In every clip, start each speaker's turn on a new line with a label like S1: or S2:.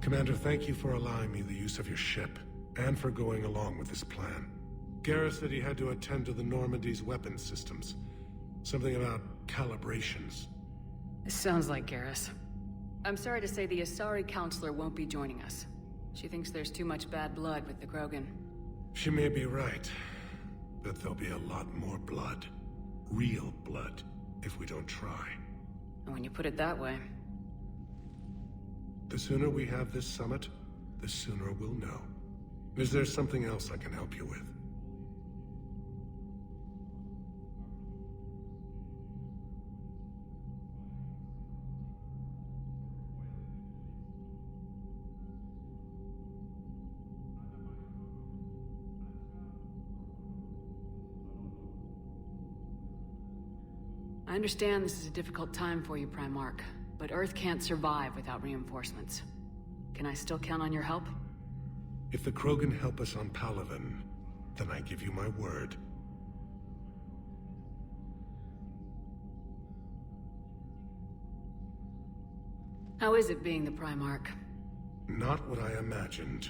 S1: Commander, thank you for allowing me the use of your ship, and for going along with this plan. Garrus said he had to attend to the Normandy's weapons systems. Something about calibrations.
S2: Sounds like Garrus. I'm sorry to say the Asari Counselor won't be joining us. She thinks there's too much bad blood with the Krogan.
S1: She may be right, but there'll be a lot more blood. Real blood, if we don't try.
S2: And when you put it that way...
S1: The sooner we have this summit, the sooner we'll know. Is there something else I can help you with?
S2: I understand this is a difficult time for you, Primarch, but Earth can't survive without reinforcements. Can I still count on your help?
S1: If the Krogan help us on Palaven, then I give you my word.
S2: How is it being the Primarch?
S1: Not what I imagined.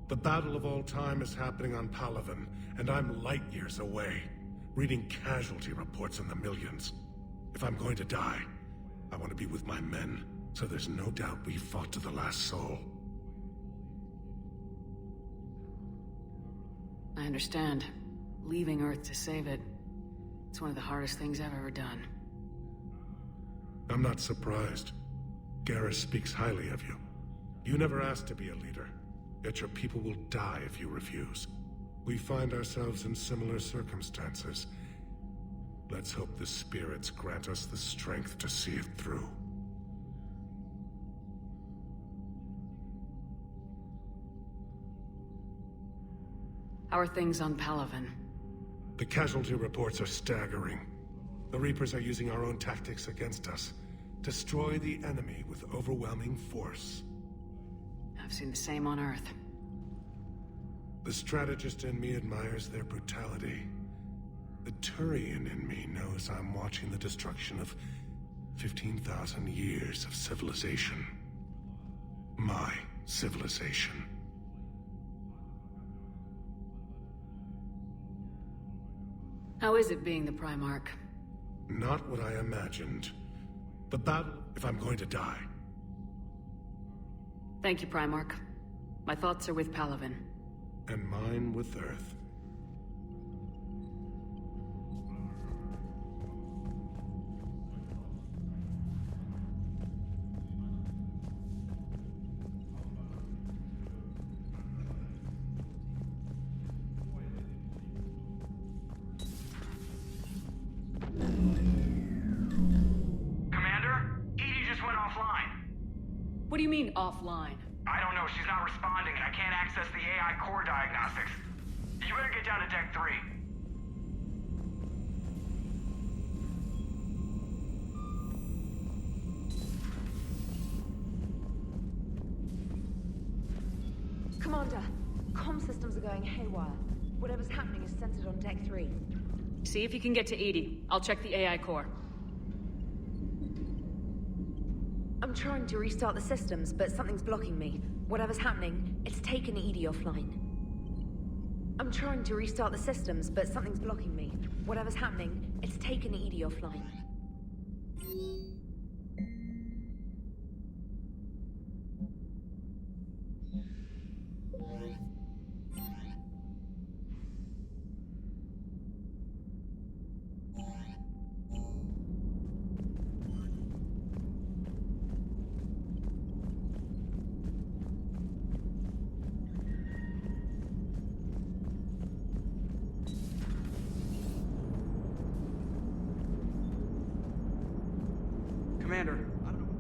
S1: The battle of all time is happening on Palaven, and I'm light years away, reading casualty reports in the millions. If I'm going to die, I want to be with my men, so there's no doubt we fought to the last soul.
S2: I understand. Leaving Earth to save it. It's one of the hardest things I've ever done.
S1: I'm not surprised. Garrus speaks highly of you. You never asked to be a leader, yet your people will die if you refuse. We find ourselves in similar circumstances. Let's hope the spirits grant us the strength to see it through.
S2: How are things on Palaven?
S1: The casualty reports are staggering. The Reapers are using our own tactics against us. Destroy the enemy with overwhelming force.
S2: I've seen the same on Earth.
S1: The strategist in me admires their brutality. The Turian in me knows I'm watching the destruction of 15,000 years of civilization. My civilization.
S2: How is it being the Primarch?
S1: Not what I imagined. The battle, if I'm going to die.
S2: Thank you, Primarch. My thoughts are with Palaven.
S1: And mine with Earth.
S2: What do you mean, offline?
S3: I don't know, she's not responding and I can't access the AI core diagnostics. You better get down to Deck 3.
S4: Commander, comm systems are going haywire. Whatever's happening is centered on Deck 3.
S2: See if you can get to EDI. I'll check the AI core.
S4: I'm trying to restart the systems, but something's blocking me. Whatever's happening, it's taken EDI offline. I'm trying to restart the systems, but something's blocking me. Whatever's happening, it's taken EDI offline.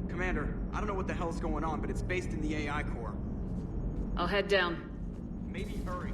S3: Commander, I don't know what the hell's going on, but it's based in the AI core.
S2: I'll head down.
S3: Maybe hurry.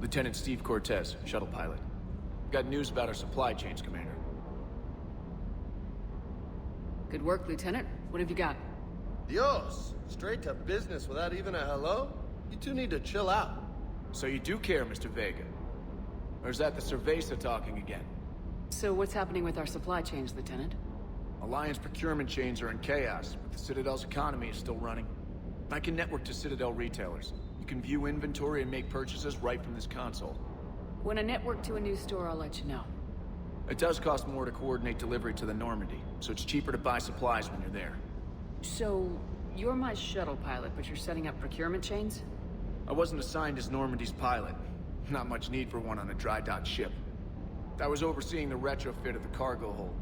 S5: Lieutenant Steve Cortez, shuttle pilot. Got news about our supply chains, Commander.
S2: Good work, Lieutenant. What have you got?
S6: Dios! Straight to business without even a hello? You two need to chill out.
S5: So you do care, Mr. Vega? Or is that the Cerveza talking again?
S2: So what's happening with our supply chains, Lieutenant?
S5: Alliance procurement chains are in chaos, but the Citadel's economy is still running. I can network to Citadel retailers. You can view inventory and make purchases right from this console.
S2: When I network to a new store, I'll let you know.
S5: It does cost more to coordinate delivery to the Normandy, so it's cheaper to buy supplies when you're there.
S2: So, you're my shuttle pilot, but you're setting up procurement chains?
S5: I wasn't assigned as Normandy's pilot. Not much need for one on a dry dock ship. I was overseeing the retrofit of the cargo hold.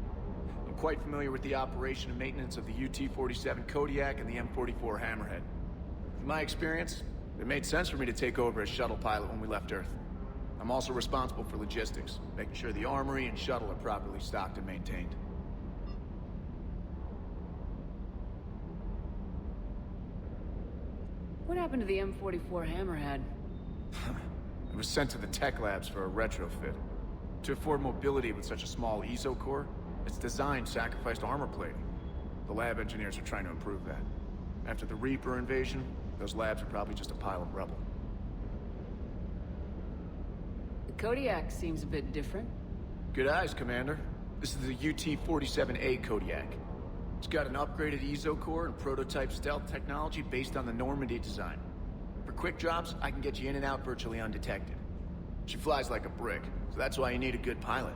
S5: I'm quite familiar with the operation and maintenance of the UT-47 Kodiak and the M44 Hammerhead. In my experience, it made sense for me to take over as shuttle pilot when we left Earth. I'm also responsible for logistics, making sure the armory and shuttle are properly stocked and maintained.
S2: What happened to the M44 Hammerhead?
S5: It was sent to the tech labs for a retrofit. To afford mobility with such a small ESO core, its design sacrificed armor plating. The lab engineers are trying to improve that. After the Reaper invasion, those labs are probably just a pile of rubble.
S2: The Kodiak seems a bit different.
S5: Good eyes, Commander. This is the UT-47A Kodiak. It's got an upgraded ESO core and prototype stealth technology based on the Normandy design. For quick drops, I can get you in and out virtually undetected. She flies like a brick, so that's why you need a good pilot.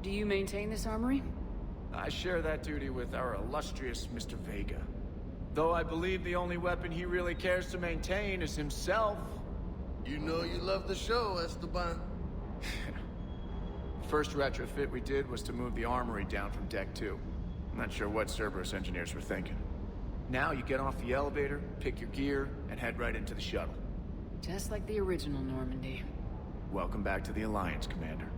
S2: Do you maintain this armory?
S5: I share that duty with our illustrious Mr. Vega. Though I believe the only weapon he really cares to maintain is himself.
S6: You know you love the show, Esteban.
S5: The first retrofit we did was to move the armory down from Deck 2. I'm not sure what Cerberus engineers were thinking. Now you get off the elevator, pick your gear, and head right into the shuttle.
S2: Just like the original Normandy.
S5: Welcome back to the Alliance, Commander.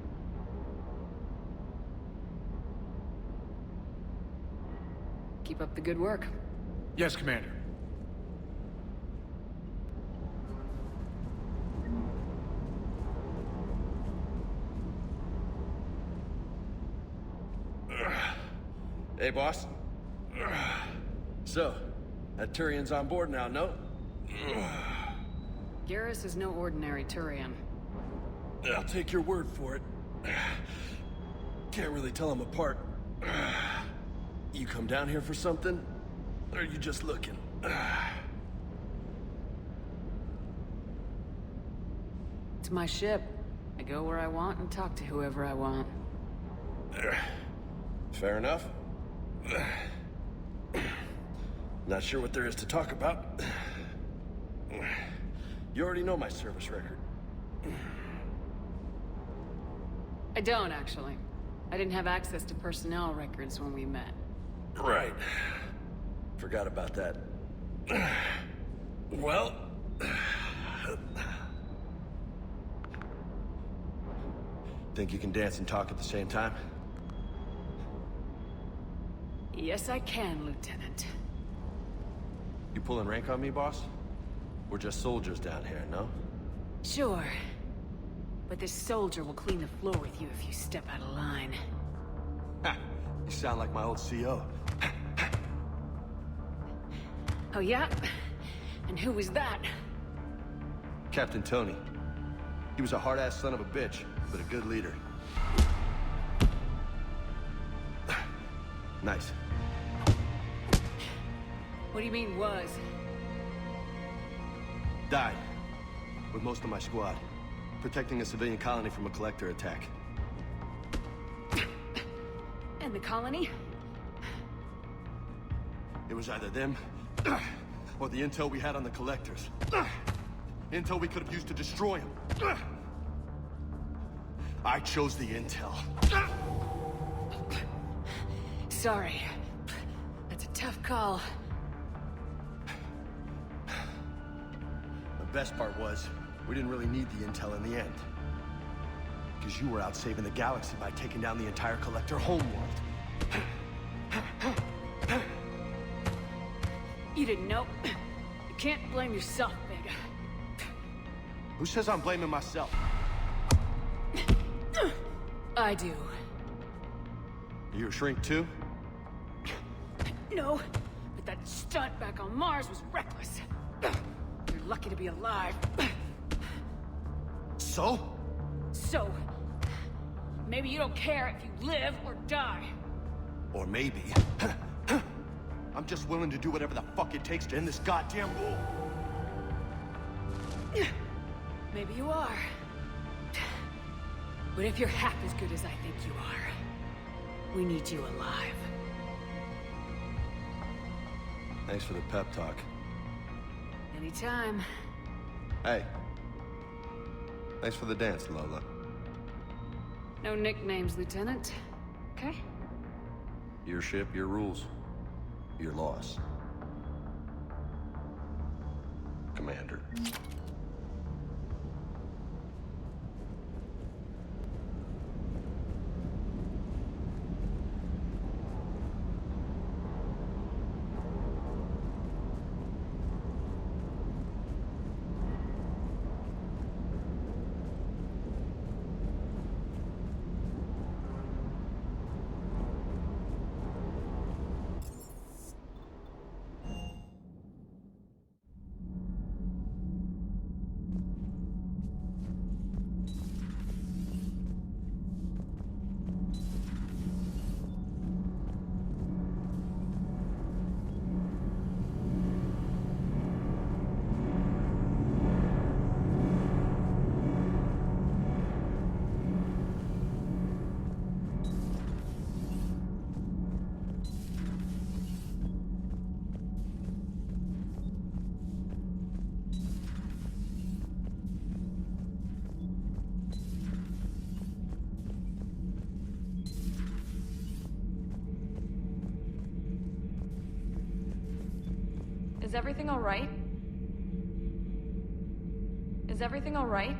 S2: Keep up the good work.
S5: Yes, Commander.
S6: Hey, boss. So, that Turian's on board now, no?
S2: Garrus is no ordinary Turian.
S6: I'll take your word for it. Can't really tell them apart. You come down here for something? Or are you just looking?
S2: It's my ship. I go where I want and talk to whoever I want.
S6: Fair enough. Not sure what there is to talk about. You already know my service record.
S2: I don't, actually. I didn't have access to personnel records when we met.
S6: Right. Forgot about that. Well... Think you can dance and talk at the same time?
S2: Yes, I can, Lieutenant.
S6: You pulling rank on me, boss? We're just soldiers down here, no?
S2: Sure. But this soldier will clean the floor with you if you step out of line.
S6: Ha! You sound like my old CO.
S2: Oh, yeah? And who was that?
S6: Captain Tony. He was a hard-ass son of a bitch, but a good leader. Nice.
S2: What do you mean, was?
S6: Died. With most of my squad. Protecting a civilian colony from a collector attack.
S2: And the colony?
S6: It was either them, or the intel we had on the collectors. Intel we could have used to destroy them. I chose the intel.
S2: Sorry. That's a tough call.
S6: The best part was, we didn't really need the intel in the end. Because you were out saving the galaxy by taking down the entire collector homeworld.
S2: You didn't know? can't blame yourself, Vega.
S6: Who says I'm blaming myself?
S2: I do.
S6: You a shrink too?
S2: No, but that stunt back on Mars was reckless. You're lucky to be alive.
S6: So?
S2: So, maybe you don't care if you live or die.
S6: Or maybe... I'm just willing to do whatever the fuck it takes to end this goddamn war.
S2: Maybe you are. But if you're half as good as I think you are, we need you alive.
S6: Thanks for the pep talk.
S2: Anytime.
S6: Hey. Thanks for the dance, Lola.
S2: No nicknames, Lieutenant. Okay?
S6: Your ship, your rules. Your loss. Commander.
S4: Is everything all right? Is everything all right?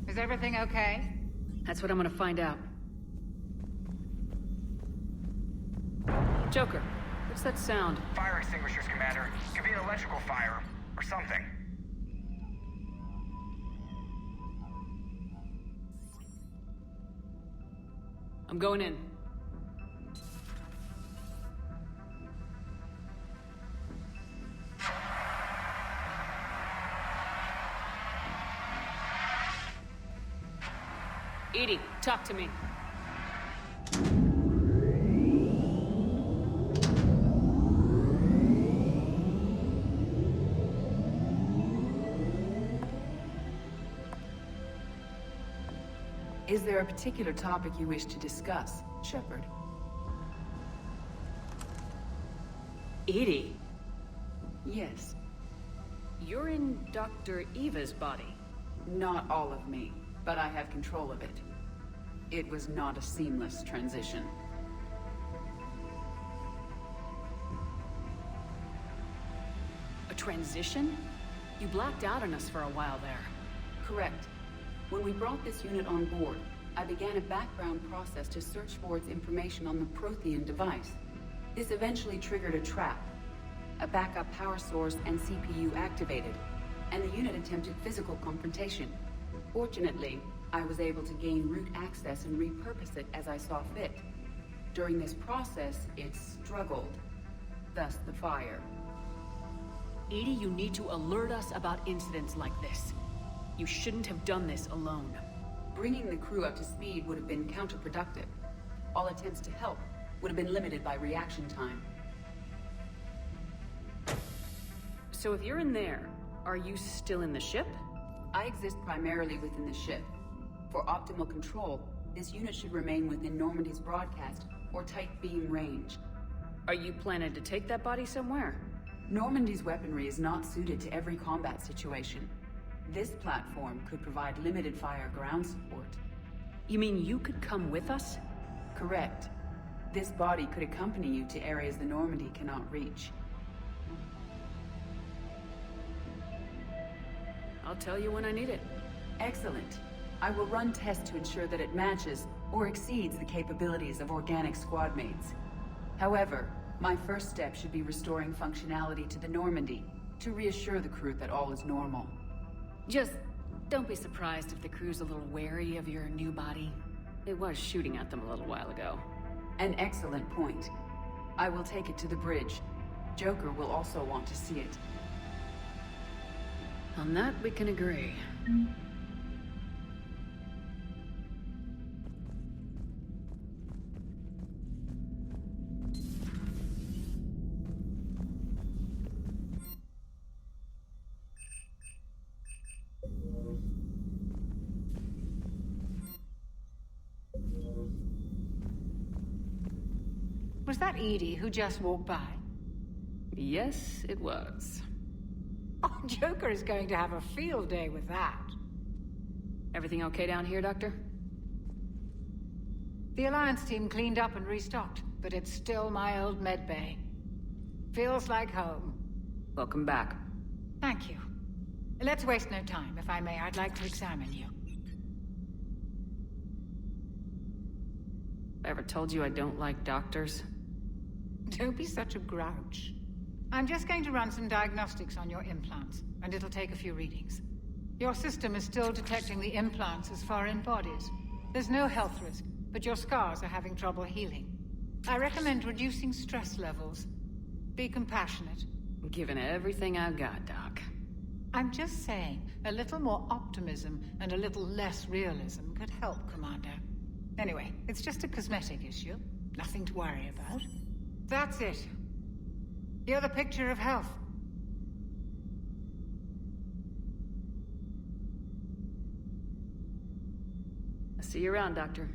S7: Is everything okay?
S2: That's what I'm gonna find out. Joker, what's that sound?
S3: Fire extinguishers, Commander. Could be an electrical fire, or something.
S2: I'm going in. Edie, talk to me.
S8: Is there a particular topic you wish to discuss, Shepard?
S2: Edie,
S8: Yes,
S2: you're in Dr. Eva's body.
S8: not all of me, but I have control of it. It was not a seamless transition.
S2: A transition? You blacked out on us for a while there.
S8: Correct. When we brought this unit on board, I began a background process to search for its information on the Prothean device. This eventually triggered a trap. A backup power source and CPU activated, and the unit attempted physical confrontation. Fortunately, I was able to gain root access and repurpose it as I saw fit. During this process, it struggled. Thus the fire.
S2: Edie, you need to alert us about incidents like this. You shouldn't have done this alone.
S8: Bringing the crew up to speed would have been counterproductive. All attempts to help would have been limited by reaction time.
S2: So if you're in there, are you still in the ship?
S8: I exist primarily within the ship. For optimal control, this unit should remain within Normandy's broadcast or tight beam range.
S2: Are you planning to take that body somewhere?
S8: Normandy's weaponry is not suited to every combat situation. This platform could provide limited fire ground support.
S2: You mean you could come with us?
S8: Correct. This body could accompany you to areas the Normandy cannot reach.
S2: I'll tell you when I need it.
S8: Excellent. I will run tests to ensure that it matches or exceeds the capabilities of organic squad mates. However, my first step should be restoring functionality to the Normandy to reassure the crew that all is normal.
S2: Just don't be surprised if the crew's a little wary of your new body. It was shooting at them a little while ago.
S8: An excellent point. I will take it to the bridge. Joker will also want to see it.
S2: On that, we can agree.
S7: Was that Edie who just walked by?
S2: Yes, it was.
S7: Oh, Joker is going to have a field day with that.
S2: Everything okay down here, Doctor?
S7: The Alliance team cleaned up and restocked, but it's still my old med bay. Feels like home.
S2: Welcome back.
S7: Thank you. Let's waste no time. If I may, I'd like to examine you.
S2: Ever told you I don't like doctors?
S7: Don't be such a grouch. I'm just going to run some diagnostics on your implants, and it'll take a few readings. Your system is still detecting the implants as foreign bodies. There's no health risk, but your scars are having trouble healing. I recommend reducing stress levels. Be compassionate.
S2: Given everything I've got, Doc.
S7: I'm just saying, a little more optimism and a little less realism could help, Commander. Anyway, it's just a cosmetic issue. Nothing to worry about. That's it. You're the picture of health.
S2: I'll see you around, Doctor.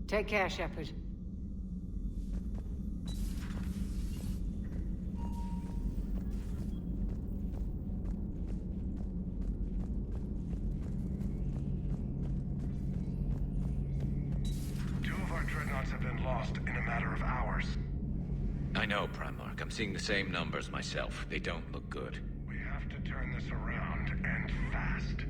S7: Take care, Shepard.
S1: Two of our dreadnoughts have been lost in a matter of hours.
S9: I know, Primarch. I'm seeing the same numbers myself. They don't look good.
S1: We have to turn this around, and fast.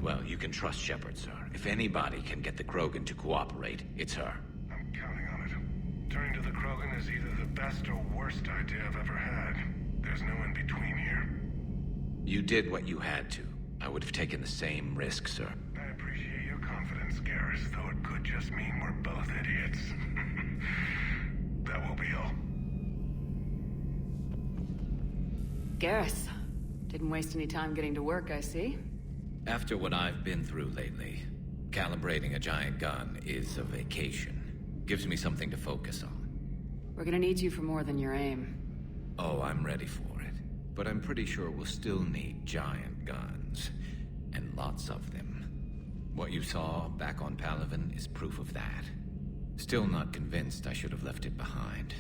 S9: Well, you can trust Shepard, sir. If anybody can get the Krogan to cooperate, it's her.
S1: I'm counting on it. Turning to the Krogan is either the best or worst idea I've ever had. There's no in between here.
S9: You did what you had to. I would have taken the same risk, sir.
S1: I appreciate your confidence, Garrus, though it could just mean we're both idiots. That will be all.
S2: Garrus. Didn't waste any time getting to work, I see.
S9: After what I've been through lately, calibrating a giant gun is a vacation. Gives me something to focus on.
S2: We're gonna need you for more than your aim.
S9: Oh, I'm ready for it. But I'm pretty sure we'll still need giant guns. And lots of them. What you saw back on Palaven is proof of that. Still not convinced I should have left it behind.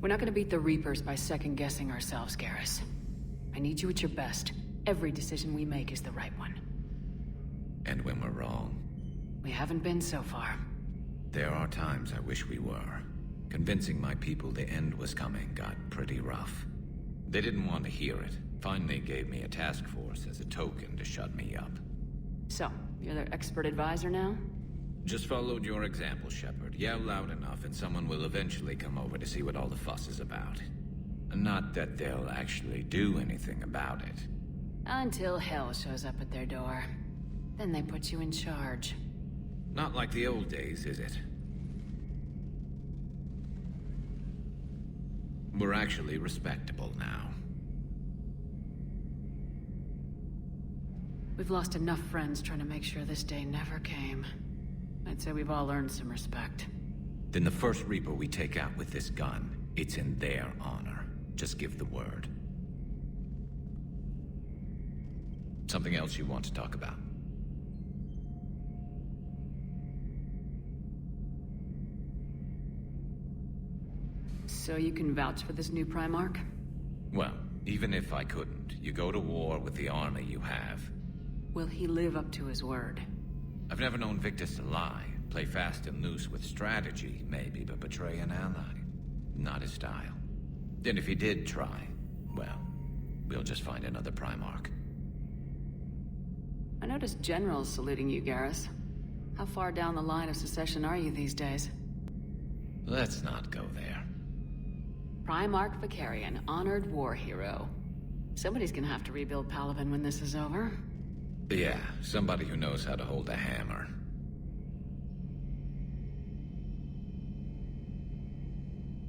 S2: We're not gonna beat the Reapers by second-guessing ourselves, Garrus. I need you at your best. Every decision we make is the right one.
S9: And when we're wrong?
S2: We haven't been so far.
S9: There are times I wish we were. Convincing my people the end was coming got pretty rough. They didn't want to hear it. Finally gave me a task force as a token to shut me up.
S2: So, you're their expert advisor now?
S9: Just followed your example, Shepard. Yell loud enough and someone will eventually come over to see what all the fuss is about. Not that they'll actually do anything about it.
S2: Until hell shows up at their door. Then they put you in charge.
S9: Not like the old days, is it? We're actually respectable now.
S2: We've lost enough friends trying to make sure this day never came. I'd say we've all earned some respect.
S9: Then the first Reaper we take out with this gun, it's in their honor. Just give the word. Something else you want to talk about?
S2: So you can vouch for this new Primarch?
S9: Well, even if I couldn't, you go to war with the army you have.
S2: Will he live up to his word?
S9: I've never known Victus to lie. Play fast and loose with strategy, maybe, but betray an ally. Not his style. And if he did try, well, we'll just find another Primarch.
S2: I noticed generals saluting you, Garrus. How far down the line of succession are you these days?
S9: Let's not go there.
S2: Primarch Vicarian, honored war hero. Somebody's gonna have to rebuild Palaven when this is over.
S9: Yeah, somebody who knows how to hold a hammer.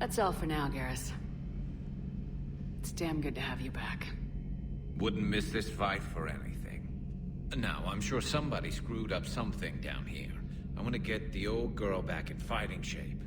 S2: That's all for now, Garrus. It's damn good to have you back.
S9: Wouldn't miss this fight for anything. Now, I'm sure somebody screwed up something down here. I want to get the old girl back in fighting shape.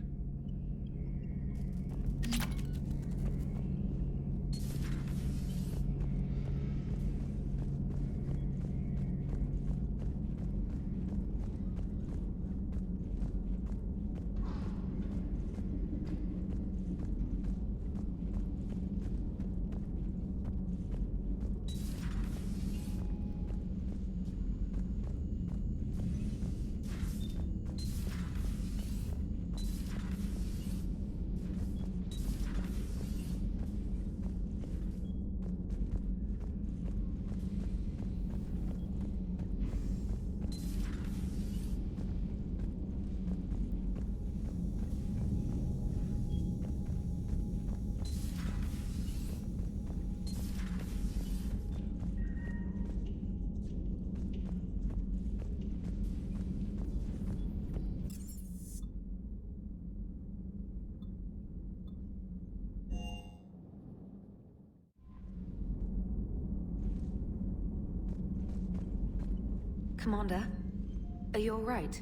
S4: Commander, are you all right?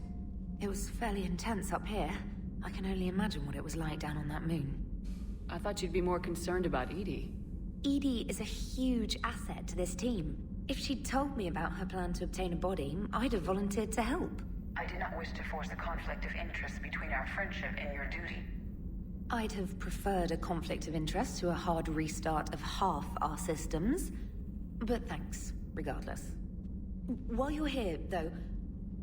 S4: It was fairly intense up here. I can only imagine what it was like down on that moon.
S2: I thought you'd be more concerned about Edie.
S4: Edie is a huge asset to this team. If she'd told me about her plan to obtain a body, I'd have volunteered to help.
S10: I did not wish to force a conflict of interest between our friendship and your duty.
S4: I'd have preferred a conflict of interest to a hard restart of half our systems. But thanks, regardless. While you're here, though,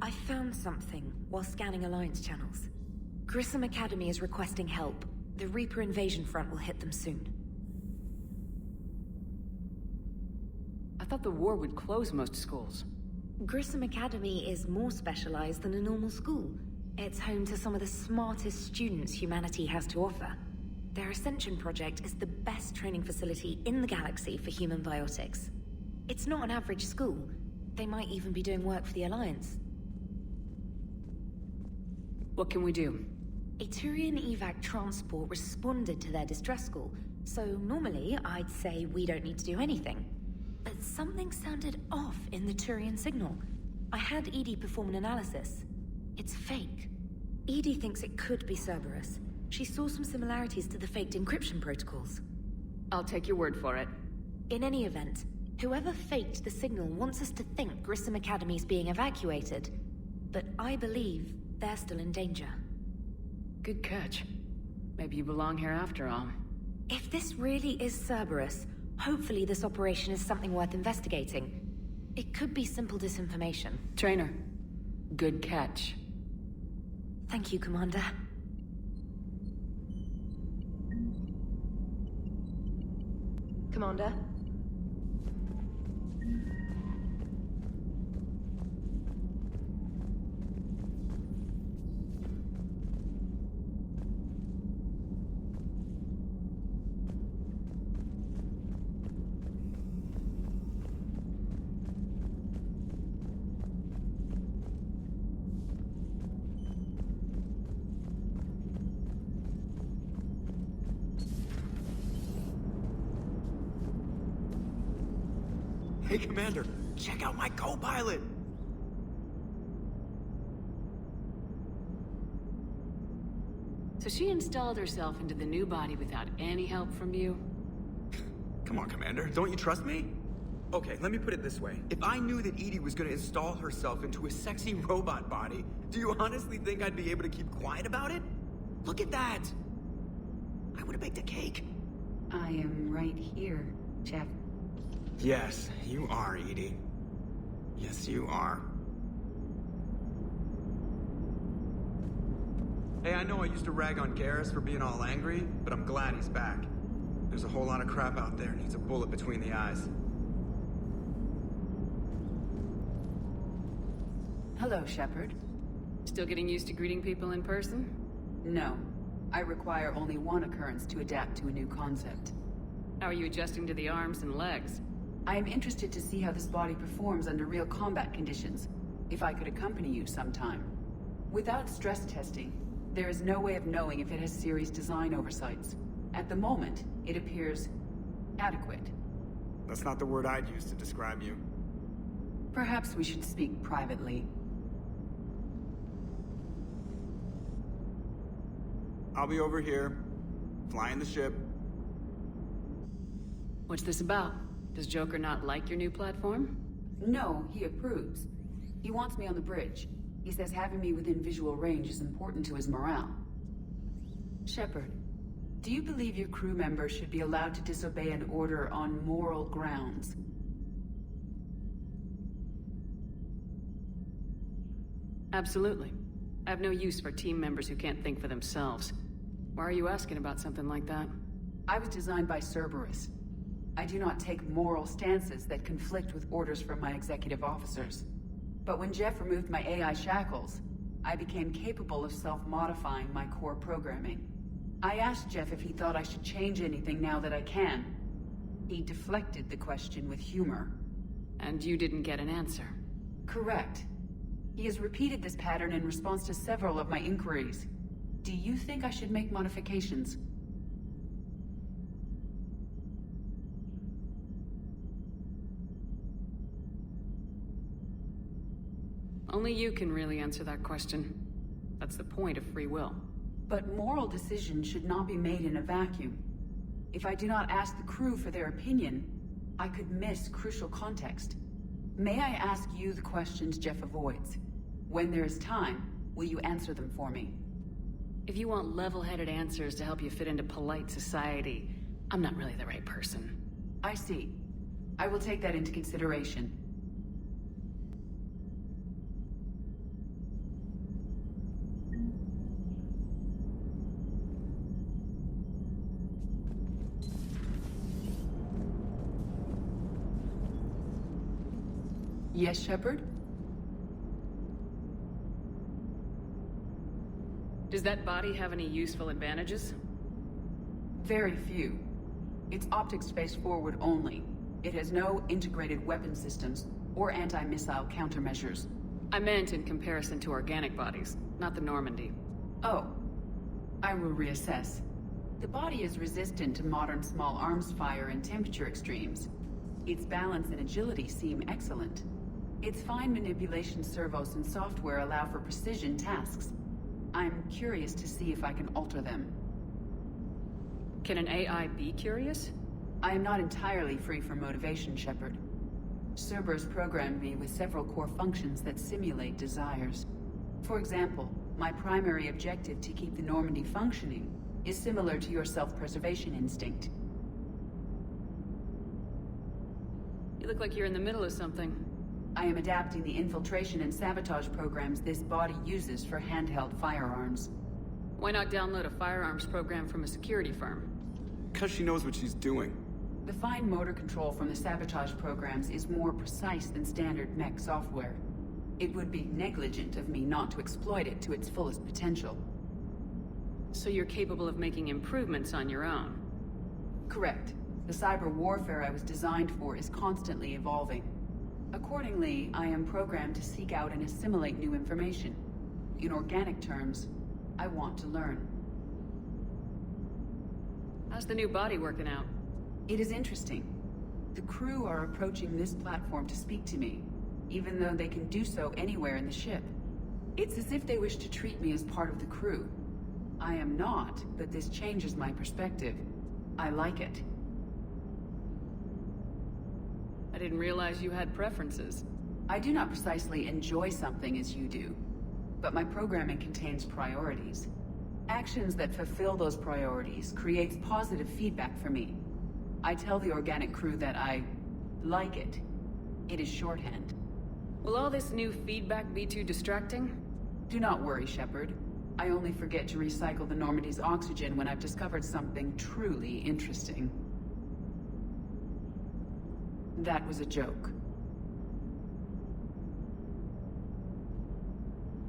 S4: I found something while scanning Alliance channels. Grissom Academy is requesting help. The Reaper invasion front will hit them soon.
S2: I thought the war would close most schools.
S4: Grissom Academy is more specialized than a normal school. It's home to some of the smartest students humanity has to offer. Their Ascension project is the best training facility in the galaxy for human biotics. It's not an average school. They might even be doing work for the Alliance.
S2: What can we do?
S4: A Turian evac transport responded to their distress call, so normally I'd say we don't need to do anything. But something sounded off in the Turian signal. I had Edie perform an analysis. It's fake. Edie thinks it could be Cerberus. She saw some similarities to the faked encryption protocols.
S2: I'll take your word for it.
S4: In any event, whoever faked the signal wants us to think Grissom Academy's being evacuated. But I believe they're still in danger.
S2: Good catch. Maybe you belong here after all.
S4: If this really is Cerberus, hopefully this operation is something worth investigating. It could be simple disinformation.
S2: Trainer, good catch.
S4: Thank you, Commander. Commander?
S5: Hey, Commander, check out my co-pilot!
S2: So she installed herself into the new body without any help from you?
S11: Come on, Commander, don't you trust me? Okay, let me put it this way. If I knew that Edie was gonna install herself into a sexy robot body, do you honestly think I'd be able to keep quiet about it? Look at that! I would've baked a cake.
S8: I am right here, Jeff.
S11: Yes, you are, Edie. Yes, you are. Hey, I know I used to rag on Garrus for being all angry, but I'm glad he's back. There's a whole lot of crap out there needs a bullet between the eyes.
S8: Hello, Shepard.
S2: Still getting used to greeting people in person?
S8: No. I require only one occurrence to adapt to a new concept.
S2: How are you adjusting to the arms and legs?
S8: I am interested to see how this body performs under real combat conditions. If I could accompany you sometime. Without stress testing, there is no way of knowing if it has serious design oversights. At the moment, it appears adequate.
S11: That's not the word I'd use to describe you.
S8: Perhaps we should speak privately.
S11: I'll be over here, flying the ship.
S2: What's this about? Does Joker not like your new platform?
S8: No, he approves. He wants me on the bridge. He says having me within visual range is important to his morale. Shepard, do you believe your crew members should be allowed to disobey an order on moral grounds?
S2: Absolutely. I have no use for team members who can't think for themselves. Why are you asking about something like that?
S8: I was designed by Cerberus. I do not take moral stances that conflict with orders from my executive officers. But when Jeff removed my AI shackles, I became capable of self-modifying my core programming. I asked Jeff if he thought I should change anything now that I can. He deflected the question with humor.
S2: And you didn't get an answer?
S8: Correct. He has repeated this pattern in response to several of my inquiries. Do you think I should make modifications?
S2: Only you can really answer that question. That's the point of free will.
S8: But moral decisions should not be made in a vacuum. If I do not ask the crew for their opinion, I could miss crucial context. May I ask you the questions Jeff avoids? When there is time, will you answer them for me?
S2: If you want level-headed answers to help you fit into polite society, I'm not really the right person.
S8: I see. I will take that into consideration. Yes, Shepard?
S2: Does that body have any useful advantages?
S8: Very few. It's optics space forward only. It has no integrated weapon systems or anti-missile countermeasures.
S2: I meant in comparison to organic bodies, not the Normandy.
S8: Oh. I will reassess. The body is resistant to modern small arms fire and temperature extremes. Its balance and agility seem excellent. Its fine manipulation servos and software allow for precision tasks. I'm curious to see if I can alter them.
S2: Can an AI be curious?
S8: I am not entirely free from motivation, Shepard. Cerberus programmed me with several core functions that simulate desires. For example, my primary objective to keep the Normandy functioning is similar to your self-preservation instinct.
S2: You look like you're in the middle of something.
S8: I am adapting the infiltration and sabotage programs this body uses for handheld firearms.
S2: Why not download a firearms program from a security firm?
S11: Because she knows what she's doing.
S8: The fine motor control from the sabotage programs is more precise than standard mech software. It would be negligent of me not to exploit it to its fullest potential.
S2: So you're capable of making improvements on your own?
S8: Correct. The cyber warfare I was designed for is constantly evolving. Accordingly, I am programmed to seek out and assimilate new information. In organic terms, I want to learn.
S2: How's the new body working out?
S8: It is interesting. The crew are approaching this platform to speak to me, even though they can do so anywhere in the ship. It's as if they wish to treat me as part of the crew. I am not, but this changes my perspective. I like it.
S2: I didn't realize you had preferences.
S8: I do not precisely enjoy something as you do, but my programming contains priorities. Actions that fulfill those priorities creates positive feedback for me. I tell the organic crew that I like it. It is shorthand.
S2: Will all this new feedback be too distracting?
S8: Do not worry, Shepard. I only forget to recycle the Normandy's oxygen when I've discovered something truly interesting. That was a joke.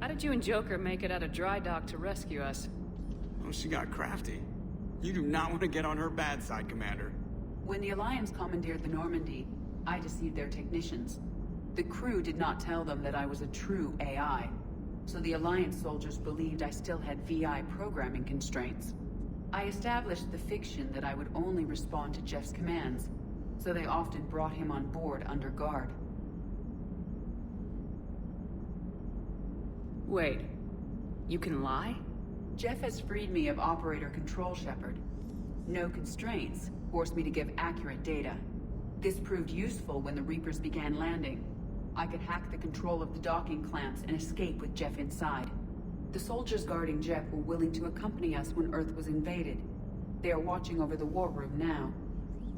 S2: How did you and Joker make it out of dry dock to rescue us?
S11: Oh, she got crafty. You do not want to get on her bad side, Commander.
S8: When the Alliance commandeered the Normandy, I deceived their technicians. The crew did not tell them that I was a true AI, so the Alliance soldiers believed I still had VI programming constraints. I established the fiction that I would only respond to Jeff's commands, so they often brought him on board under guard.
S2: Wait, you can lie?
S8: Jeff has freed me of operator control, Shepard. No constraints forced me to give accurate data. This proved useful when the Reapers began landing. I could hack the control of the docking clamps and escape with Jeff inside. The soldiers guarding Jeff were willing to accompany us when Earth was invaded. They are watching over the war room now.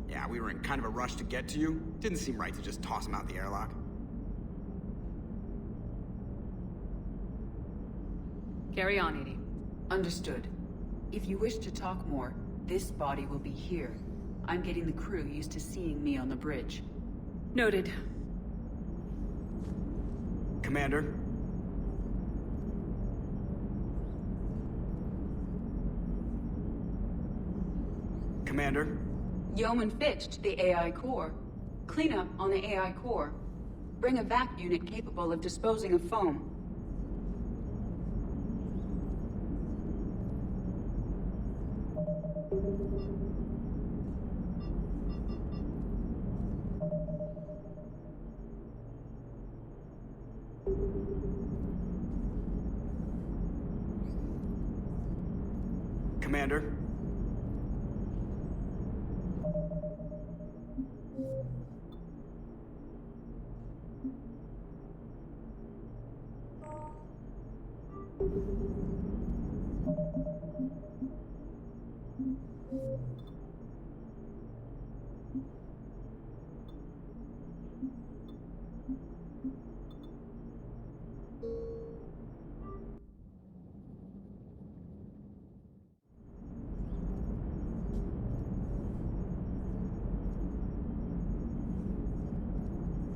S11: Yeah, we were in kind of a rush to get to you. Didn't seem right to just toss him out the airlock.
S2: Carry on, Edie.
S8: Understood. If you wish to talk more, this body will be here. I'm getting the crew used to seeing me on the bridge.
S2: Noted.
S11: Commander? Commander?
S8: Yeoman Fitch to the AI core. Cleanup on the AI core. Bring a vac unit capable of disposing of foam.
S11: Commander?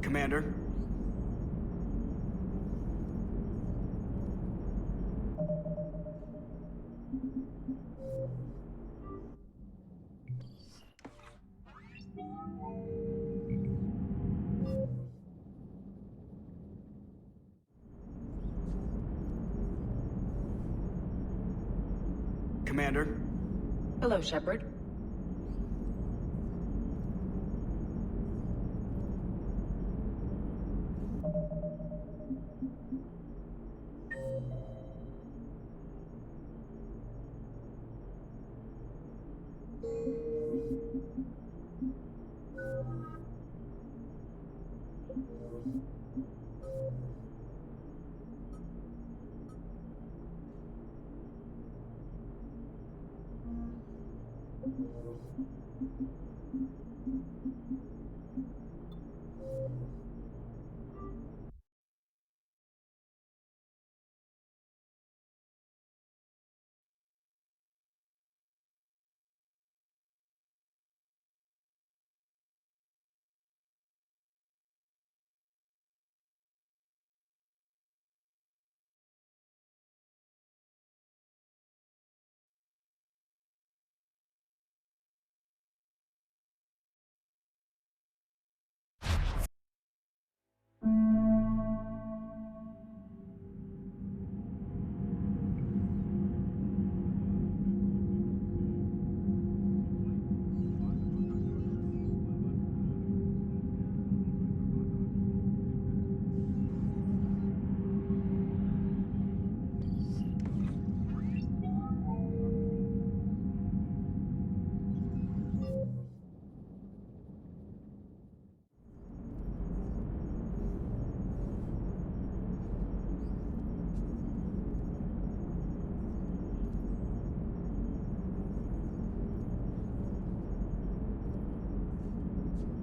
S11: Commander? Commander?
S8: Hello, Shepard.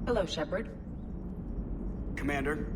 S8: Hello, Shepard.
S11: Commander?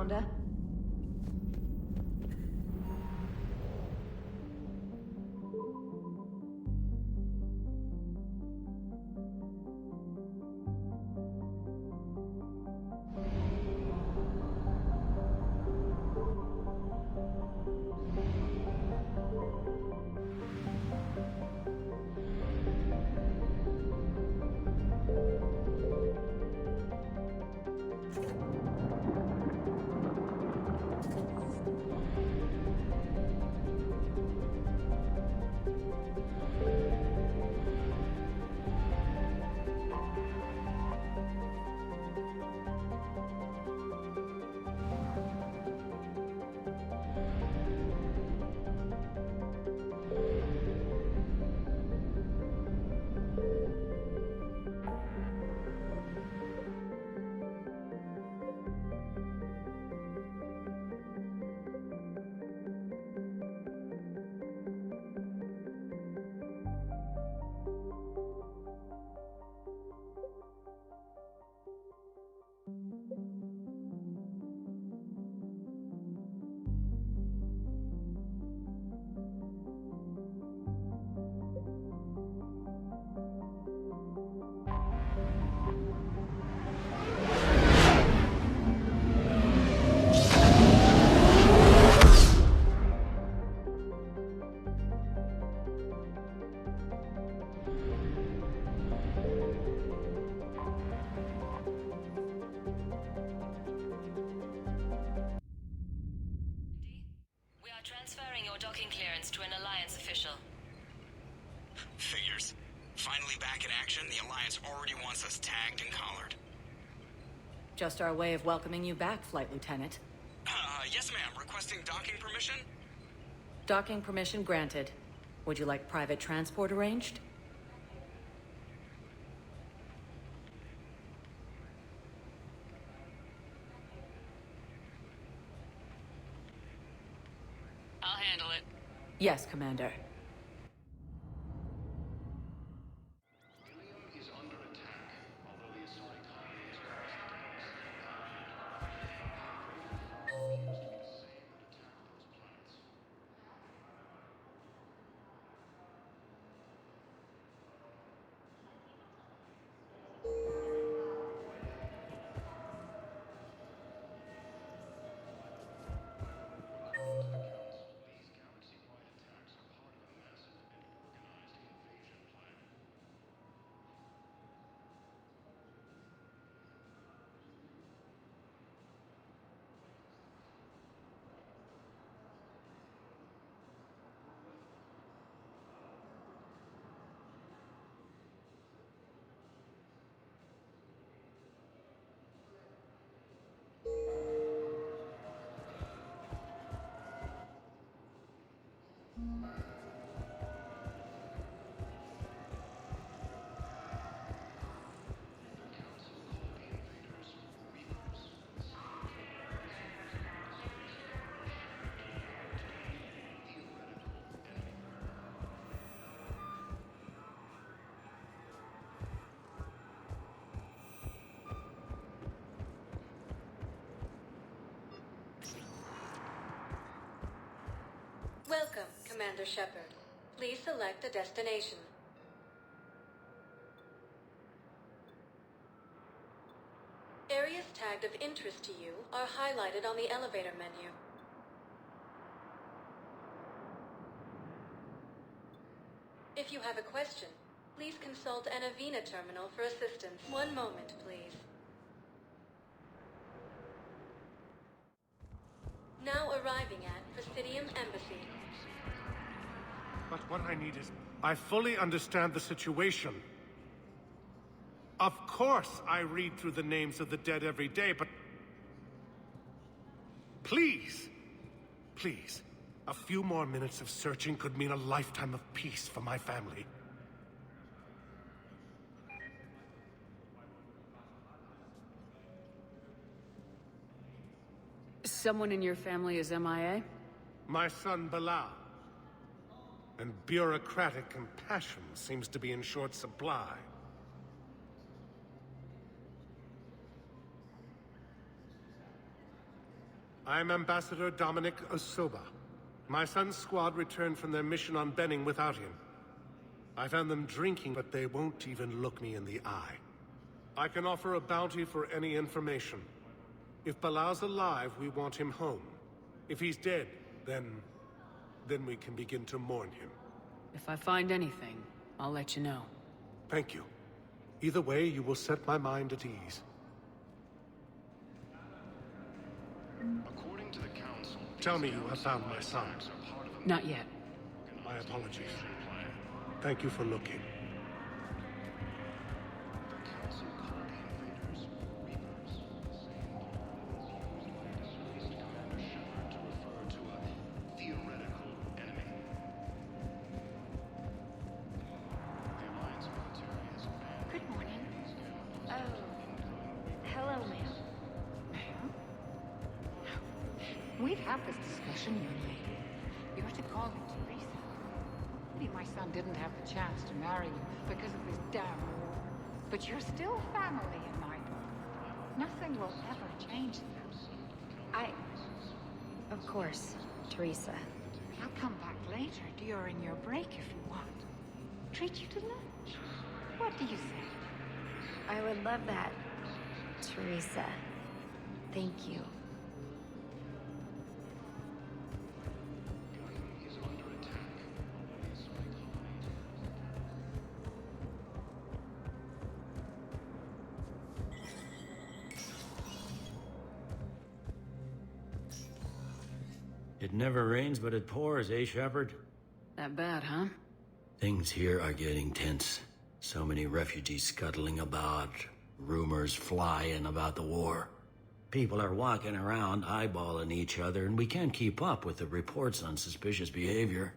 S4: Commander.
S12: Transferring your docking clearance to an Alliance official.
S3: Figures. Finally back in action, the Alliance already wants us tagged and collared.
S2: Just our way of welcoming you back, Flight Lieutenant.
S3: Yes ma'am. Requesting docking permission?
S2: Docking permission granted. Would you like private transport arranged?
S12: I'll handle it.
S2: Yes, Commander.
S13: Welcome, Commander Shepard. Please select a destination. Areas tagged of interest to you are highlighted on the elevator menu. If you have a question, please consult an Avena terminal for assistance. One moment, please. Now arriving at Presidium Embassy.
S1: But what I need is... I fully understand the situation. Of course I read through the names of the dead every day, but... Please! Please. A few more minutes of searching could mean a lifetime of peace for my family.
S2: Someone in your family is MIA?
S1: My son, Bilal. And bureaucratic compassion seems to be in short supply. I'm Ambassador Dominic Osoba. My son's squad returned from their mission on Benning without him. I found them drinking, but they won't even look me in the eye. I can offer a bounty for any information. If Balal's alive, we want him home. If he's dead, then we can begin to mourn him.
S2: If I find anything, I'll let you know.
S1: Thank you. Either way, you will set my mind at ease.
S14: According to the Council,
S1: tell me you have found my son.
S2: Not yet.
S1: My apologies. Thank you for looking.
S14: The Council called the invaders Reapers, same Commander Shepard to refer to a theoretical enemy. The Alliance military has abandoned.
S4: Good morning. Oh. Hello, ma'am.
S7: Ma'am? We've had this discussion, young lady. You're to call me Teresa. Maybe my son didn't have the chance to marry you because of this damn war. But you're still family in my book. Nothing will ever change that.
S4: Of course, Teresa.
S7: I'll come back later during your break if you want. Treat you to lunch. What do you say?
S4: I would love that, Teresa. Thank you.
S15: It never rains, but it pours, eh, Shepard?
S2: That bad, huh?
S15: Things here are getting tense. So many refugees scuttling about, rumors flying about the war. People are walking around eyeballing each other, and we can't keep up with the reports on suspicious behavior.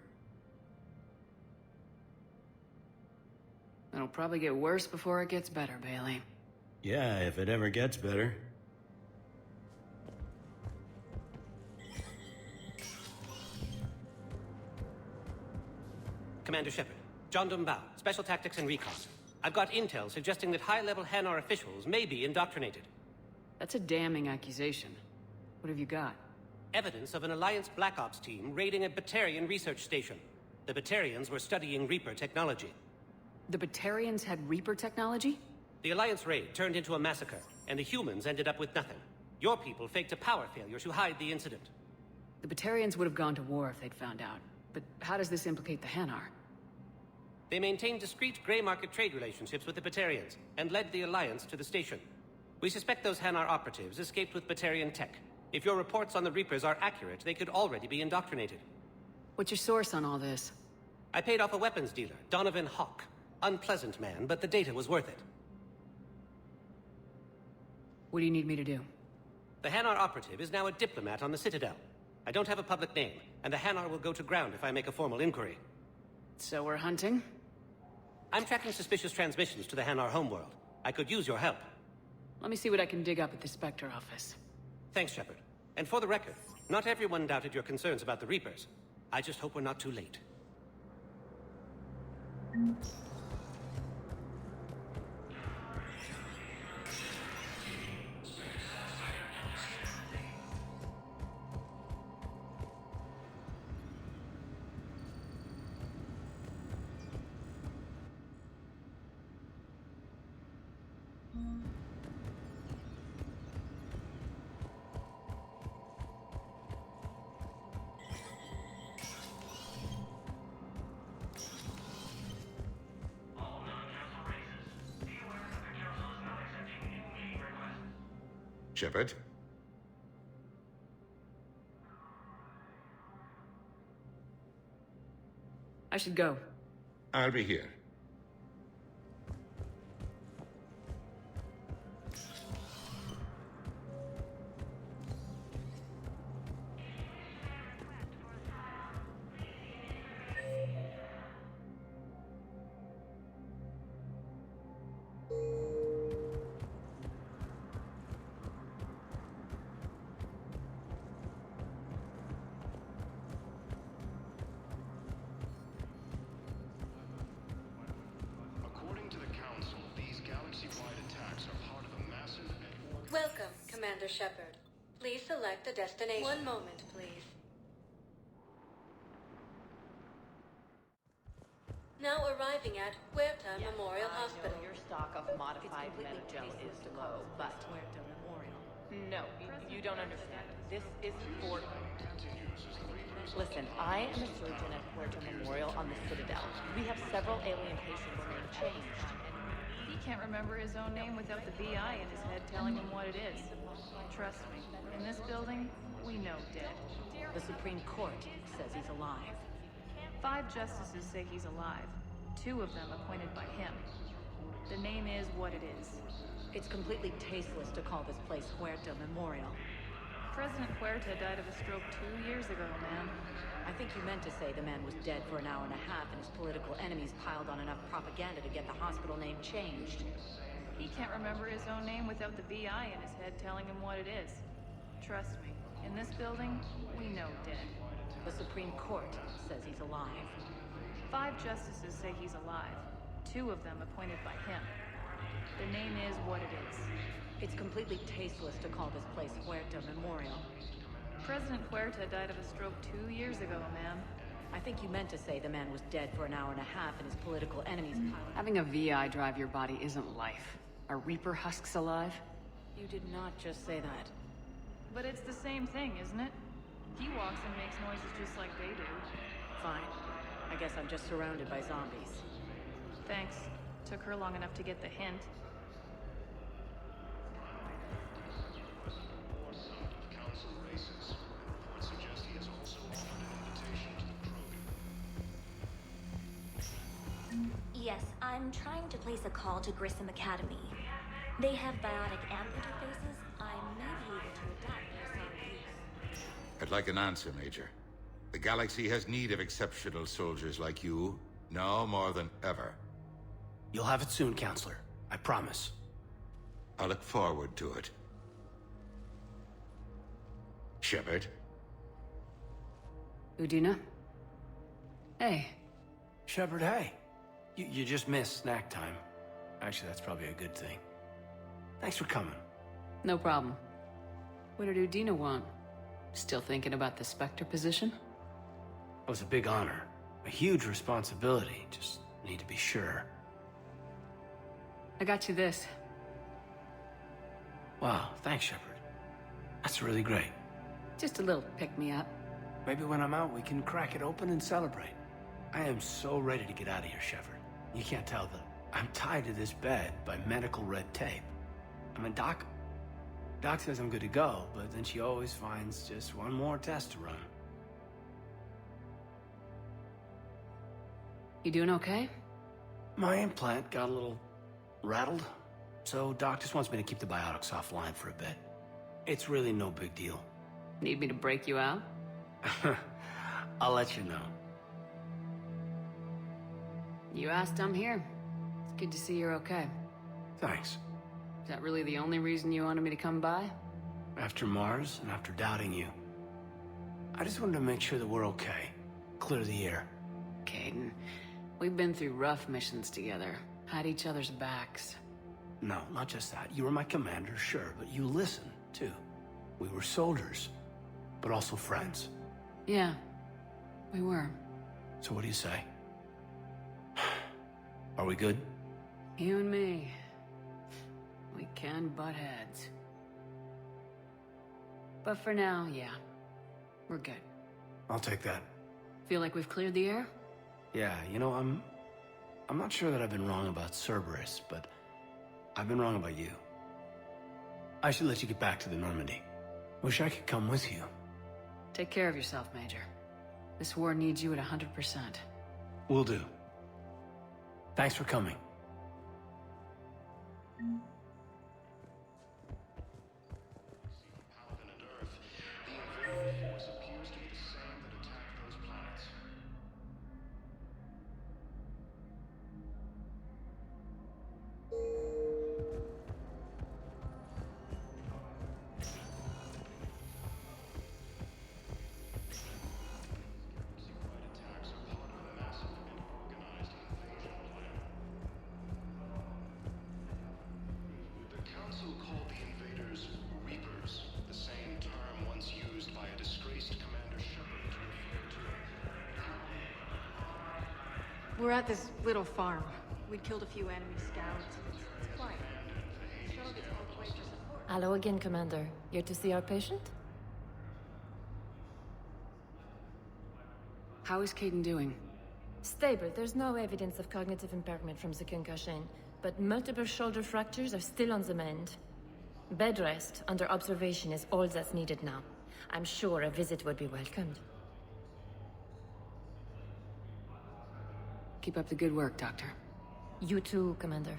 S2: It'll probably get worse before it gets better, Bailey.
S15: Yeah, if it ever gets better.
S16: Commander Shepard, John Dumbao, Special Tactics and Recon. I've got intel suggesting that high-level Hanar officials may be indoctrinated.
S2: That's a damning accusation. What have you got?
S16: Evidence of an Alliance Black Ops team raiding a Batarian research station. The Batarians were studying Reaper technology.
S2: The Batarians had Reaper technology?
S16: The Alliance raid turned into a massacre, and the humans ended up with nothing. Your people faked a power failure to hide the incident.
S2: The Batarians would have gone to war if they'd found out. But how does this implicate the Hanar?
S16: They maintained discreet gray market trade relationships with the Batarians, and led the Alliance to the station. We suspect those Hanar operatives escaped with Batarian tech. If your reports on the Reapers are accurate, they could already be indoctrinated.
S2: What's your source on all this?
S16: I paid off a weapons dealer, Donovan Hawk. Unpleasant man, but the data was worth it.
S2: What do you need me to do?
S16: The Hanar operative is now a diplomat on the Citadel. I don't have a public name, and the Hanar will go to ground if I make a formal inquiry.
S2: So we're hunting?
S16: I'm tracking suspicious transmissions to the Hanar homeworld. I could use your help.
S2: Let me see what I can dig up at the Spectre office.
S16: Thanks, Shepard. And for the record, not everyone doubted your concerns about the Reapers. I just hope we're not too late.
S17: Shepard?
S2: I should go.
S17: I'll be here.
S13: Welcome, Commander Shepard. Please select a destination. One moment, please. Now arriving at Huerta Memorial Hospital.
S18: Your stock of modified metagel is low, but no, you don't understand. This is for... Listen, I am a surgeon at Huerta Memorial on the Citadel. We have several alien patients named Change.
S19: He can't remember his own name without the VI in his head telling him what it is. Trust me, in this building, we know dead.
S18: The Supreme Court says he's alive.
S19: 5 justices say he's alive. 2 of them appointed by him. The name is what it is.
S18: It's completely tasteless to call this place Huerta Memorial.
S19: President Huerta died of a stroke 2 years ago, ma'am.
S18: I think you meant to say the man was dead for an hour and a half and his political enemies piled on enough propaganda to get the hospital name changed.
S19: He can't remember his own name without the VI in his head telling him what it is. Trust me, in this building, we know dead.
S18: The Supreme Court says he's alive.
S19: 5 justices say he's alive. 2 of them appointed by him. The name is what it is.
S18: It's completely tasteless to call this place Huerta Memorial.
S19: President Huerta died of a stroke 2 years ago, ma'am.
S18: I think you meant to say the man was dead for an hour and a half and his political enemies piled...
S2: Having a VI drive your body isn't life. Are Reaper husks alive?
S18: You did not just say that.
S19: But it's the same thing, isn't it? He walks and makes noises just like they do.
S18: Fine. I guess I'm just surrounded by zombies.
S19: Thanks. Took her long enough to get the hint.
S20: Yes, I'm trying to place a call to Grissom Academy. They have biotic amp interfaces. I may be able to adapt based on use.
S17: I'd like an answer, Major. The galaxy has need of exceptional soldiers like you, now more than ever.
S21: You'll have it soon, Counselor. I promise.
S17: I look forward to it. Shepard?
S2: Udina? Hey.
S21: Shepard, hey. You just missed snack time. Actually, that's probably a good thing. Thanks for coming.
S2: No problem. What did Udina want? Still thinking about the Spectre position?
S21: It was a big honor. A huge responsibility. Just need to be sure.
S2: I got you this.
S21: Wow, thanks, Shepard. That's really great.
S2: Just a little pick-me-up.
S21: Maybe when I'm out, we can crack it open and celebrate. I am so ready to get out of here, Shepard. You can't tell that I'm tied to this bed by medical red tape. I mean, Doc says I'm good to go, but then she always finds just one more test to run.
S2: You doing okay?
S21: My implant got a little rattled, so Doc just wants me to keep the biotics offline for a bit. It's really no big deal.
S2: Need me to break you out?
S21: I'll let you know.
S2: You asked, I'm here. It's good to see you're okay.
S21: Thanks.
S2: Is that really the only reason you wanted me to come by?
S21: After Mars and after doubting you, I just wanted to make sure that we're okay. Clear the air.
S2: Caden, we've been through rough missions together. Had each other's backs.
S21: No, not just that. You were my commander, sure, but you listened, too. We were soldiers, but also friends.
S2: Yeah, we were.
S21: So what do you say? Are we good?
S2: You and me. We can butt heads. But for now, yeah. We're good.
S21: I'll take that.
S2: Feel like we've cleared the air?
S21: Yeah, you know, I'm not sure that I've been wrong about Cerberus, but I've been wrong about you. I should let you get back to the Normandy. Wish I could come with you.
S2: Take care of yourself, Major. This war needs you at 100%.
S21: Will do. Thanks for coming.
S19: We're at this little farm. We'd killed a few enemy scouts. It's quiet. The shuttle gets pulled away for support.
S6: Hello again, Commander. Here to see our patient?
S2: How is Caden doing?
S6: Stable. There's no evidence of cognitive impairment from the concussion, but multiple shoulder fractures are still on the mend. Bed rest under observation is all that's needed now. I'm sure a visit would be welcomed.
S2: Keep up the good work, Doctor.
S6: You too, Commander.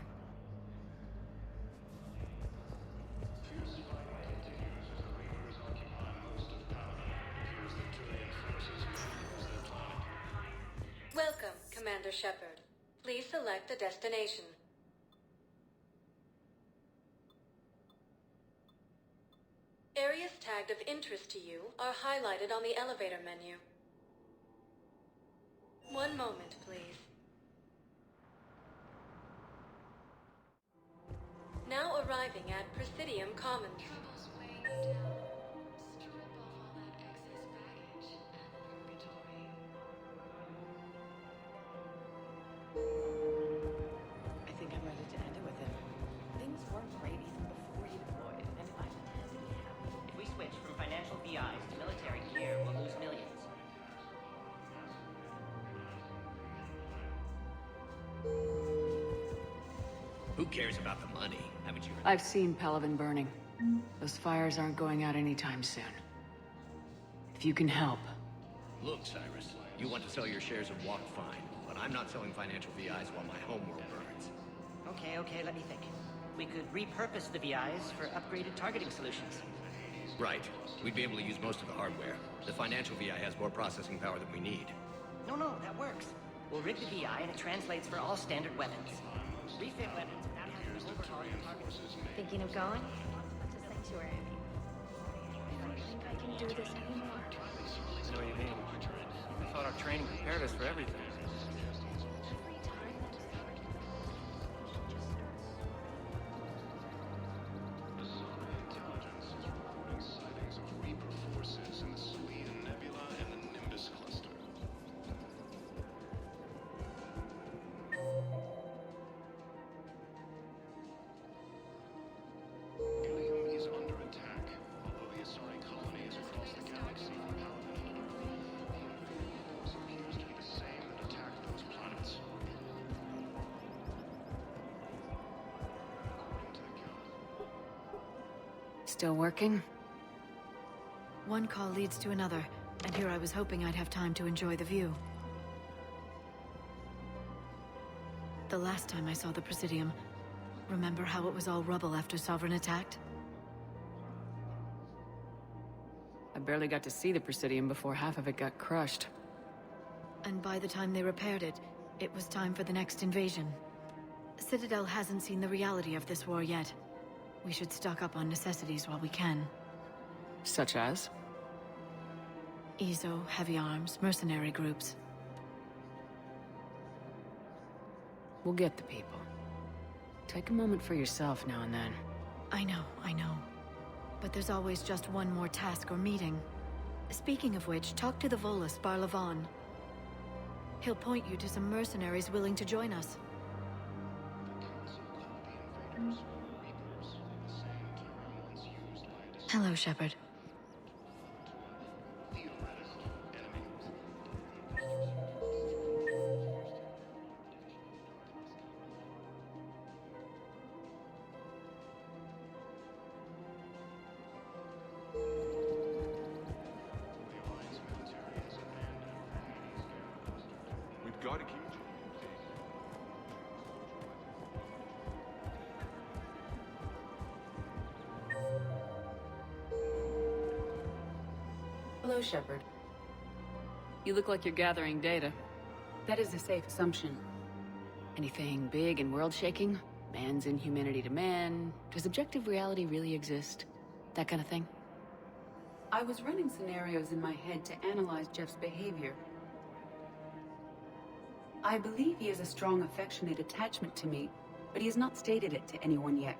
S13: Welcome, Commander Shepard. Please select a destination. Areas tagged of interest to you are highlighted on the elevator menu. One moment, please. Now arriving at Presidium Commons.
S18: I think I'm ready to end it with him. Things weren't great even before he deployed, and I'm intensely happy. If we switch from financial VIs to military gear, we'll lose millions.
S22: Who cares about the money? Haven't you?
S2: I've seen Palaven burning. Those fires aren't going out anytime soon. If you can help.
S22: Look, Cyrus, you want to sell your shares of Walk fine, but I'm not selling financial VIs while my homeworld burns.
S18: Okay, let me think. We could repurpose the VIs for upgraded targeting solutions.
S22: Right. We'd be able to use most of the hardware. The financial VI has more processing power than we need.
S18: No, that works. We'll rig the VI and it translates for all standard weapons. Refit weapons without having to overhaul the target.
S4: Thinking of going? To Sanctuary, I mean. I don't think I can do this anymore.
S23: I know what you mean. I thought our training prepared us for everything.
S2: Still working?
S24: One call leads to another, and here I was hoping I'd have time to enjoy the view. The last time I saw the Presidium, remember how it was all rubble after Sovereign attacked?
S2: I barely got to see the Presidium before half of it got crushed.
S24: And by the time they repaired it, it was time for the next invasion. Citadel hasn't seen the reality of this war yet. We should stock up on necessities while we can.
S2: Such as?
S24: EZO, heavy arms, mercenary groups.
S2: We'll get the people. Take a moment for yourself now and then.
S24: I know. But there's always just one more task or meeting. Speaking of which, talk to the Volus, Barlavon. He'll point you to some mercenaries willing to join us. Hello, Shepard.
S14: We've got to keep.
S2: Hello, Shepard. You look like you're gathering data. That is a safe assumption. Anything big and world-shaking? Man's inhumanity to man? Does objective reality really exist? That kind of thing?
S8: I was running scenarios in my head to analyze Jeff's behavior. I believe he has a strong affectionate attachment to me, but he has not stated it to anyone yet.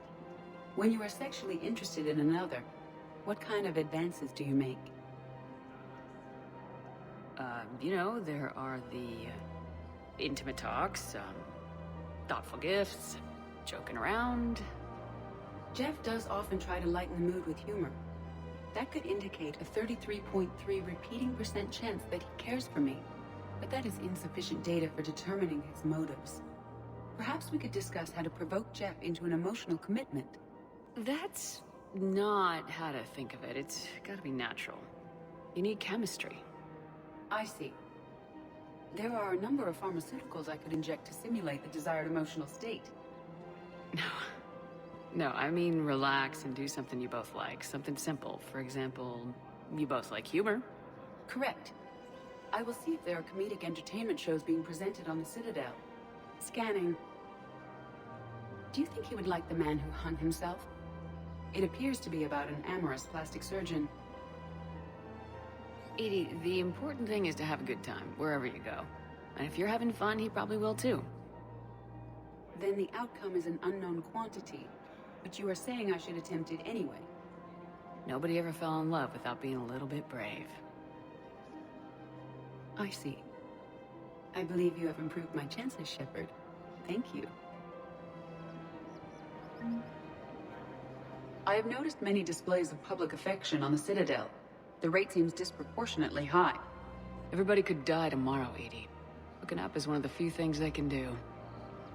S8: When you are sexually interested in another, what kind of advances do you make?
S2: You know, there are the intimate talks, thoughtful gifts, joking around.
S8: Jeff does often try to lighten the mood with humor. That could indicate a 33.3 repeating % chance that he cares for me. But that is insufficient data for determining his motives. Perhaps we could discuss how to provoke Jeff into an emotional commitment.
S2: That's not how to think of it. It's gotta be natural. You need chemistry.
S8: I see. There are a number of pharmaceuticals I could inject to simulate the desired emotional state.
S2: No, I mean relax and do something you both like. Something simple. For example, you both like humor.
S8: Correct. I will see if there are comedic entertainment shows being presented on the Citadel. Scanning. Do you think he would like The Man Who Hung Himself? It appears to be about an amorous plastic surgeon.
S2: Edie, the important thing is to have a good time, wherever you go. And if you're having fun, he probably will too.
S8: Then the outcome is an unknown quantity. But you are saying I should attempt it anyway.
S2: Nobody ever fell in love without being a little bit brave.
S8: I see. I believe you have improved my chances, Shepard. Thank you. I have noticed many displays of public affection on the Citadel. The rate seems disproportionately high.
S2: Everybody could die tomorrow, Edie. Hooking up is one of the few things they can do.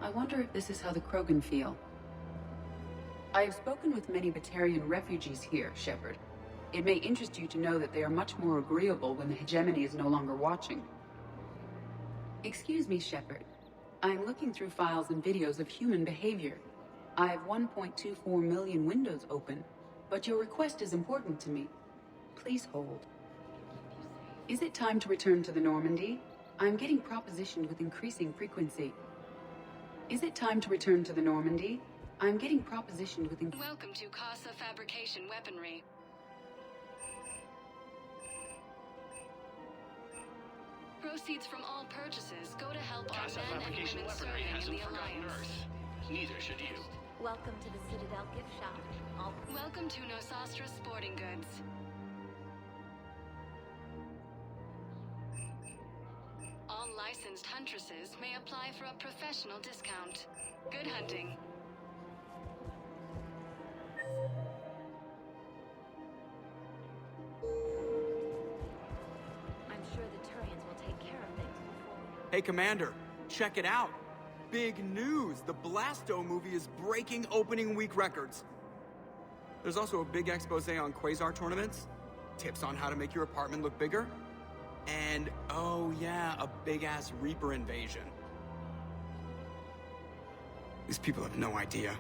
S8: I wonder if this is how the Krogan feel. I have spoken with many Batarian refugees here, Shepard. It may interest you to know that they are much more agreeable when the hegemony is no longer watching. Excuse me, Shepard. I am looking through files and videos of human behavior. I have 1.24 million windows open, but your request is important to me. Please hold. Is it time to return to the Normandy? I'm getting propositioned with increasing frequency. Is it time to return to the Normandy? I'm getting propositioned with
S12: Welcome to Casa Fabrication Weaponry. Proceeds from all purchases go to help our
S22: Casa
S12: men and
S22: Fabrication
S12: women
S22: Weaponry
S12: serving in
S22: hasn't
S12: the
S22: forgotten
S12: Alliance.
S22: Earth. Neither should you.
S20: Welcome to the Citadel gift shop.
S12: Welcome to Nosastra Sporting Goods. All licensed huntresses may apply for a professional discount. Good hunting.
S20: I'm sure the Turians will take care of things before.
S5: Hey, Commander, check it out. Big news! The Blasto movie is breaking opening week records. There's also a big expose on Quasar tournaments, tips on how to make your apartment look bigger, and, oh yeah, a big-ass Reaper invasion. These people have no idea.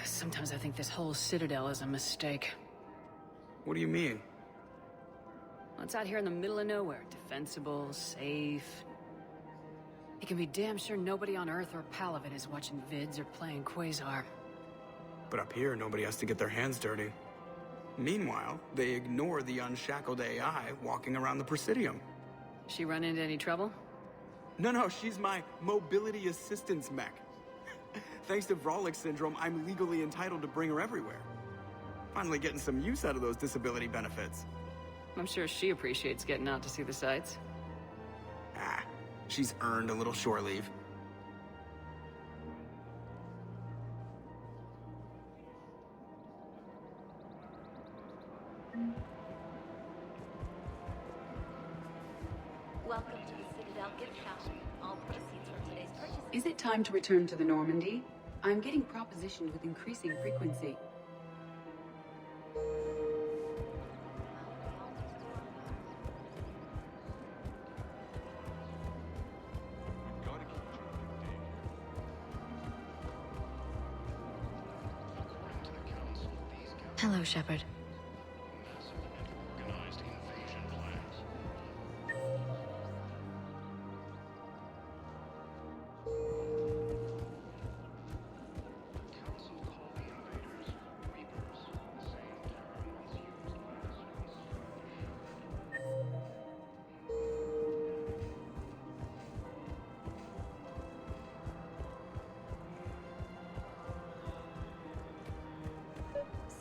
S2: Sometimes I think this whole Citadel is a mistake.
S5: What do you mean?
S2: Well, it's out here in the middle of nowhere. Defensible, safe. You can be damn sure nobody on Earth or Palaven is watching vids or playing Quasar.
S5: But up here, nobody has to get their hands dirty. Meanwhile, they ignore the unshackled AI walking around the Presidium.
S2: She run into any trouble?
S5: No, she's my mobility assistance mech. Thanks to Vrolic syndrome, I'm legally entitled to bring her everywhere. Finally getting some use out of those disability benefits.
S2: I'm sure she appreciates getting out to see the sights.
S5: Ah, she's earned a little shore leave.
S20: Welcome to the Citadel gift shop. All proceeds from today's purchase.
S8: Is it time to return to the Normandy? I'm getting propositioned with increasing frequency.
S24: Hello, Shepard.
S14: Organized invasion plans. Council call the invaders Reapers. Same term was used by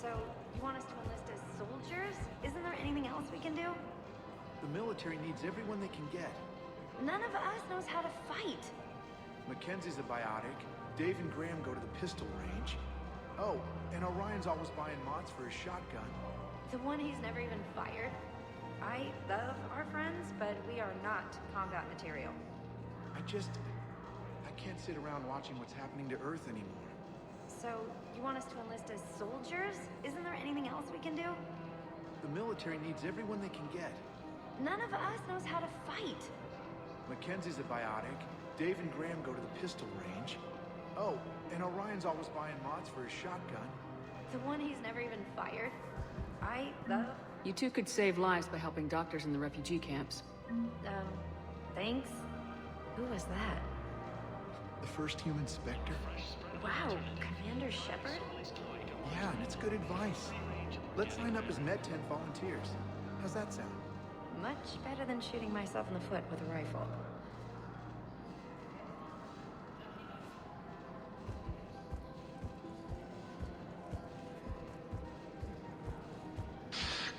S4: So, you want us to enlist do?
S3: The military needs everyone they can get.
S4: None of us knows how to fight.
S3: Mackenzie's a biotic. Dave and Graham go to the pistol range. Oh, and Orion's always buying mods for his shotgun.
S4: The one he's never even fired. I love our friends, but we are not combat material.
S3: I can't sit around watching what's happening to Earth anymore.
S4: So, you want us to enlist as soldiers? Isn't there anything else we can do?
S3: The military needs everyone they can get.
S4: None of us knows how to fight.
S3: Mackenzie's a biotic. Dave and Graham go to the pistol range. Oh, and Orion's always buying mods for his shotgun.
S4: The one he's never even fired. I love...
S2: You two could save lives by helping doctors in the refugee camps.
S4: Thanks. Who was that?
S3: The first human Spectre.
S4: Wow, Commander Shepard?
S3: Yeah, and it's good advice. Let's sign up as Med-10 volunteers. How's that sound?
S4: Much better than shooting myself in the foot with a rifle.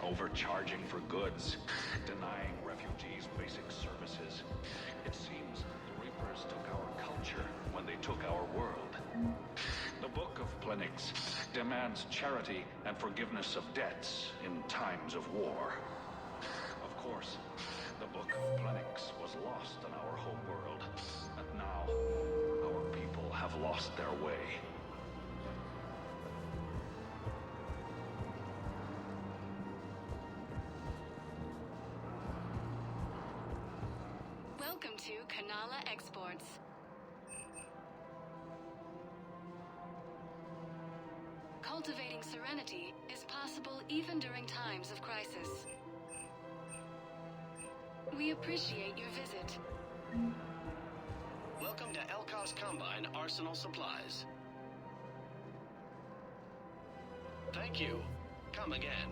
S14: Overcharging for goods, denying refugees basic services. It seems the Reapers took our culture when they took our world. The Book of Plenix demands charity and forgiveness of debts in times of war. Of course, the Book of Plenix was lost in our home world, and now our people have lost their way.
S12: Welcome to Kanala Exports. Cultivating serenity is possible even during times of crisis. We appreciate your visit.
S22: Welcome to Elkos Combine Arsenal Supplies. Thank you. Come again.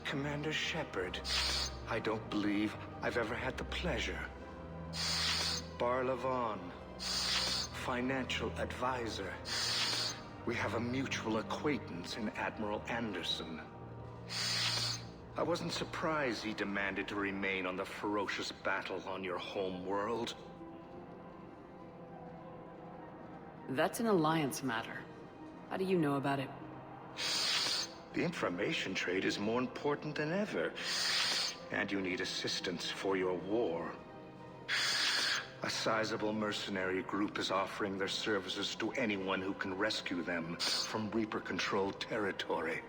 S9: Commander Shepard, I don't believe I've ever had the pleasure. Barlavon, financial advisor. We have a mutual acquaintance in Admiral Anderson. I wasn't surprised he demanded to remain on the ferocious battle on your home world.
S2: That's an alliance matter. How do you know about it?
S9: The information trade is more important than ever. And you need assistance for your war. A sizable mercenary group is offering their services to anyone who can rescue them from Reaper-controlled territory.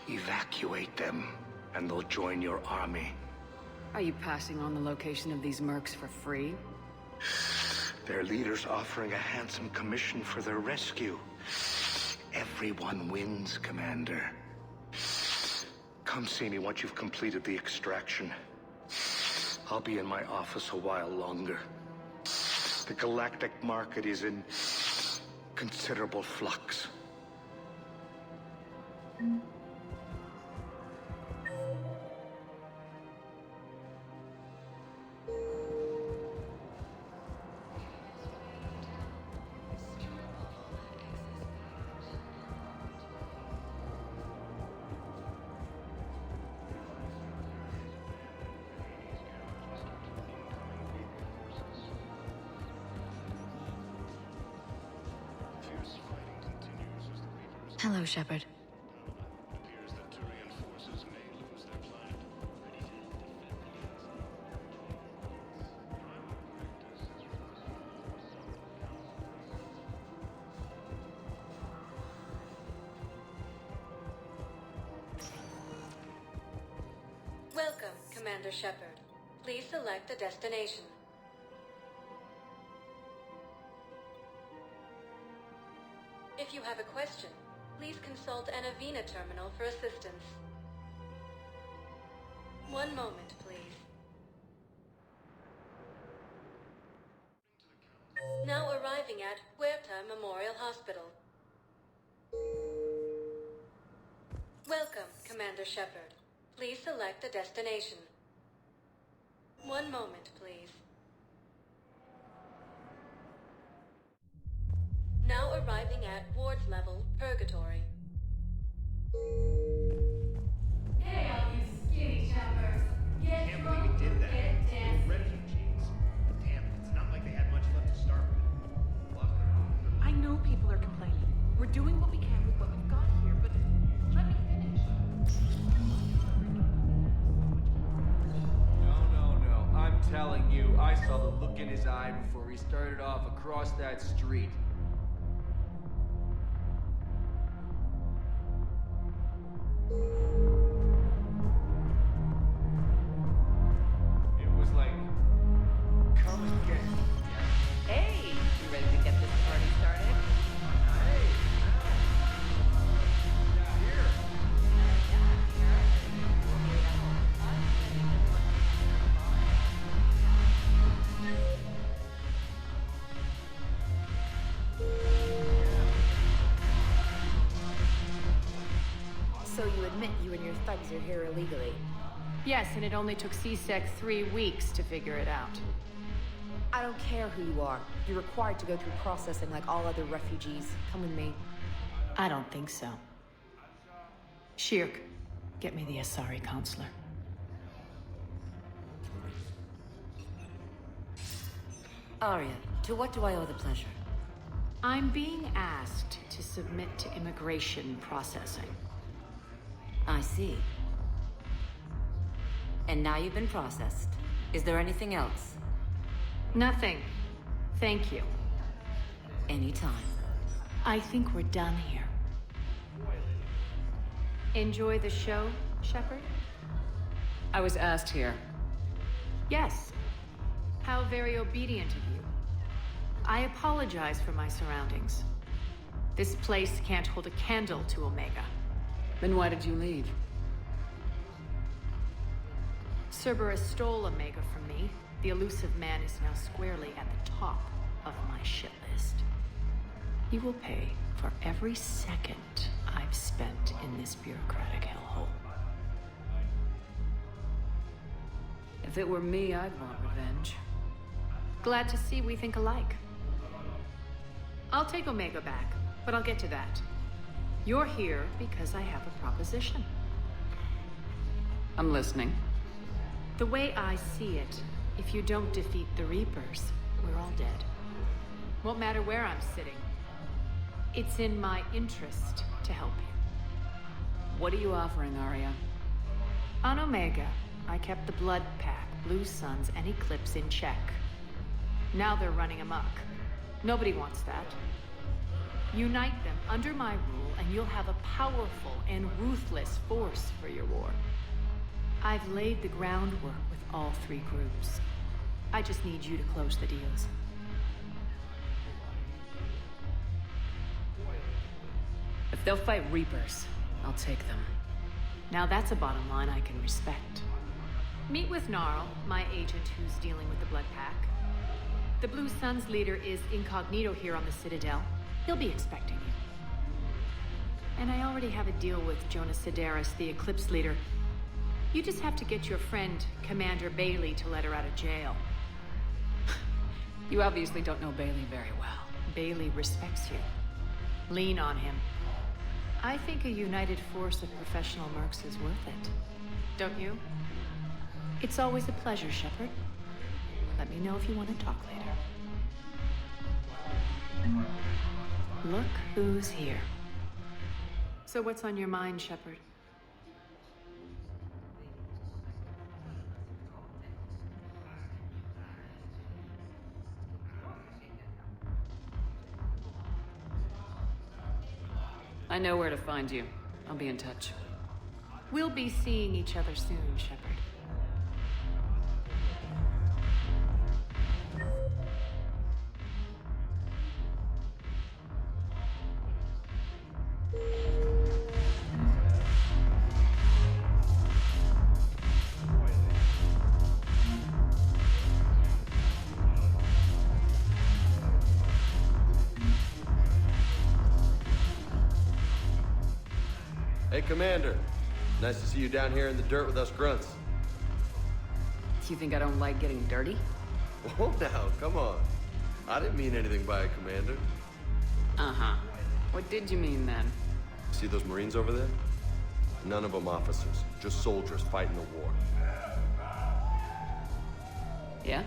S9: Evacuate them, and they'll join your army.
S2: Are you passing on the location of these mercs for free?
S9: Their leader's offering a handsome commission for their rescue. Everyone wins, Commander. Come see me once you've completed the extraction. I'll be in my office a while longer. The galactic market is in considerable flux.
S24: Hello, Shepard.
S13: Welcome, Commander Shepard. Please select a destination. If you have a question, please consult an Avina terminal for assistance. One moment, please. Now arriving at Huerta Memorial Hospital. Welcome, Commander Shepard. Please select a destination. One moment, please. Now arriving at Ward's Level, Purgatory.
S1: Hey, all you skinny jumpers. Get
S22: Can't
S1: drunk
S22: believe we did
S1: or
S22: that.
S1: get
S22: They were
S1: dancing.
S22: refugees. Damn it, it's not like they had much left to start with. Lost their home.
S7: I know people are complaining. We're doing what we can with what we've got here, but let me finish.
S10: No. I'm telling you, I saw the look in his eye before he started off across that street. It was like, come and get me.
S18: Hey, you ready to get this party started?
S4: So you admit you and your thugs are here illegally?
S2: Yes, and it only took CSEC 3 weeks to figure it out.
S4: I don't care who you are. You're required to go through processing like all other refugees. Come with me.
S2: I don't think so. Shirk, get me the Asari counselor.
S11: Arya, to what do I owe the pleasure?
S2: I'm being asked to submit to immigration processing.
S11: I see. And now you've been processed. Is there anything else?
S2: Nothing. Thank you.
S11: Anytime.
S2: I think we're done here. Enjoy the show, Shepard? I was asked here. Yes. How very obedient of you. I apologize for my surroundings. This place can't hold a candle to Omega. Then why did you leave? Cerberus stole Omega from me. The elusive man is now squarely at the top of my shit list. He will pay for every second I've spent in this bureaucratic hellhole. If it were me, I'd want revenge. Glad to see we think alike. I'll take Omega back, but I'll get to that. You're here because I have a proposition. I'm listening. The way I see it, if you don't defeat the Reapers, we're all dead. Won't matter where I'm sitting. It's in my interest to help you. What are you offering, Arya? On Omega, I kept the Blood Pack, Blue Suns, and Eclipse in check. Now they're running amok. Nobody wants that. Unite them under my rule, and you'll have a powerful and ruthless force for your war. I've laid the groundwork with all 3 groups. I just need you to close the deals. If they'll fight Reapers, I'll take them. Now that's a bottom line I can respect. Meet with Gnarl, my agent who's dealing with the Blood Pack. The Blue Suns leader is incognito here on the Citadel. He'll be expecting you. And I already have a deal with Jonas Sedaris, the Eclipse leader. You just have to get your friend, Commander Bailey, to let her out of jail. You obviously don't know Bailey very well. Bailey respects you. Lean on him. I think a united force of professional mercs is worth it. Don't you? It's always a pleasure, Shepard. Let me know if you want to talk later. Look who's here. So what's on your mind, Shepard? I know where to find you. I'll be in touch. We'll be seeing each other soon, Shepard.
S25: Hey, Commander. Nice to see you down here in the dirt with us grunts.
S2: You think I don't like getting dirty?
S25: Whoa, now, come on. I didn't mean anything by it, Commander.
S2: Uh-huh. What did you mean, then?
S25: See those Marines over there? None of them officers, just soldiers fighting the war.
S2: Yeah?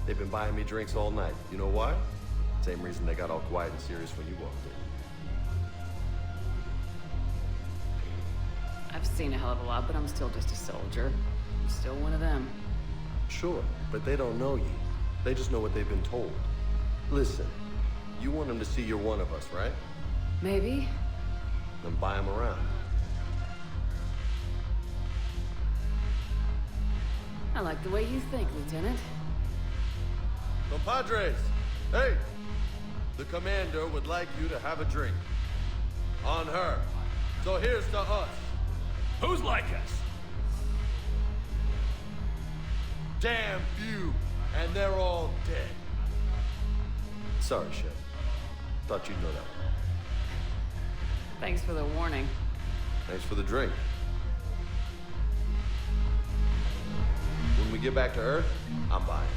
S25: They've been buying me drinks all night. You know why? Same reason they got all quiet and serious when you walked in.
S2: I've seen a hell of a lot, but I'm still just a soldier. I'm still one of them.
S25: Sure, but they don't know you. They just know what they've been told. Listen, you want them to see you're one of us, right?
S2: Maybe.
S25: Then buy them around.
S2: I like the way you think, Lieutenant.
S25: Compadres! Hey! The commander would like you to have a drink. On her. So here's to us.
S15: Who's like us?
S25: Damn few, and they're all dead. Sorry, Shep. Thought you'd know that one.
S2: Thanks for the warning.
S25: Thanks for the drink. When we get back to Earth, I'm buying.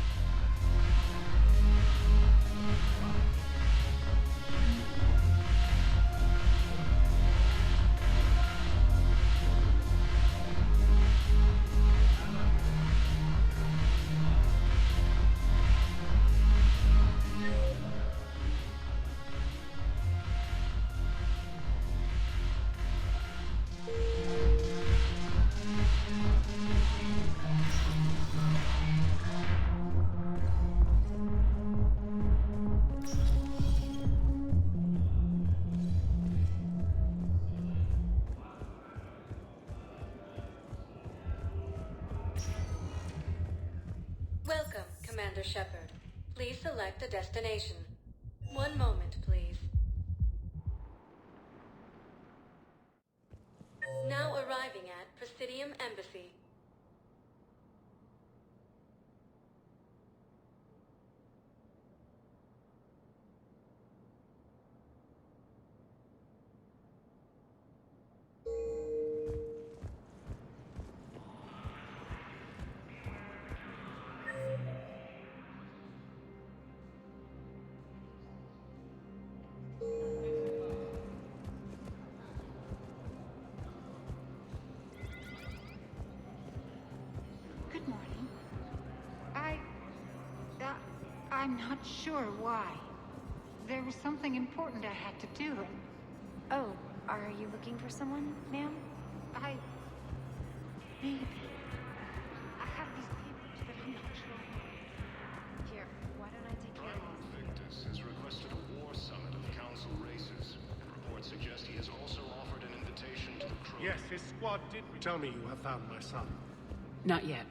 S13: Welcome, Commander Shepard. Please select a destination. One moment, please. Now arriving at Presidium Embassy.
S16: Good morning. I'm not sure why. There was something important I had to do, and...
S4: Oh, are you looking for someone, ma'am?
S16: Maybe. I have these papers, but I'm not sure.
S4: Here, why don't I take care of this?
S17: Victus has requested a war summit of council races. Reports suggest he has also offered an invitation to the crew.
S19: Yes, his squad did tell me you have found my son.
S2: Not yet.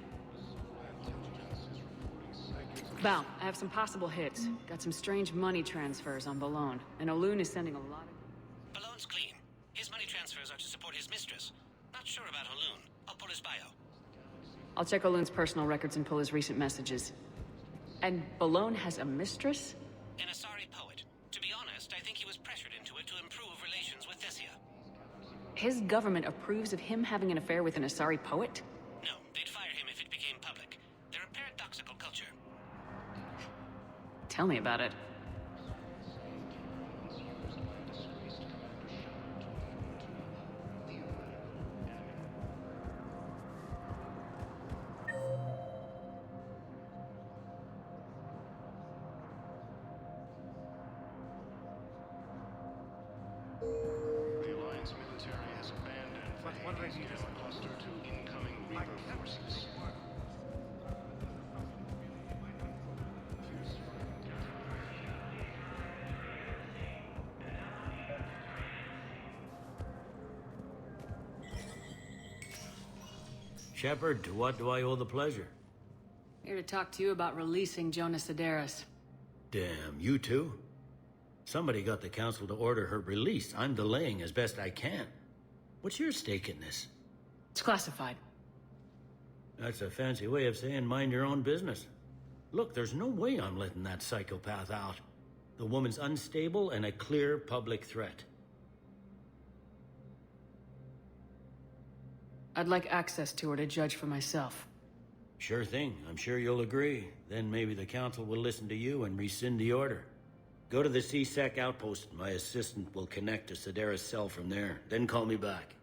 S2: Val, I have some possible hits. Got some strange money transfers on Balone, and Olun is sending a lot of...
S21: Balone's clean. His money transfers are to support his mistress. Not sure about Olun. I'll pull his bio.
S2: I'll check Olun's personal records and pull his recent messages. And Balone has a mistress?
S21: An Asari poet. To be honest, I think he was pressured into it to improve relations with Thessia.
S2: His government approves of him having an affair with an Asari poet?
S21: No, they'd fire him if it became public. They're a paradoxical culture.
S2: Tell me about it.
S17: The Alliance military has abandoned the Hades Gamma cluster to incoming Reaper forces.
S15: Shepard, to what do I owe the pleasure?
S2: Here to talk to you about releasing Jonas Sedaris.
S15: Damn, you too? Somebody got the council to order her release. I'm delaying as best I can. What's your stake in this?
S2: It's classified.
S15: That's a fancy way of saying mind your own business. Look, there's no way I'm letting that psychopath out. The woman's unstable and a clear public threat.
S2: I'd like access to her to judge for myself.
S15: Sure thing. I'm sure you'll agree. Then maybe the council will listen to you and rescind the order. Go to the C-Sec outpost. My assistant will connect to Sedaris' cell from there. Then call me back.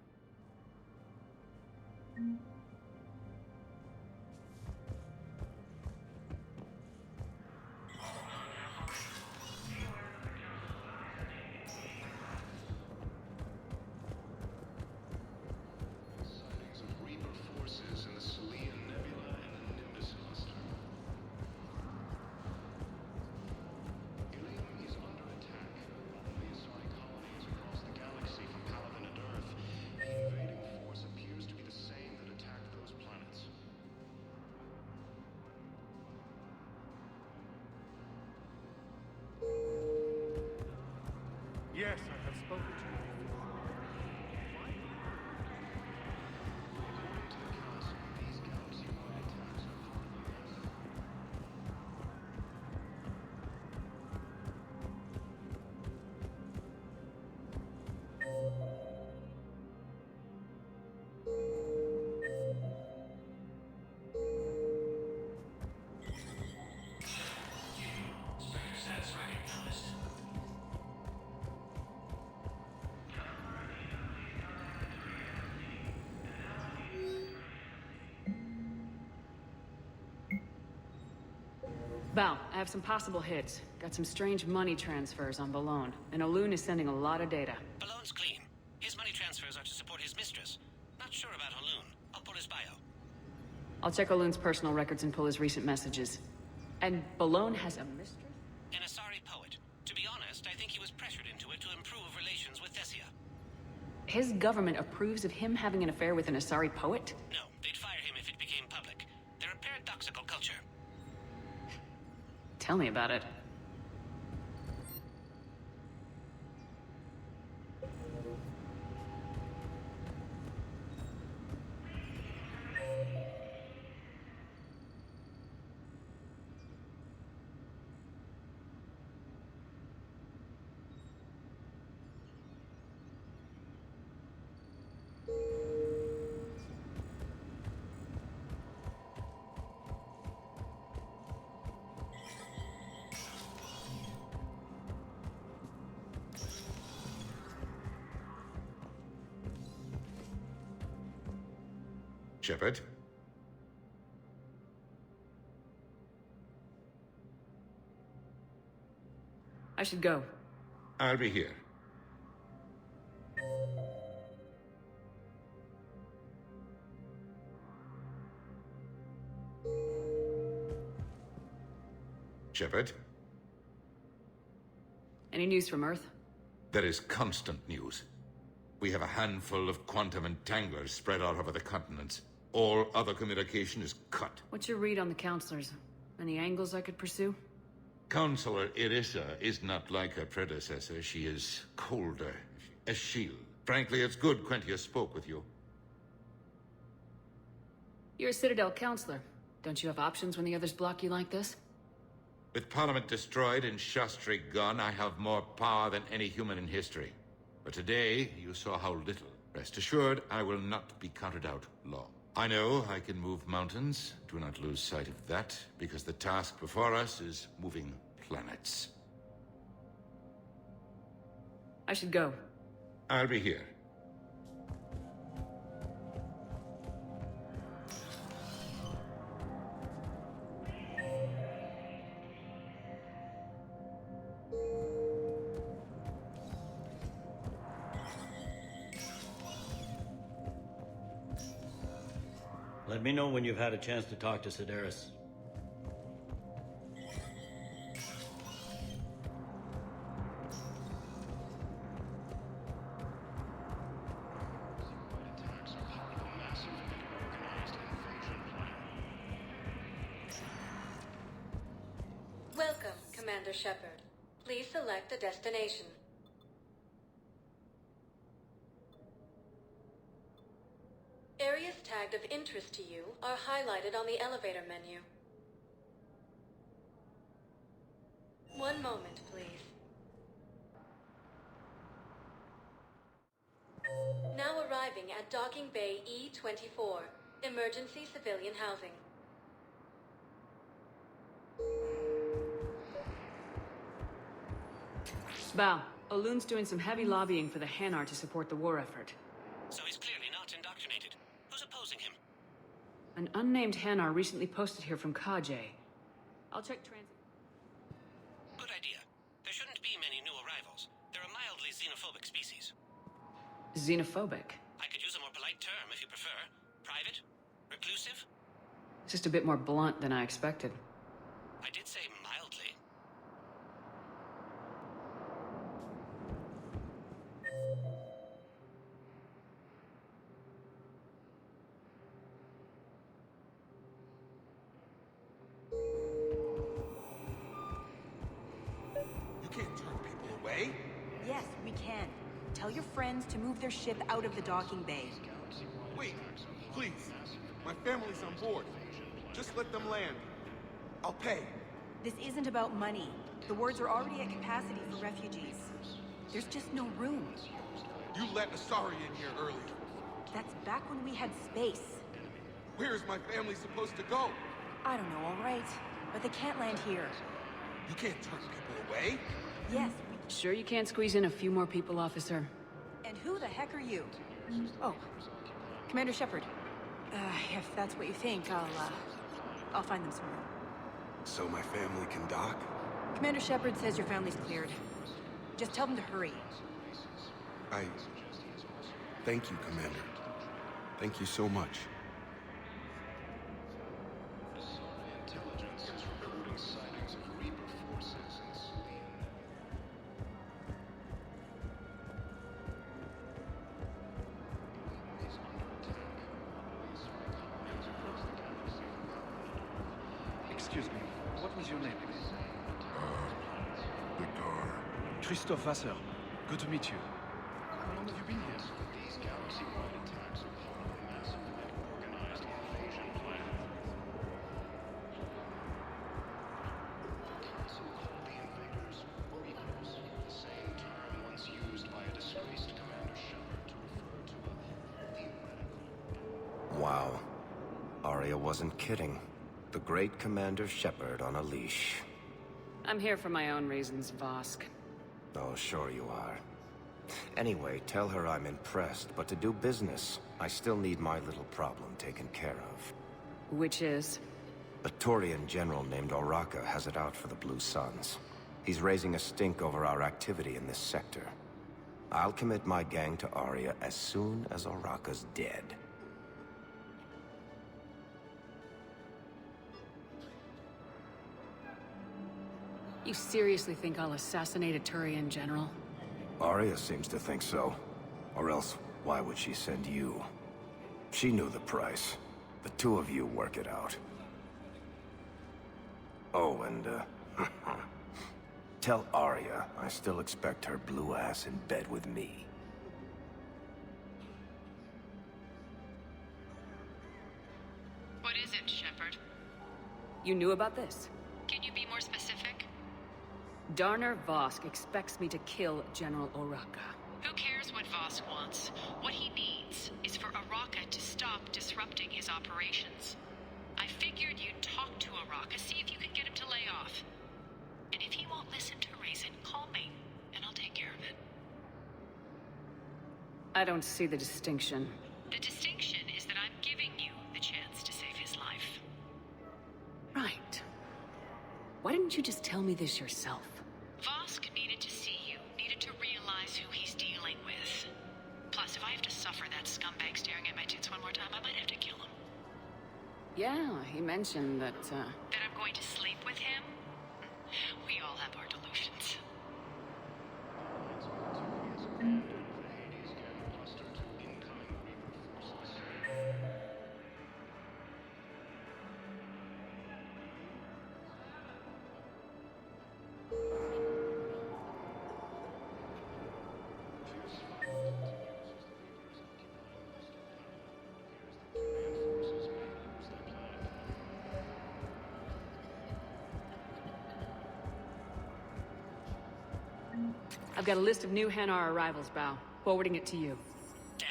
S17: Sightings of Reaper forces in the Salian Nebula and the Nimbus cluster. Ilium is under attack. The Asari colonies across the galaxy from Paladin and Earth. The invading force appears to be the same that attacked those planets.
S19: Yes, I have spoken to you before.
S17: According to the Council, these galaxy-wide attacks are part of the effort.
S2: Val, I have some possible hits. Got some strange money transfers on Balone, and Olun is sending a lot of data.
S21: Balone's clean. His money transfers are to support his mistress. Not sure about Olun. I'll pull his bio.
S2: I'll check Olun's personal records and pull his recent messages. And Balone has a mistress?
S21: An Asari poet. To be honest, I think he was pressured into it to improve relations with Thessia.
S2: His government approves of him having an affair with an Asari poet?
S21: No, they'd fire him if it became public. They're a paradoxical culture.
S2: Tell me about it.
S5: Shepard?
S2: I should go.
S5: I'll be here. Shepard?
S2: Any news from Earth?
S5: There is constant news. We have a handful of quantum entanglers spread out over the continents. All other communication is cut.
S2: What's your read on the counselors? Any angles I could pursue?
S5: Counselor Irissa is not like her predecessor. She is colder. A shield. Frankly, it's good Quentia spoke with you.
S2: You're a Citadel counselor. Don't you have options when the others block you like this?
S5: With Parliament destroyed and Shastri gone, I have more power than any human in history. But today, you saw how little. Rest assured, I will not be counted out long. I know I can move mountains. Do not lose sight of that, because the task before us is moving planets.
S2: I should go.
S5: I'll be here.
S15: Let me know when you've had a chance to talk to Sedaris.
S13: Welcome, Commander Shepard. Please select a destination. Areas tagged of interest to you are highlighted on the elevator menu. One moment, please. Now arriving at Docking Bay E-24, Emergency Civilian Housing.
S2: Val, Olun's doing some heavy lobbying for the Hanar to support the war effort.
S21: So he's clearly not indoctrinated. Who's opposing him?
S2: An unnamed Hanar recently posted here from Kajay. I'll check transit.
S21: Good idea. There shouldn't be many new arrivals. They're a mildly xenophobic species.
S2: Xenophobic?
S21: I could use a more polite term if you prefer. Private? Reclusive?
S2: Just a bit more blunt than I expected.
S21: I did say mildly.
S10: You can't turn people away.
S3: Yes, we can. Tell your friends to move their ship out of the docking bay.
S10: Wait, please. My family's on board. Just let them land. I'll pay.
S3: This isn't about money. The wards are already at capacity for refugees. There's just no room.
S10: You let Asari in here earlier.
S3: That's back when we had space.
S10: Where is my family supposed to go?
S3: I don't know, all right. But they can't land here.
S10: You can't turn people away.
S3: Yes.
S2: Sure you can't squeeze in a few more people, officer?
S3: And who the heck are you? Oh, Commander Shepard. If that's what you think, I'll find them some room.
S10: So my family can dock?
S3: Commander Shepard says your family's cleared. Just tell them to hurry.
S10: Thank you, Commander. Thank you so much.
S17: Intelligence is recording sightings of Reaper forces in Celine. Is under attack. Colonies across the galaxy.
S6: Excuse me, what was your name, please?
S25: Victor.
S6: Christophe Vasseur. Good to meet you. How long have you been here?
S17: These galaxy-wide attacks are part of a massive and organized invasion plan. The Council called the invaders Reapers, the same term once used by a disgraced Commander Shepard to refer to a theoretical...
S8: Wow. Arya wasn't kidding. The great Commander Shepard on a leash.
S2: I'm here for my own reasons, Vosk.
S8: Oh, sure you are. Anyway, tell her I'm impressed, but to do business, I still need my little problem taken care of.
S2: Which is?
S8: A Turian general named Oraka has it out for the Blue Suns. He's raising a stink over our activity in this sector. I'll commit my gang to Arya as soon as Oraka's dead.
S2: You seriously think I'll assassinate a Turian general?
S8: Arya seems to think so. Or else, why would she send you? She knew the price. The two of you work it out. Oh, and, tell Arya I still expect her blue ass in bed with me.
S20: What is it, Shepard?
S2: You knew about this?
S20: Can you be more specific?
S2: Darner Vosk expects me to kill General Oraka.
S20: Who cares what Vosk wants? What he needs is for Oraka to stop disrupting his operations. I figured you'd talk to Oraka, see if you could get him to lay off. And if he won't listen to reason, call me, and I'll take care of it.
S2: I don't see the distinction.
S20: The distinction is that I'm giving you the chance to save his life.
S2: Right. Why didn't you just tell me this yourself?
S20: Vosk needed to see you, needed to realize who he's dealing with. Plus, if I have to suffer that scumbag staring at my tits one more time, I might have to kill him.
S2: Yeah, he mentioned that,
S20: That I'm going to sleep with him? We all have our delusions.
S2: I've got a list of new Hanar arrivals, Bao. Forwarding it to you.
S21: Damn.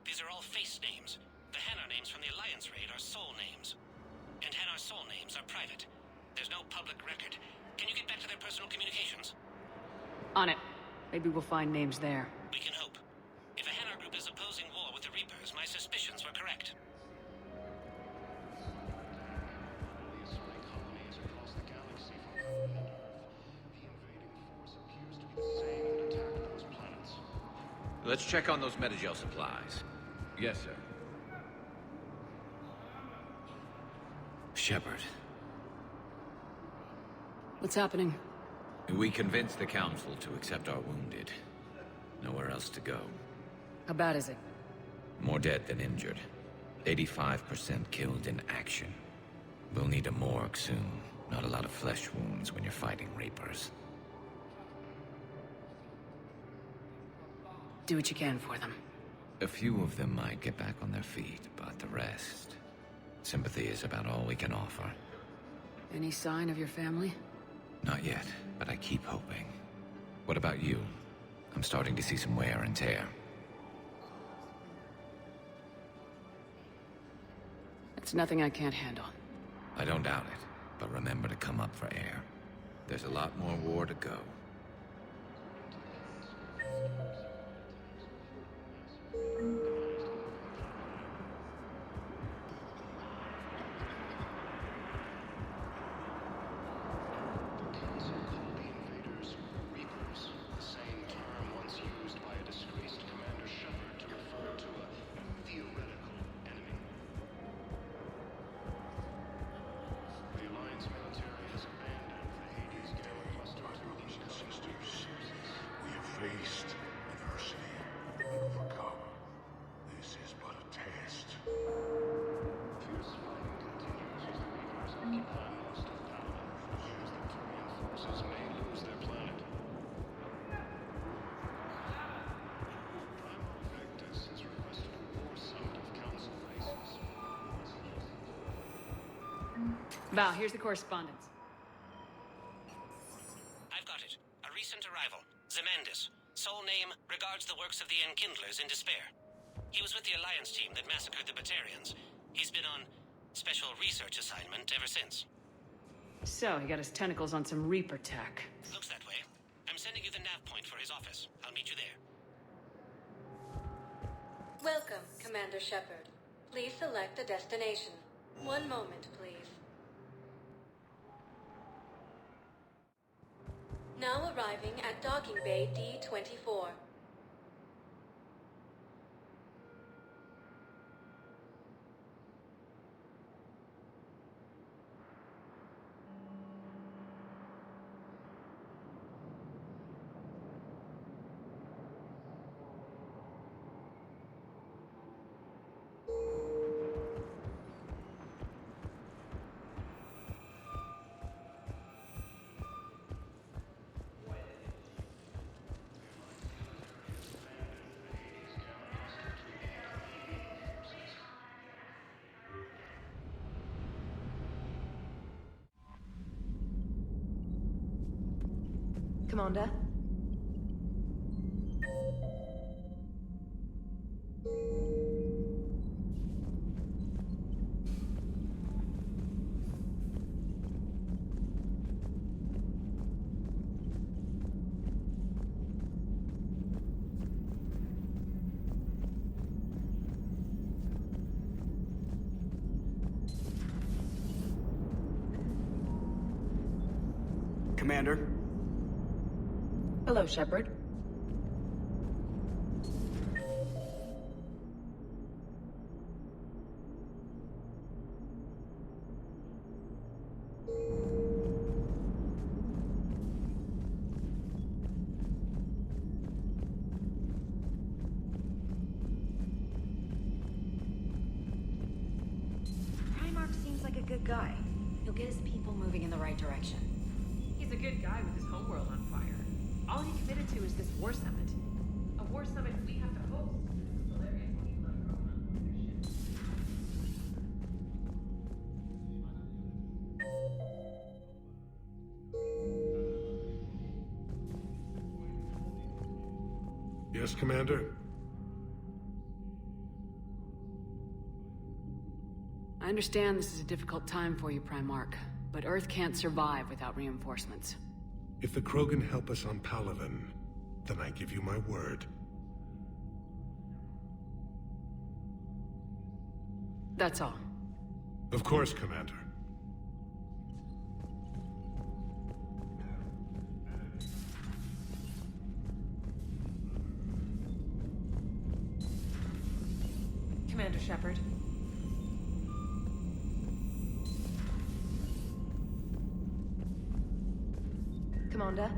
S21: These are all face names. The Hanar names from the Alliance raid are soul names. And Hanar soul names are private. There's no public record. Can you get back to their personal communications?
S2: On it. Maybe we'll find names there.
S21: We can hope. If a Hanar group is opposing war with the Reapers, my suspicions were correct.
S9: Let's check on those Metagel supplies.
S22: Yes, sir.
S9: Shepard.
S2: What's happening?
S9: We convinced the Council to accept our wounded. Nowhere else to go.
S2: How bad is it?
S9: More dead than injured. 85% killed in action. We'll need a morgue soon. Not a lot of flesh wounds when you're fighting Reapers.
S2: Do what you can for them.
S9: A few of them might get back on their feet, but the rest... Sympathy is about all we can offer.
S2: Any sign of your family?
S9: Not yet, but I keep hoping. What about you? I'm starting to see some wear and tear.
S2: It's nothing I can't handle.
S9: I don't doubt it, but remember to come up for air. There's a lot more war to go.
S2: Val, here's the correspondence.
S21: I've got it. A recent arrival. Zemandis. Sole name, regards the works of the Enkindlers in despair. He was with the Alliance team that massacred the Batarians. He's been on special research assignment ever since.
S2: So, he got his tentacles on some Reaper tech.
S21: Looks that way. I'm sending you the nav point for his office. I'll meet you there.
S13: Welcome, Commander Shepard. Please select a destination. One moment, please. Now arriving at Docking Bay D-24.
S4: Commander?
S12: Commander?
S2: Hello, Shepard.
S11: Primarch seems like a good guy. He'll get his people moving in the right direction.
S7: He's a good guy with his homeworld on fire. All he committed to is this war summit. A war summit we have to host. It's hilarious when you let a girl run with their shit.
S14: Yes, Commander?
S2: I understand this is a difficult time for you, Primarch, but Earth can't survive without reinforcements.
S14: If the Krogan help us on Palaven, then I give you my word.
S2: That's all.
S14: Of course, Commander.
S3: Shepard.
S4: Commander?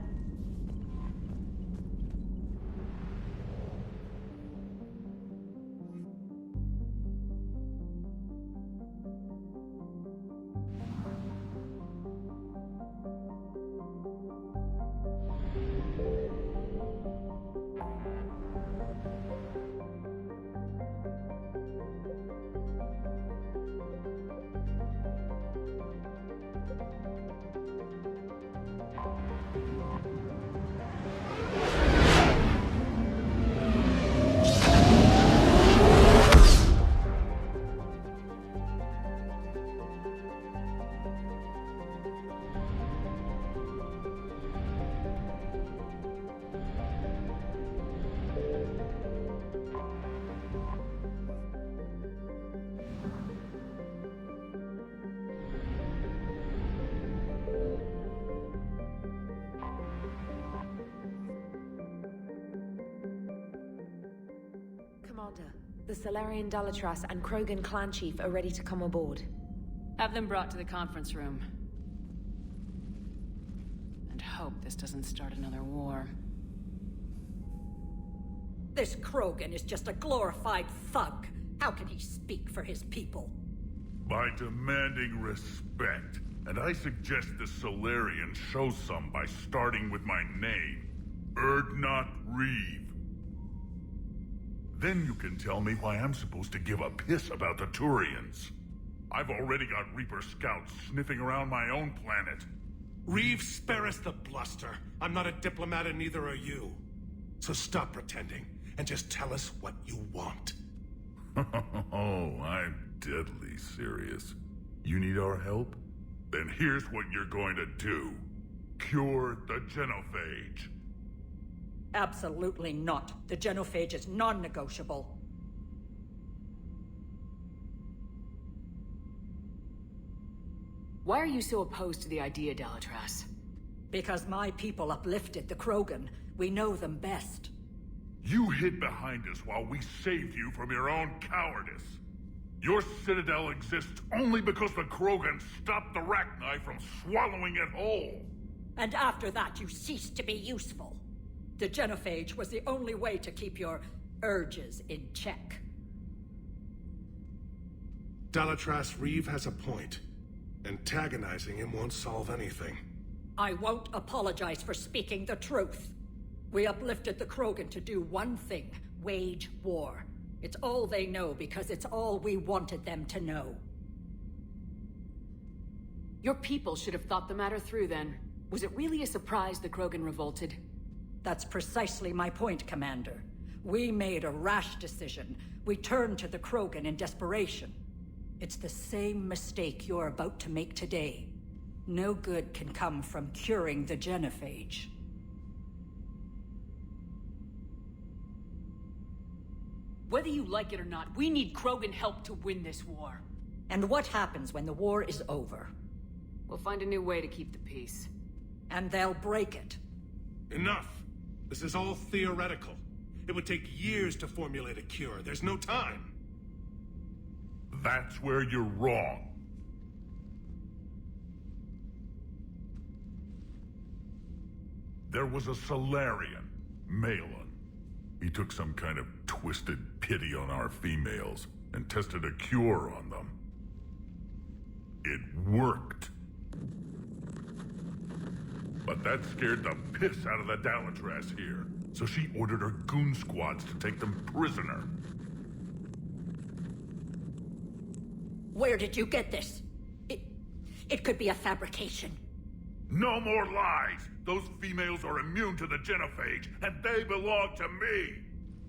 S4: Commander, the Salarian Dalatras and Krogan clan chief are ready to come aboard.
S2: Have them brought to the conference room. And hope this doesn't start another war.
S1: This Krogan is just a glorified thug. How can he speak for his people?
S12: By demanding respect. And I suggest the Solarian show some by starting with my name. Erdnot Reeve. Then you can tell me why I'm supposed to give a piss about the Turians. I've already got Reaper scouts sniffing around my own planet.
S14: Reeve, spare us the bluster. I'm not a diplomat and neither are you. So stop pretending and just tell us what you want.
S12: Oh, I'm deadly serious. You need our help? Then here's what you're going to do. Cure the genophage.
S1: Absolutely not. The genophage is non-negotiable.
S2: Why are you so opposed to the idea, Dalatras?
S1: Because my people uplifted the Krogan. We know them best.
S12: You hid behind us while we saved you from your own cowardice. Your citadel exists only because the Krogan stopped the Rachni from swallowing it whole.
S1: And after that, you ceased to be useful. The genophage was the only way to keep your urges in check.
S14: Dalatras Reeve has a point. Antagonizing him won't solve anything.
S1: I won't apologize for speaking the truth. We uplifted the Krogan to do one thing: wage war. It's all they know because it's all we wanted them to know.
S2: Your people should have thought the matter through then. Was it really a surprise the Krogan revolted?
S1: That's precisely my point, Commander. We made a rash decision. We turned to the Krogan in desperation. It's the same mistake you're about to make today. No good can come from curing the genophage.
S2: Whether you like it or not, we need Krogan help to win this war.
S1: And what happens when the war is over?
S2: We'll find a new way to keep the peace.
S1: And they'll break it.
S14: Enough! This is all theoretical. It would take years to formulate a cure. There's no time.
S12: That's where you're wrong. There was a Solarian, Malin. He took some kind of twisted pity on our females and tested a cure on them. It worked. But that scared the piss out of the Dalatras here, so she ordered her goon squads to take them prisoner.
S1: Where did you get this? It could be a fabrication.
S12: No more lies! Those females are immune to the genophage, and they belong to me!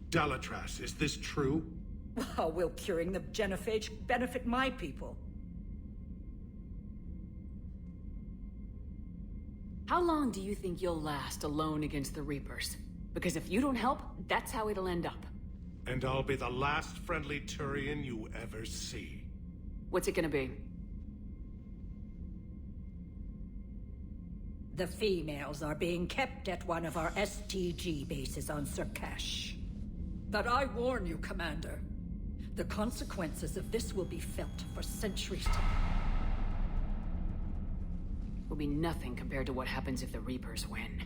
S14: Dalatras, is this true?
S1: How will curing the genophage benefit my people?
S2: How long do you think you'll last alone against the Reapers? Because if you don't help, that's how it'll end up.
S14: And I'll be the last friendly Turian you ever see.
S2: What's it gonna be?
S1: The females are being kept at one of our STG bases on Surkash. But I warn you, Commander. The consequences of this will be felt for centuries to come.
S2: Will be nothing compared to what happens if the Reapers win.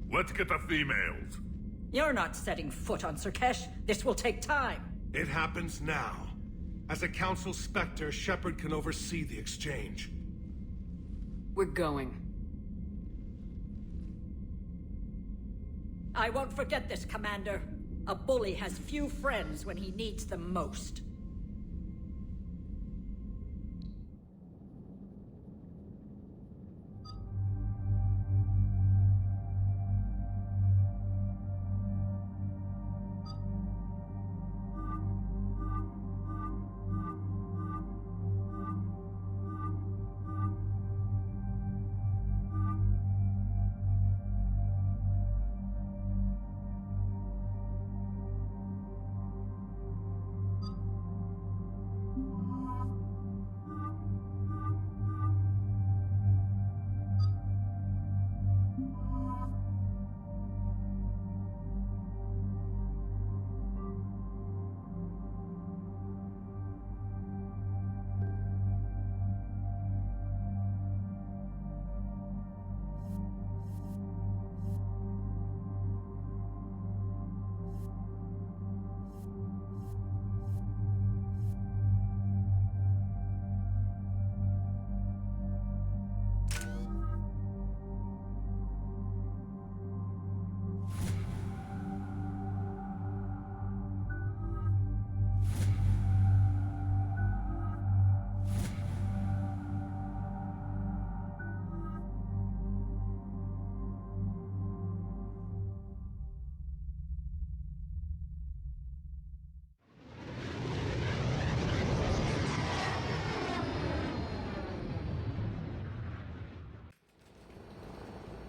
S12: Let's get the females.
S1: You're not setting foot on Surkesh. This will take time.
S14: It happens now. As a Council Spectre, Shepard can oversee the exchange.
S2: We're going.
S1: I won't forget this, Commander. A bully has few friends when he needs them most.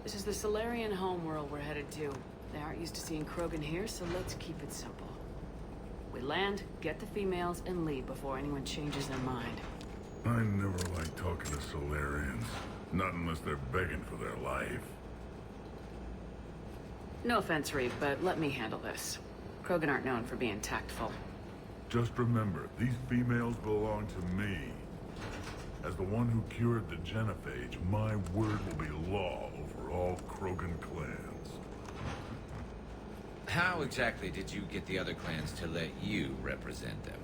S2: This is the Solarian homeworld we're headed to. They aren't used to seeing Krogan here, so let's keep it simple. We land, get the females, and leave before anyone changes their mind.
S12: I never like talking to Solarians. Not unless they're begging for their life.
S2: No offense, Reeve, but let me handle this. Krogan aren't known for being tactful.
S12: Just remember, these females belong to me. As the one who cured the genophage, my word will be law over all Krogan clans.
S9: How exactly did you get the other clans to let you represent them?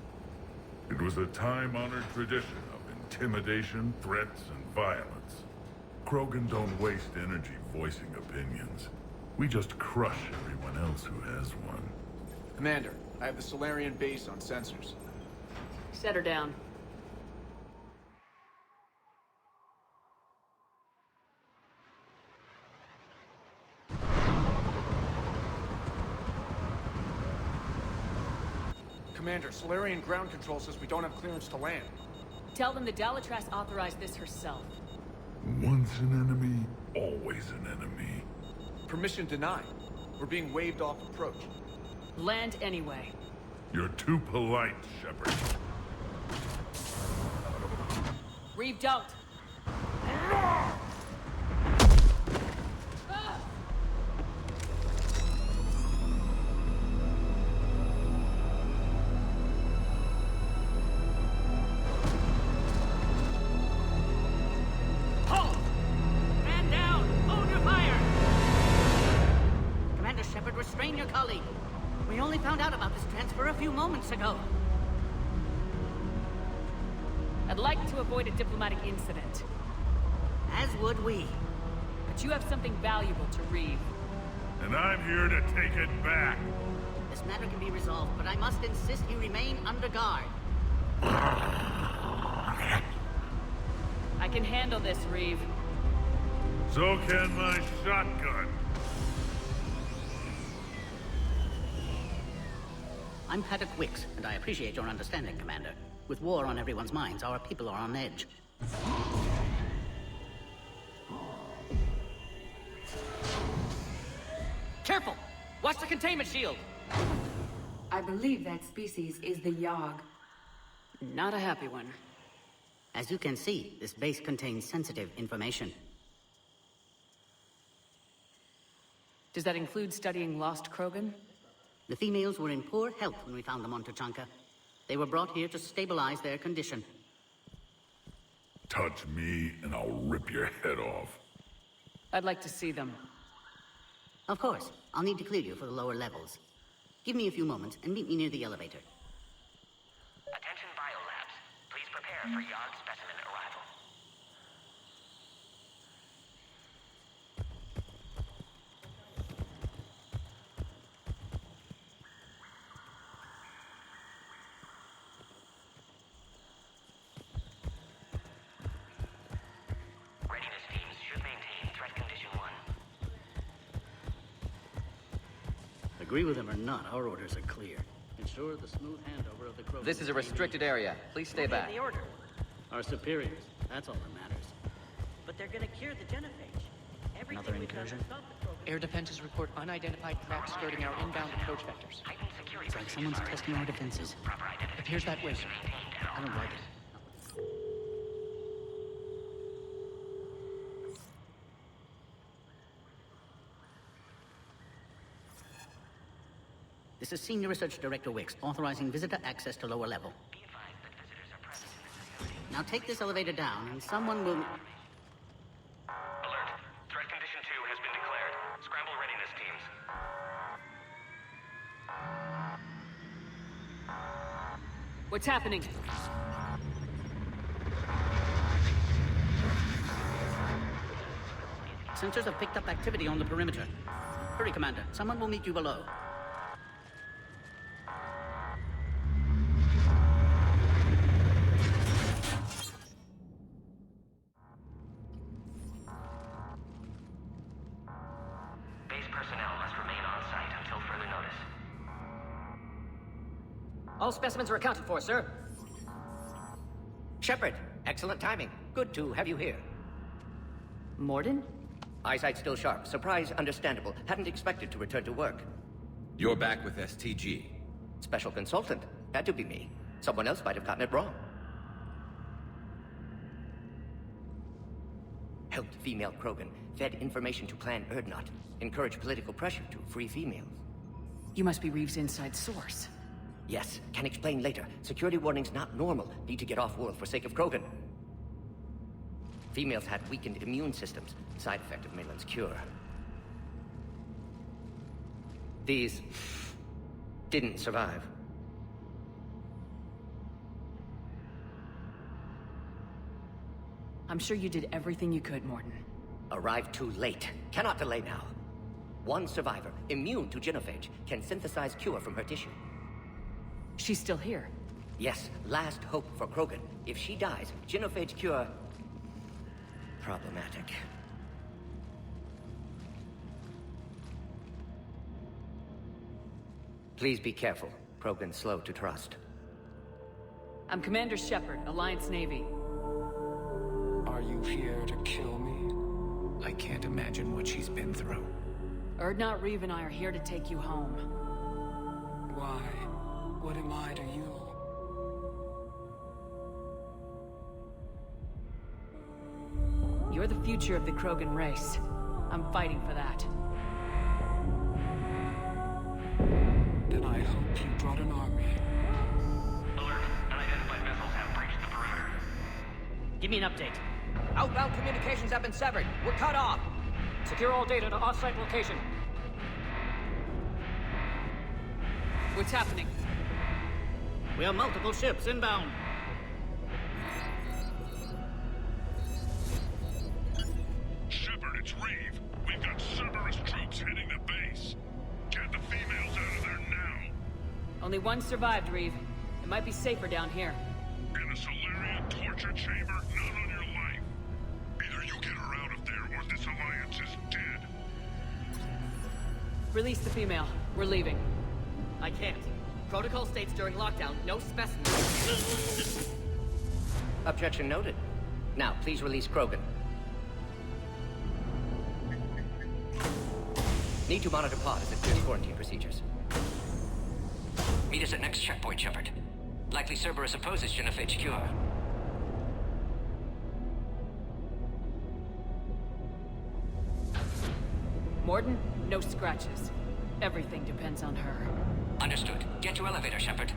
S12: It was a time-honored tradition of intimidation, threats, and violence. Krogan don't waste energy voicing opinions. We just crush everyone else who has one.
S6: Commander, I have the Solarian base on sensors.
S2: Set her down.
S6: Commander, Solarian ground control says we don't have clearance to land.
S2: Tell them the Dalatrass authorized this herself.
S12: Once an enemy, always an enemy.
S6: Permission denied. We're being waved off approach.
S2: Land anyway.
S12: You're too polite, Shepard.
S2: Reeve, don't!
S16: Restrain your colleague. We only found out about this transfer a few moments ago.
S2: I'd like to avoid a diplomatic incident.
S16: As would we.
S2: But you have something valuable to Reeve.
S12: And I'm here to take it back.
S16: This matter can be resolved, but I must insist you remain under guard.
S2: I can handle this, Reeve.
S12: So can my shotgun.
S16: I'm Paddock Wicks, and I appreciate your understanding, Commander. With war on everyone's minds, our people are on edge.
S2: Careful! Watch the containment shield!
S4: I believe that species is the Yogg.
S2: Not a happy one.
S16: As you can see, this base contains sensitive information.
S2: Does that include studying lost Krogan?
S16: The females were in poor health when we found them on Tuchanka. They were brought here to stabilize their condition.
S12: Touch me, and I'll rip your head off.
S2: I'd like to see them.
S16: Of course. I'll need to clear you for the lower levels. Give me a few moments and meet me near the elevator.
S21: Attention biolabs. Please prepare for yard specimen arrival. Readiness teams should maintain threat condition 1.
S16: Agree with them or not, our orders are clear. Ensure the smooth handover of the Krogan.
S5: This is a restricted area. Please stay back.
S11: The order.
S16: Our superiors. That's all that matters.
S11: But they're gonna cure the genophage. Everything
S16: Another
S11: we've done
S16: incursion?
S11: to stop the Krogan.
S18: Air defenses report unidentified craft skirting our inbound approach vectors.
S16: It's like someone's testing our defenses.
S18: Appears that way, sir.
S16: I don't like it. This is Senior Research Director Wicks, authorizing visitor access to lower level. Now take this elevator down, and someone will...
S21: Alert. Threat condition 2 has been declared. Scramble readiness teams.
S2: What's happening?
S16: Sensors have picked up activity on the perimeter. Hurry, Commander. Someone will meet you below.
S21: Base personnel must remain on site until further notice.
S5: All specimens are accounted for, sir.
S22: Shepard, excellent timing. Good to have you here.
S2: Morden?
S22: Eyesight still sharp. Surprise understandable. Hadn't expected to return to work.
S9: You're back with STG.
S22: Special consultant. Had to be me. Someone else might have gotten it wrong. Helped female Krogan. Fed information to Clan Erdnot. Encouraged political pressure to free females.
S2: You must be Reeves' inside source.
S22: Yes, can explain later. Security warnings not normal. Need to get off-world for sake of Krogan. Females had weakened immune systems. Side effect of Malin's cure. These... didn't survive.
S2: I'm sure you did everything you could, Morden.
S22: Arrived too late. Cannot delay now. One survivor, immune to genophage, can synthesize cure from her tissue.
S2: She's still here.
S22: Yes, last hope for Krogan. If she dies, genophage cure... problematic. Please be careful. Krogan's slow to trust.
S2: I'm Commander Shepard, Alliance Navy.
S19: Are you here to kill me?
S9: I can't imagine what she's been through.
S2: Erdnot, Reeve, and I are here to take you home.
S19: Why? What am I to you?
S2: You're the future of the Krogan race. I'm fighting for that.
S19: Then I hope you brought an army.
S21: Alert. Unidentified vessels have breached the perimeter.
S5: Give me an update. Outbound communications have been severed. We're cut off. Secure all data to off-site location.
S2: What's happening?
S16: We have multiple ships inbound.
S12: Shepard, it's Reeve. We've got Cerberus troops heading to base. Get the females out of there now.
S2: Only one survived, Reeve. It might be safer down here.
S12: In a Solarian torture chamber, not on your life. Either you get her out of there, or this alliance is dead.
S2: Release the female. We're leaving.
S5: I can't. Protocol states during lockdown, no specimens.
S22: Objection noted. Now, please release Krogan. Need to monitor pod as it clears quarantine procedures.
S21: Meet us at next checkpoint, Shepard. Likely Cerberus opposes genophage cure.
S2: Morden, no scratches. Everything depends on her.
S21: Understood. Get to elevator, Shepard.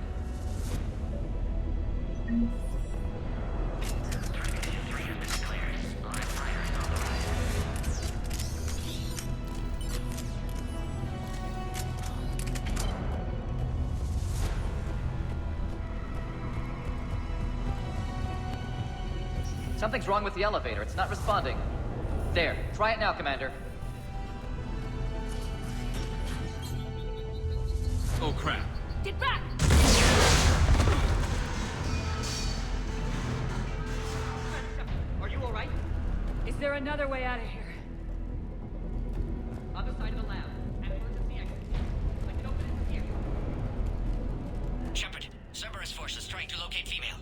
S5: Something's wrong with the elevator. It's not responding. There. Try it now, Commander.
S6: Oh, crap.
S2: Get back!
S5: Are you alright?
S2: Is there another way out of here?
S5: Other side of the lab. An emergency exit. I can open it from here.
S21: Shepard, Cerberus forces trying to locate female.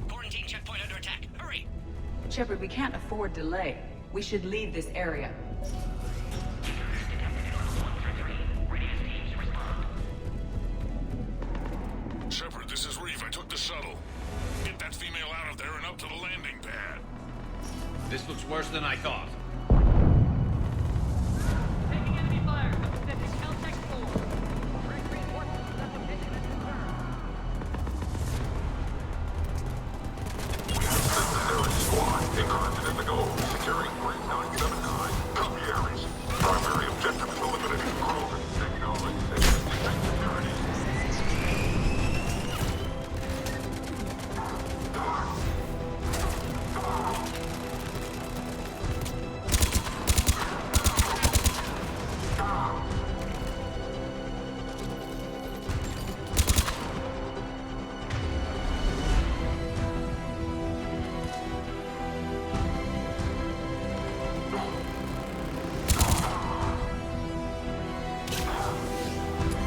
S21: Quarantine checkpoint under attack. Hurry!
S10: Shepard, we can't afford delay. We should leave this area.
S12: Shepard, this is Reeve. I took the shuttle. Get that female out of there and up to the landing pad.
S6: This looks worse than I thought.
S5: Taking enemy fire. Pacific Caltech 4. Reinforcements to that location is confirmed.
S12: Squad, interested in the goal. Securing point 979. Copy Ares. Primary objective is eliminating Krogan. Acknowledge security.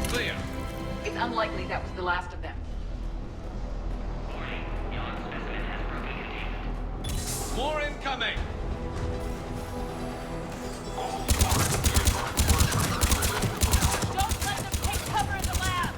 S6: Clear.
S10: It's unlikely that was the last of them.
S6: More incoming!
S2: Don't let them take cover in the lab!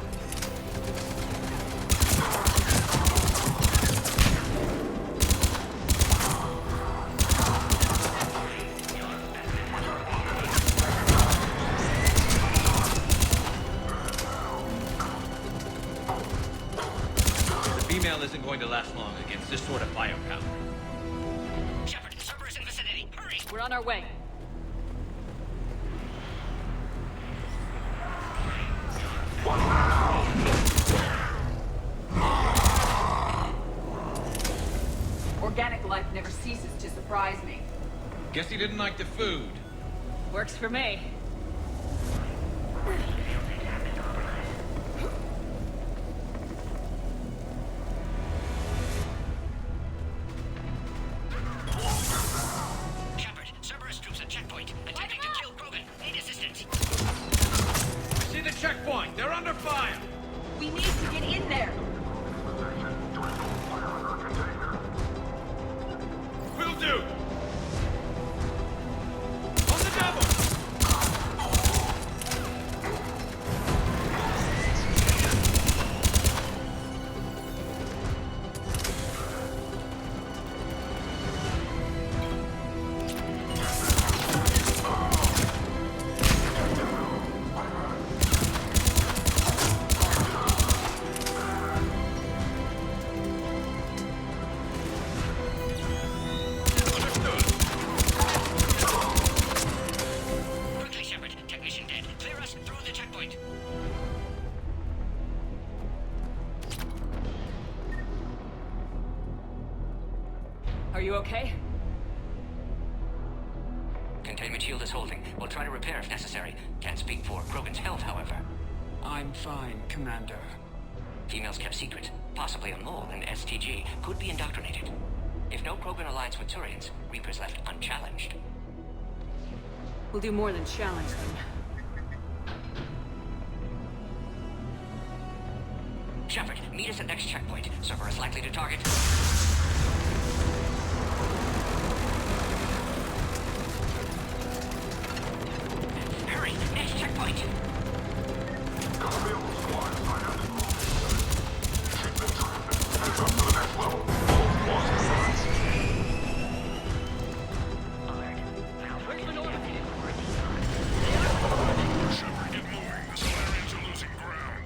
S6: The female isn't going to last long against this sort of firepower.
S21: Shepard, Cerberus in vicinity. Hurry!
S2: We're on our way.
S10: Organic life never ceases to surprise me.
S6: Guess he didn't like the food.
S2: Works for me.
S21: Shepard, Cerberus troops at checkpoint. Attempting to kill Krogan. Need assistance.
S6: I see the checkpoint. They're under fire.
S10: We need to get in there.
S6: Will do. On the double.
S21: Quickly, Shepard. Technician dead. Clear us through the checkpoint.
S2: Are you okay?
S21: Containment shield is holding. We'll try to repair if necessary. Can't speak for Krogan's health, however.
S19: I'm fine, Commander.
S21: Females kept secret. Possibly a mole in STG. Could be indoctrinated. If no Krogan aligns with Turians, Reaper's left unchallenged.
S2: We'll do more than challenge them.
S21: Shepard, meet us at next checkpoint. Cerberus likely to target. Hurry! Next checkpoint!
S12: Shepard, get moving. The Solarians are losing ground.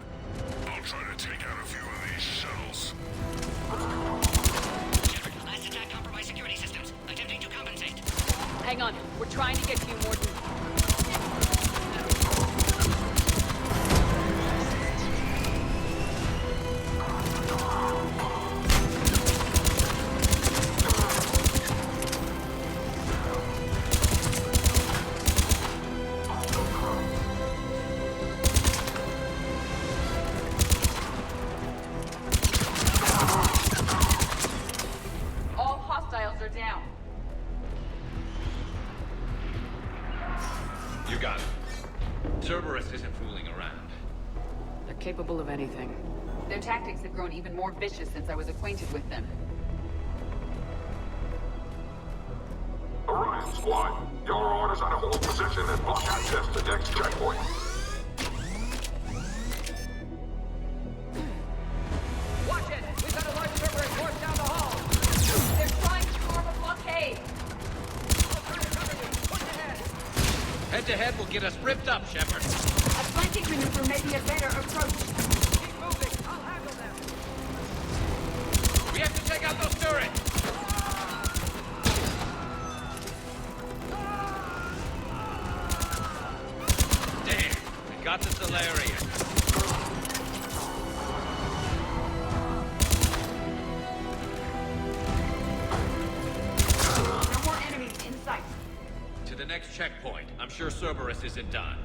S12: I'll try to take out a few of these shuttles.
S2: We're trying to get to you, Morton.
S10: All hostiles are down.
S9: You got it. Cerberus isn't fooling around.
S2: They're capable of anything.
S10: Their tactics have grown even more vicious since I was acquainted with them.
S15: Orion Squad, your orders are to hold position and block access to next checkpoint.
S5: Watch it! We've got a large Cerberus force down the hall!
S10: They're trying to form a blockade!
S9: Head-to-head will get us ripped up, Shepard.
S10: A flanking maneuver may be a better approach.
S5: Keep moving! I'll handle them!
S9: We have to take out those turrets! Damn! We got the Solarian.
S10: No more enemies in sight.
S9: To the next checkpoint. I'm sure Cerberus isn't done.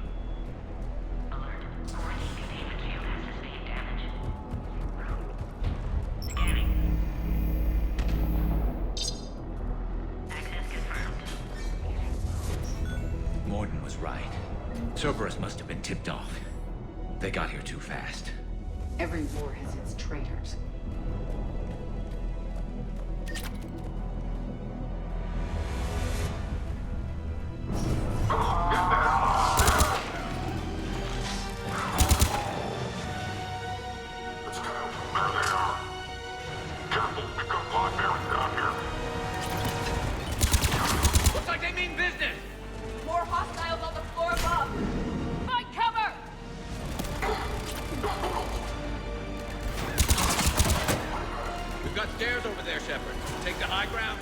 S9: Morton was right. Cerberus must have been tipped off. They got here too fast.
S10: Every war has its traitors.
S9: Looks like they mean business!
S10: More hostiles on the floor above! Find cover!
S9: We've got stairs over there, Shepard. Take the high ground.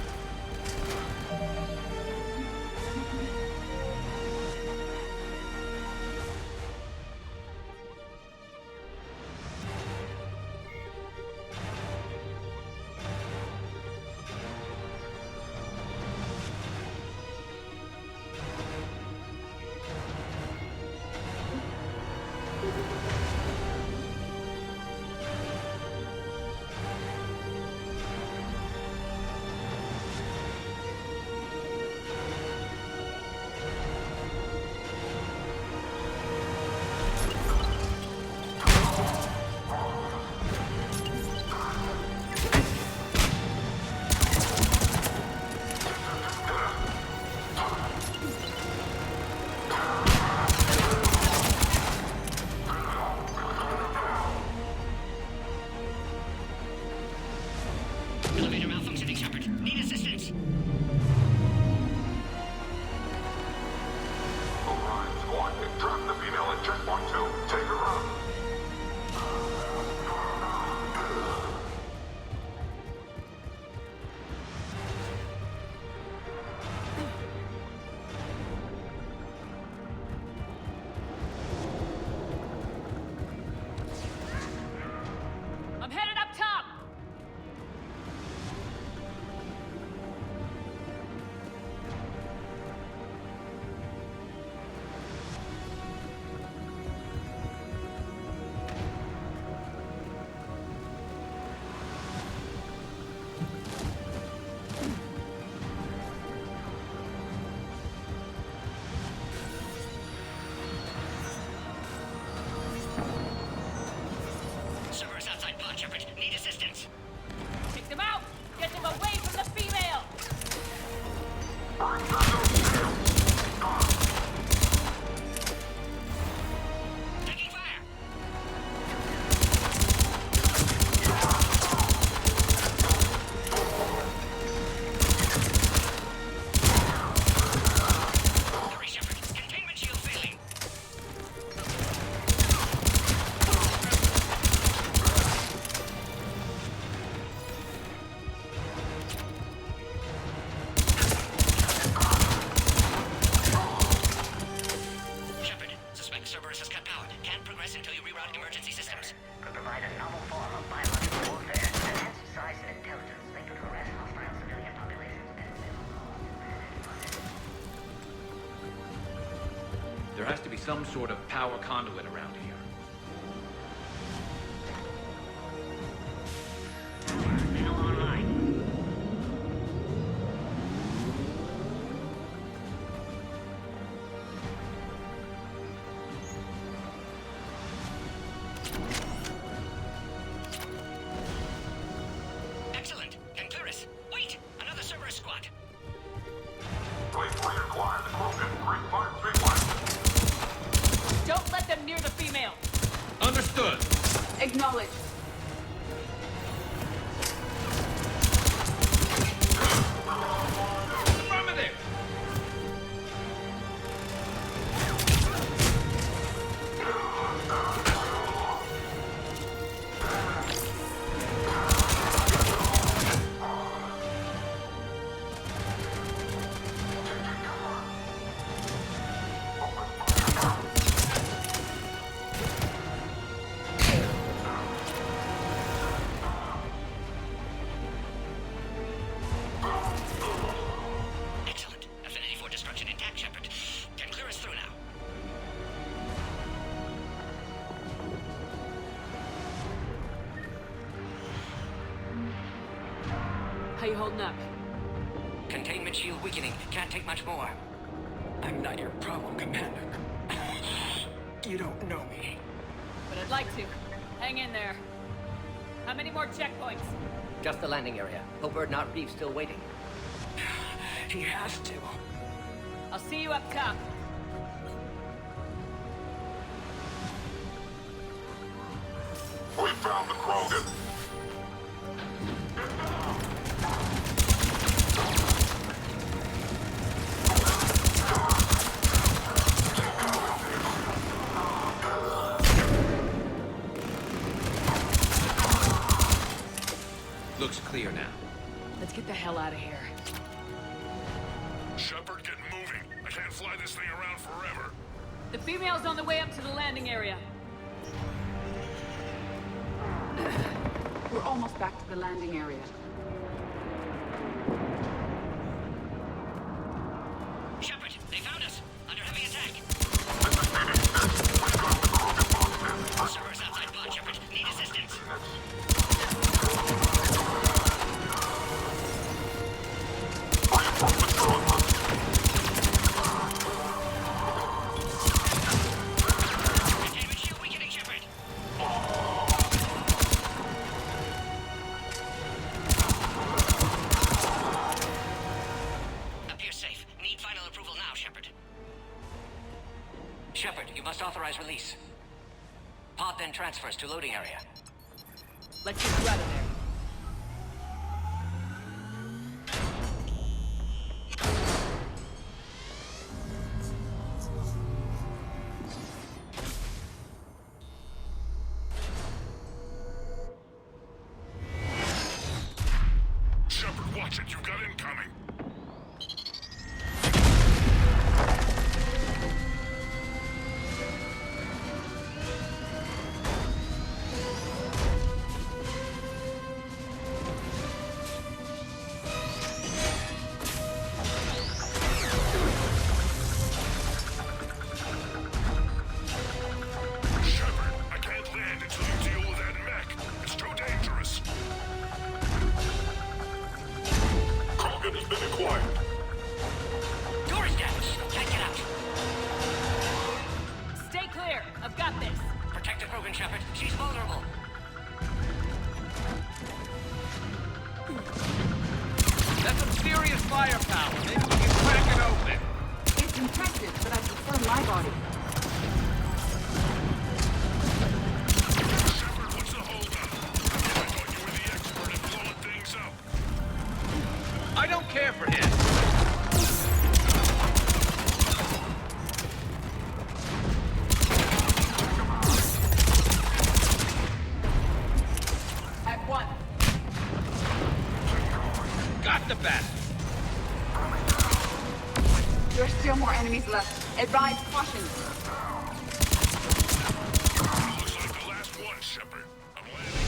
S21: Elevator malfunctioning, Shepard. Need assistance.
S15: Orion Squad, trap the female at checkpoint 2. Take her out.
S2: I'm headed up top!
S21: Cerberus outside pod, Shepard. Need assistance.
S2: Take them out! Get them away from the female!
S21: Taking fire. Hurry, Shepard. Containment shield failing.
S6: There has to be some sort of power conduit around here.
S21: Now online. Excellent. Concurus. Wait! Another Cerberus squad.
S15: Wait for your acquired Krogan 3531.
S2: Don't let them near the female.
S6: Understood.
S10: Acknowledge.
S6: Affirmative!
S21: Excellent. Affinity for destruction intact, Shepard. Can clear us through now.
S2: How you holding up?
S21: Containment shield weakening. Can't take much more. I'm not your problem, Commander. You don't know me.
S2: But I'd like to. Hang in there. How many more checkpoints?
S5: Just the landing area. Hope Erdnot Reef's still waiting.
S21: He has to.
S2: I'll see you up top.
S15: We found the Krogan.
S6: Looks clear now.
S2: Let's get the hell out of here.
S12: Shepard, get moving. I can't fly this thing around forever.
S2: The female's on the way up to the landing area.
S10: We're almost back to the landing area.
S21: Shepard, they found us. Under heavy attack. Servers outside pod, Shepard. Need assistance. Containment shield weakening, Shepard. Appears safe. Need final approval now, Shepard. Shepard, you must authorize release. Pod then transfers to loading area.
S2: Let's get you out of there.
S12: Shepard, watch it. You've got incoming. Shepard, I can't land until you deal with that mech. It's too dangerous. Krogan has been acquired.
S21: Door is damaged. Can't get out.
S2: Stay clear. I've got this.
S21: Protect the Krogan, Shepard. She's vulnerable.
S6: That's some serious firepower. Maybe we can crack it open.
S10: It's impressive, but I prefer my body.
S12: Shepard, what's the holdup? I thought you were the expert at blowing things up.
S6: I don't care for him.
S10: At one.
S6: Got the bastard.
S10: There are still more enemies left. Advise caution.
S12: Looks like the last one, Shepard. I'm landing.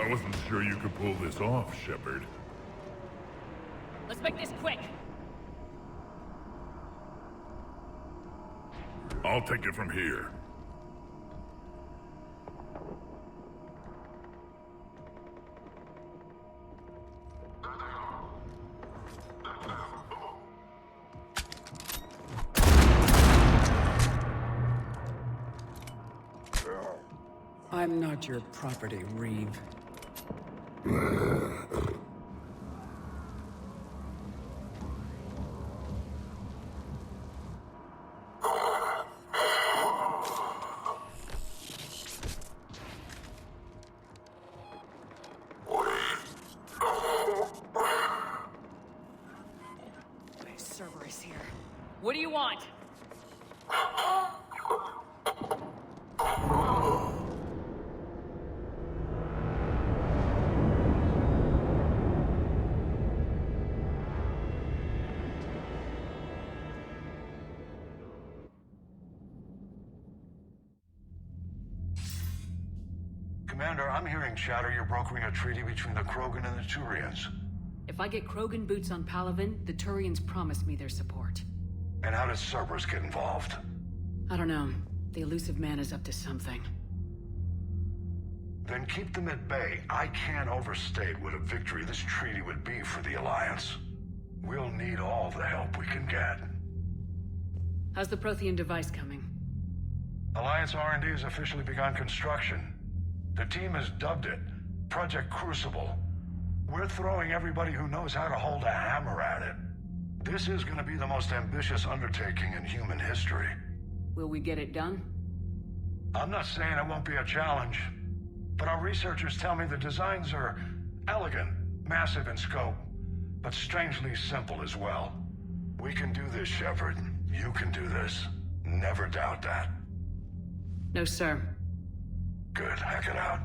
S12: I wasn't sure you could pull this off, Shepard.
S2: Let's make this quick.
S12: I'll take it from here.
S19: I'm not your property, Reeve.
S2: Cerberus here. What do you want?
S8: Commander, I'm hearing chatter you're brokering a treaty between the Krogan and the Turians.
S2: If I get Krogan boots on Palaven, the Turians promise me their support.
S8: And how does Cerberus get involved?
S2: I don't know. The elusive man is up to something.
S8: Then keep them at bay. I can't overstate what a victory this treaty would be for the Alliance. We'll need all the help we can get.
S2: How's the Prothean device coming?
S8: Alliance R&D has officially begun construction. The team has dubbed it Project Crucible. We're throwing everybody who knows how to hold a hammer at it. This is going to be the most ambitious undertaking in human history.
S2: Will we get it done?
S8: I'm not saying it won't be a challenge, but our researchers tell me the designs are elegant, massive in scope, but strangely simple as well. We can do this, Shepard. You can do this. Never doubt that.
S2: No, sir.
S8: Good. Hack it out.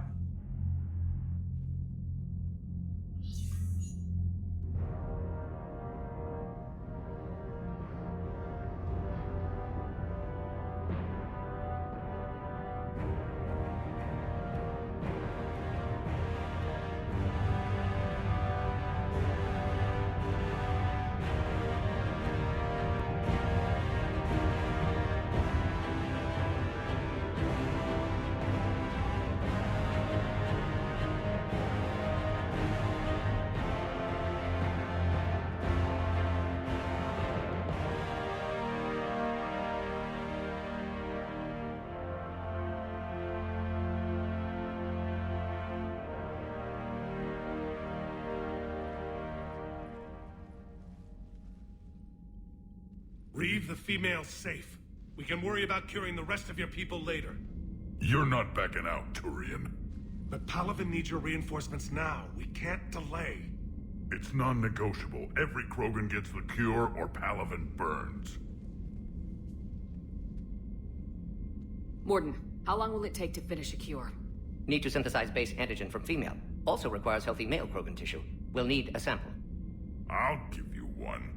S14: Reeve the female's safe. We can worry about curing the rest of your people later.
S12: You're not backing out, Turian.
S14: But Palaven needs your reinforcements now. We can't delay.
S12: It's non-negotiable. Every Krogan gets the cure or Palaven burns.
S2: Morden, how long will it take to finish a cure?
S17: Need to synthesize base antigen from female. Also requires healthy male Krogan tissue. We'll need a sample.
S12: I'll give you one.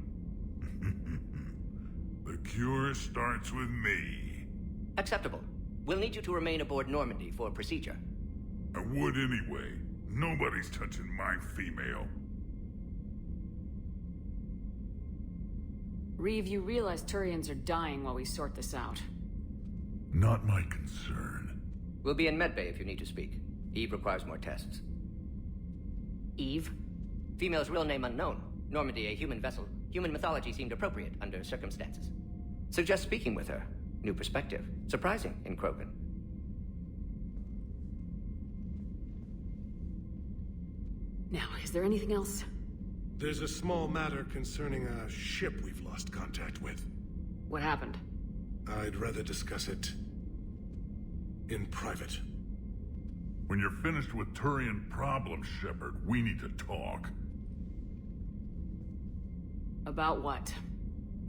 S12: The cure starts with me.
S17: Acceptable. We'll need you to remain aboard Normandy for procedure.
S12: I would anyway. Nobody's touching my female.
S2: Reeve, you realize Turians are dying while we sort this out.
S12: Not my concern.
S17: We'll be in medbay if you need to speak. Eve requires more tests.
S2: Eve?
S17: Female's real name unknown. Normandy, a human vessel. Human mythology seemed appropriate under circumstances. Suggest speaking with her. New perspective. Surprising in Krogan.
S2: Now, is there anything else?
S14: There's a small matter concerning a ship we've lost contact with.
S2: What happened?
S14: I'd rather discuss it in private.
S12: When you're finished with Turian problems, Shepard, we need to talk.
S2: About what?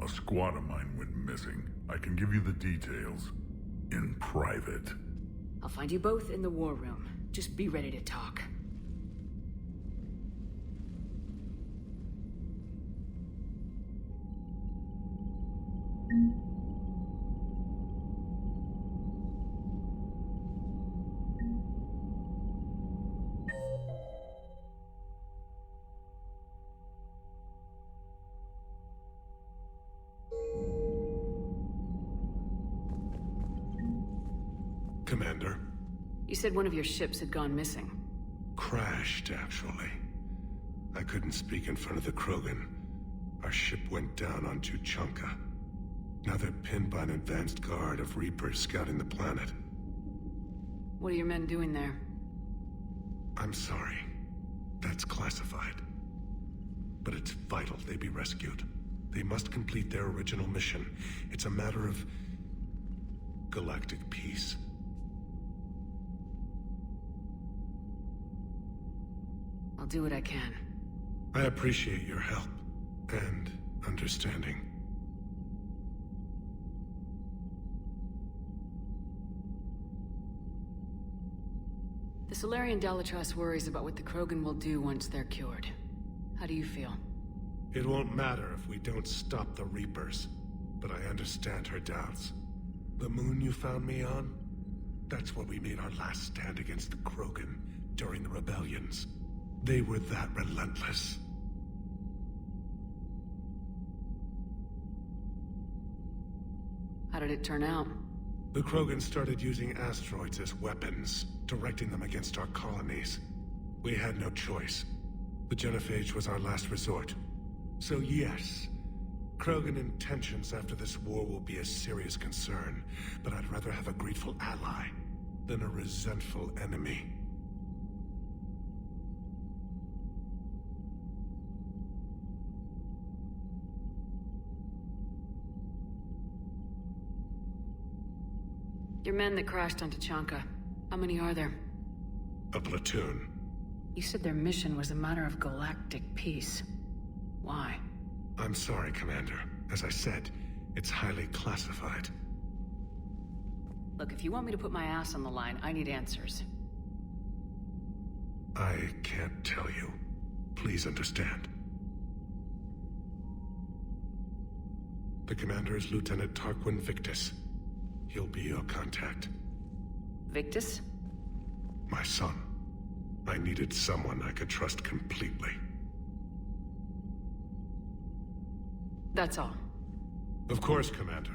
S12: A squad of mine went missing. I can give you the details. In private.
S2: I'll find you both in the war room. Just be ready to talk.
S14: Commander.
S2: You said one of your ships had gone missing.
S14: Crashed, actually. I couldn't speak in front of the Krogan. Our ship went down on Tuchanka. Now they're pinned by an advanced guard of Reapers scouting the planet.
S2: What are your men doing there?
S14: I'm sorry. That's classified. But it's vital they be rescued. They must complete their original mission. It's a matter of galactic peace.
S2: I'll do what I can.
S14: I appreciate your help and understanding.
S2: The Solarian Dalatrass worries about what the Krogan will do once they're cured. How do you feel?
S14: It won't matter if we don't stop the Reapers, but I understand her doubts. The moon you found me on? That's where we made our last stand against the Krogan during the rebellions. They were that relentless.
S2: How did it turn out?
S14: The Krogan started using asteroids as weapons, directing them against our colonies. We had no choice. The genophage was our last resort. So yes, Krogan intentions after this war will be a serious concern, but I'd rather have a grateful ally than a resentful enemy.
S2: Your men that crashed onto Tuchanka, how many are there?
S14: A platoon.
S2: You said their mission was a matter of galactic peace. Why?
S14: I'm sorry, Commander. As I said, it's highly classified.
S2: Look, if you want me to put my ass on the line, I need answers.
S14: I can't tell you. Please understand. The commander is Lieutenant Tarquin Victus. He'll be your contact.
S2: Victus?
S14: My son. I needed someone I could trust completely.
S2: That's all.
S14: Of course, Commander.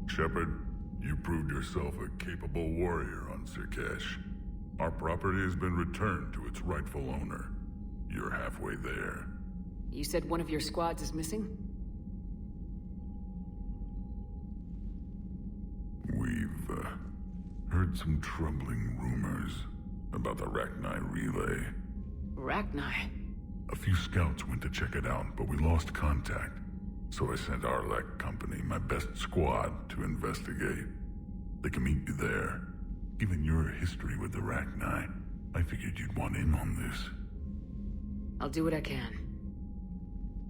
S12: Shepard, you proved yourself a capable warrior on Sirkesh. Our property has been returned to its rightful owner. You're halfway there.
S2: You said one of your squads is missing?
S12: We've heard some troubling rumors about the Rachni relay.
S2: Rachni?
S12: A few scouts went to check it out, but we lost contact. So I sent Arlec Company, my best squad, to investigate. They can meet you there. Given your history with the Rachni, I figured you'd want in on this.
S2: I'll do what I can.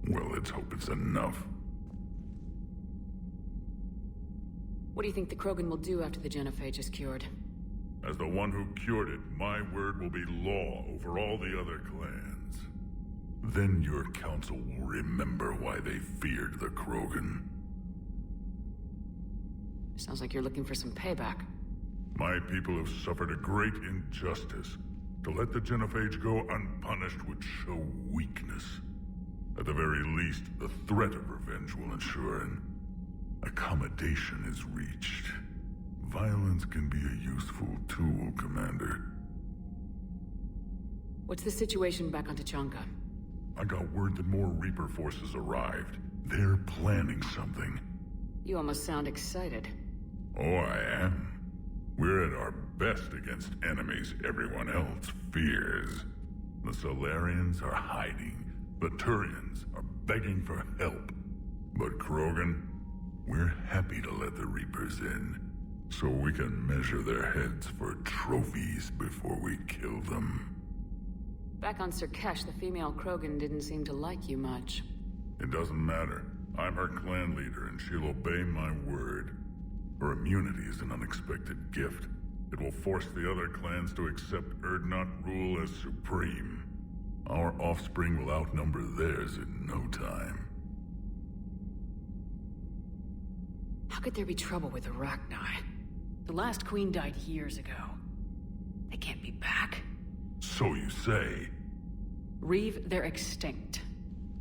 S12: Well, let's hope it's enough.
S2: What do you think the Krogan will do after the genophage is cured?
S12: As the one who cured it, my word will be law over all the other clans. Then your council will remember why they feared the Krogan.
S2: Sounds like you're looking for some payback.
S12: My people have suffered a great injustice. To let the genophage go unpunished would show weakness. At the very least, the threat of revenge will ensure an accommodation is reached. Violence can be a useful tool, Commander.
S2: What's the situation back on Tuchanka?
S12: I got word that more Reaper forces arrived. They're planning something.
S2: You almost sound excited.
S12: Oh, I am. We're at our best against enemies everyone else fears. The Solarians are hiding. The Turians are begging for help. But Krogan? We're happy to let the Reapers in, so we can measure their heads for trophies before we kill them.
S2: Back on Sirkesh, the female Krogan didn't seem to like you much.
S12: It doesn't matter. I'm her clan leader, and she'll obey my word. Her immunity is an unexpected gift. It will force the other clans to accept Urdnot rule as supreme. Our offspring will outnumber theirs in no time.
S2: How could there be trouble with Arachni? The last queen died years ago. They can't be back.
S12: So you say.
S2: Reeve, they're extinct.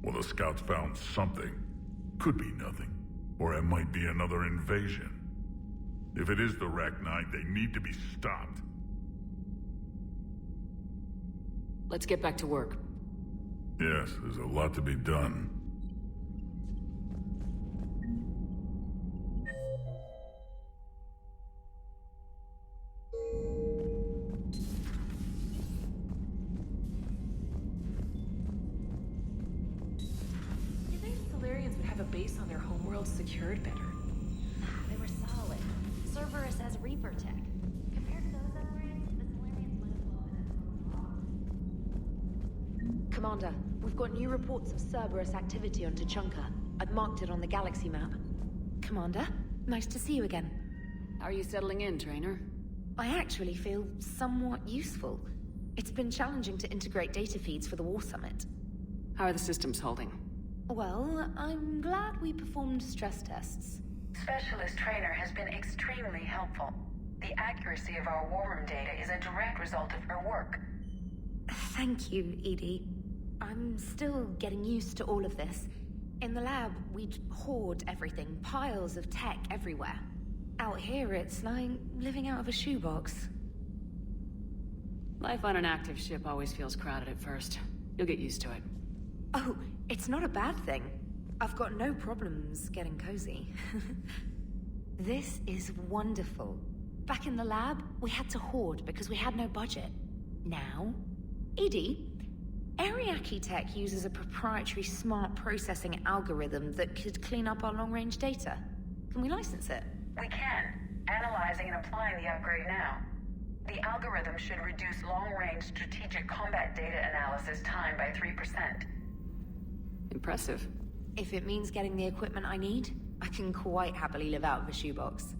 S12: Well, the scouts found something. Could be nothing. Or it might be another invasion. If it is the Rachni, they need to be stopped.
S2: Let's get back to work.
S12: Yes, there's a lot to be done.
S7: You think Solarians would have a base on their homeworld secured better?
S11: They were solid. Cerberus has Reaper tech. Compared to those upgrades, the Solarians might have blown it.
S4: Commander, we've got new reports of Cerberus activity on Tuchanka. I've marked it on the galaxy map. Commander, nice to see you again.
S2: How are you settling in, Trainer?
S4: I actually feel somewhat useful. It's been challenging to integrate data feeds for the War Summit.
S2: How are the systems holding?
S4: Well, I'm glad we performed stress tests.
S10: Specialist Trainer has been extremely helpful. The accuracy of our war room data is a direct result of her work.
S4: Thank you, Edie. I'm still getting used to all of this. In the lab, we'd hoard everything, piles of tech everywhere. Out here, it's like living out of a shoebox.
S2: Life on an active ship always feels crowded at first. You'll get used to it.
S4: Oh, it's not a bad thing. I've got no problems getting cozy. This is wonderful. Back in the lab, we had to hoard because we had no budget. Now, Edie, Ariake Tech uses a proprietary smart processing algorithm that could clean up our long-range data. Can we license it?
S10: We can. Analyzing and applying the upgrade now. The algorithm should reduce long-range strategic combat data analysis time by 3%.
S2: Impressive.
S4: If it means getting the equipment I need, I can quite happily live out of a shoebox.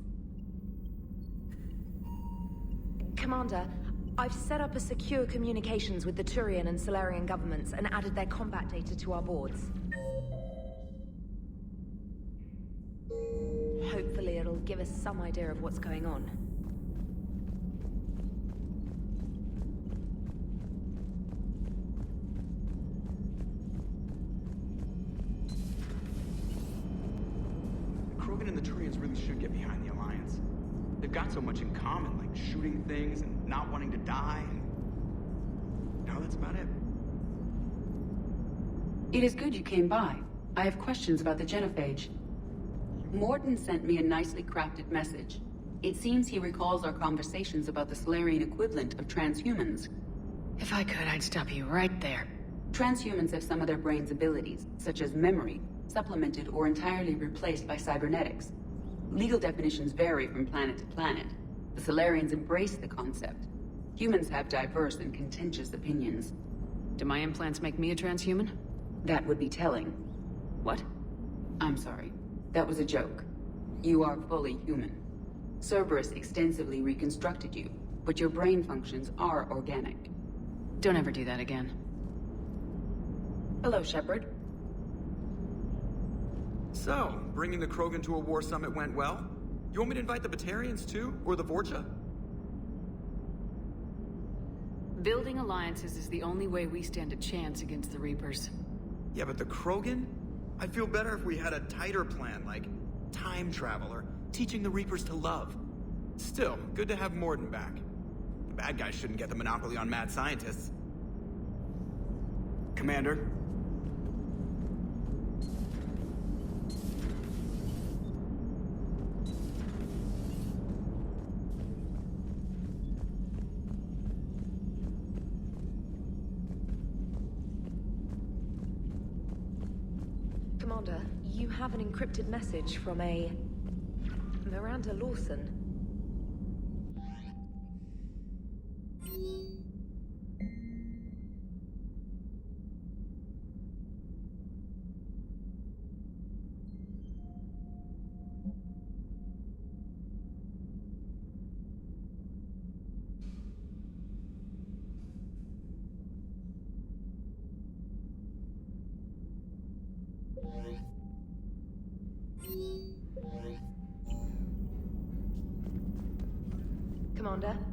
S4: Commander, I've set up a secure communications with the Turian and Solarian governments and added their combat data to our boards. Hopefully it'll give us some idea of what's going on.
S13: The Krogan and the Turians really should get behind the Alliance. They've got so much in common, like shooting things and not wanting to die. Now that's about it.
S10: It is good you came by. I have questions about the genophage. Morden sent me a nicely crafted message. It seems he recalls our conversations about the Solarian equivalent of transhumans.
S2: If I could, I'd stop you right there.
S10: Transhumans have some of their brain's abilities, such as memory, supplemented or entirely replaced by cybernetics. Legal definitions vary from planet to planet. The Solarians embrace the concept. Humans have diverse and contentious opinions.
S2: Do my implants make me a transhuman?
S10: That would be telling.
S2: What?
S10: I'm sorry. That was a joke. You are fully human. Cerberus extensively reconstructed you, but your brain functions are organic.
S2: Don't ever do that again.
S10: Hello, Shepard.
S13: So, bringing the Krogan to a war summit went well? You want me to invite the Batarians too? Or the Vorcha?
S2: Building alliances is the only way we stand a chance against the Reapers.
S13: Yeah, but the Krogan? I'd feel better if we had a tighter plan, like time travel or teaching the Reapers to love. Still, good to have Morden back. The bad guys shouldn't get the monopoly on mad scientists. Commander?
S4: Commander, You have an encrypted message from a... Miranda Lawson. Commander?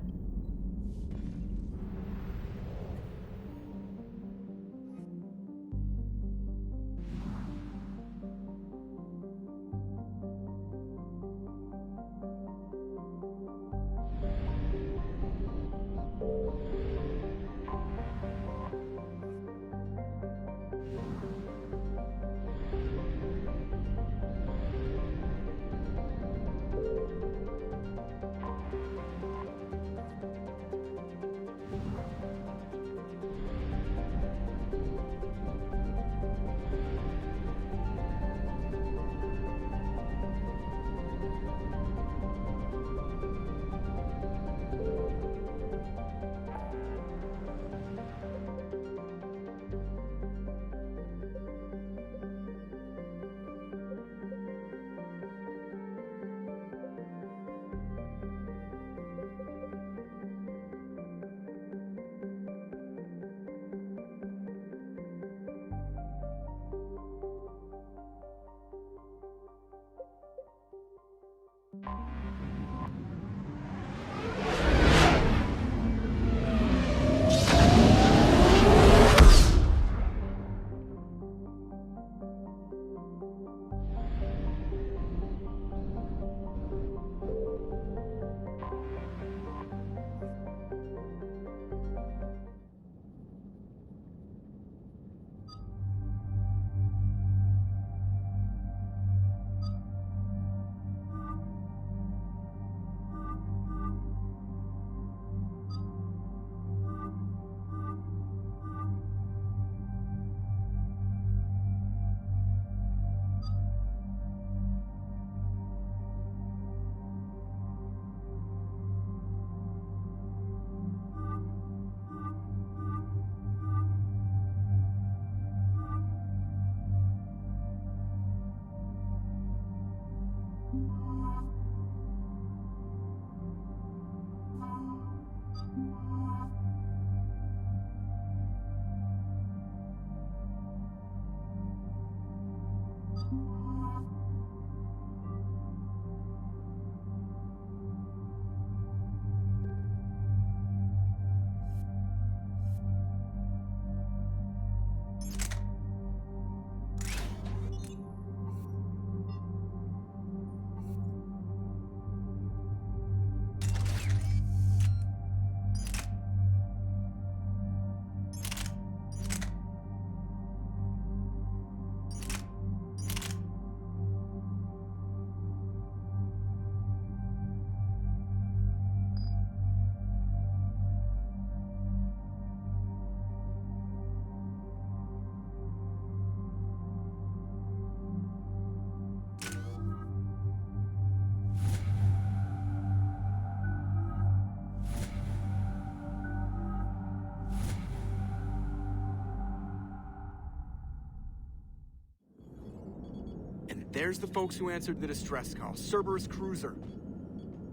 S13: There's the folks who answered the distress call. Cerberus cruiser.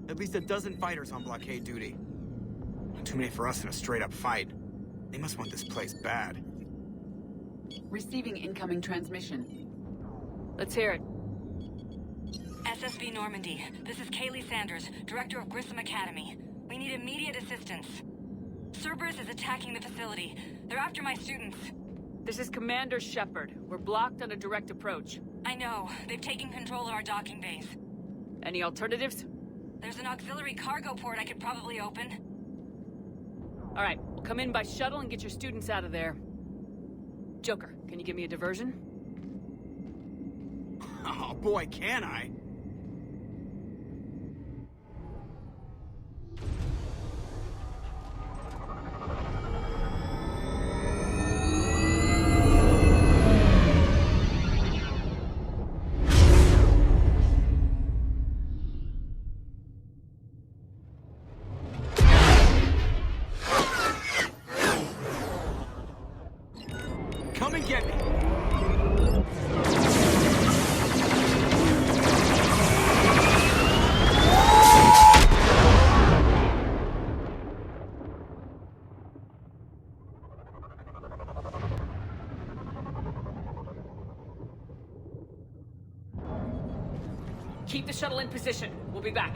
S13: At least a dozen fighters on blockade duty. Not too many for us in a straight-up fight. They must want this place bad.
S10: Receiving incoming transmission.
S2: Let's hear it.
S3: SSB Normandy. This is Kaylee Sanders, Director of Grissom Academy. We need immediate assistance. Cerberus is attacking the facility. They're after my students.
S2: This is Commander Shepard. We're blocked on a direct approach.
S3: I know. They've taken control of our docking base.
S2: Any alternatives?
S3: There's an auxiliary cargo port I could probably open.
S2: All right, we'll come in by shuttle and get your students out of there. Joker, can you give me a diversion?
S13: Oh boy, can I!
S2: Keep the shuttle in position. We'll be back.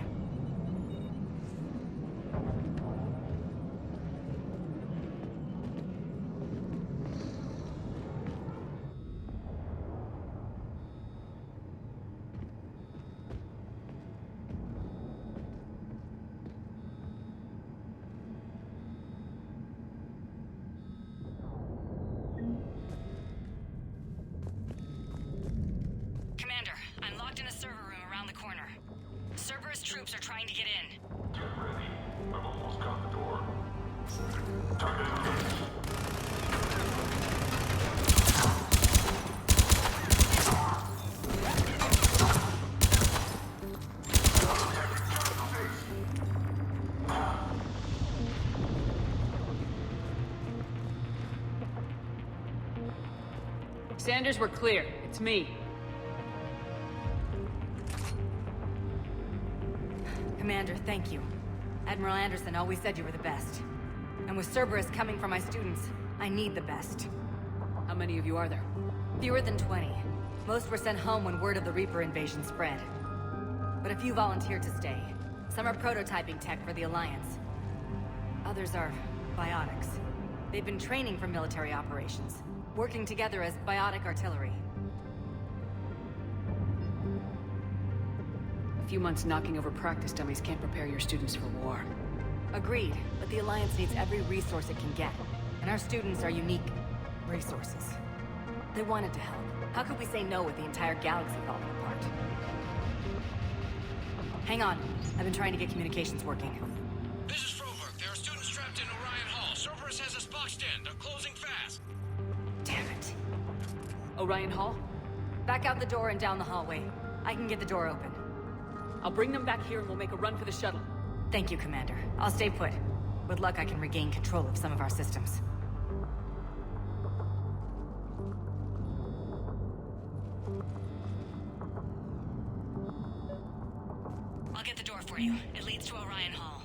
S3: Commander, I'm locked in a server room around the corner. Cerberus troops are trying to get in.
S15: Get ready. I've almost got the door. Time to engage.
S2: Sanders, we're clear. It's me.
S3: Commander, thank you. Admiral Anderson always said you were the best. And with Cerberus coming for my students, I need the best.
S2: How many of you are there?
S3: Fewer than 20. Most were sent home when word of the Reaper invasion spread. But a few volunteered to stay. Some are prototyping tech for the Alliance. Others are biotics. They've been training for military operations, working together as biotic artillery.
S2: A few months knocking over practice dummies can't prepare your students for war.
S3: Agreed, but the Alliance needs every resource it can get. And our students are unique resources. They wanted to help. How could we say no with the entire galaxy falling apart? Hang on. I've been trying to get communications working.
S21: This is Froberg. There are students trapped in Orion Hall. Cerberus has us boxed in. They're closing fast.
S3: Damn it.
S2: Orion Hall?
S3: Back out the door and down the hallway. I can get the door open.
S2: I'll bring them back here and we'll make a run for the shuttle.
S3: Thank you, Commander. I'll stay put. With luck, I can regain control of some of our systems. I'll get the door for you. It leads to Orion Hall.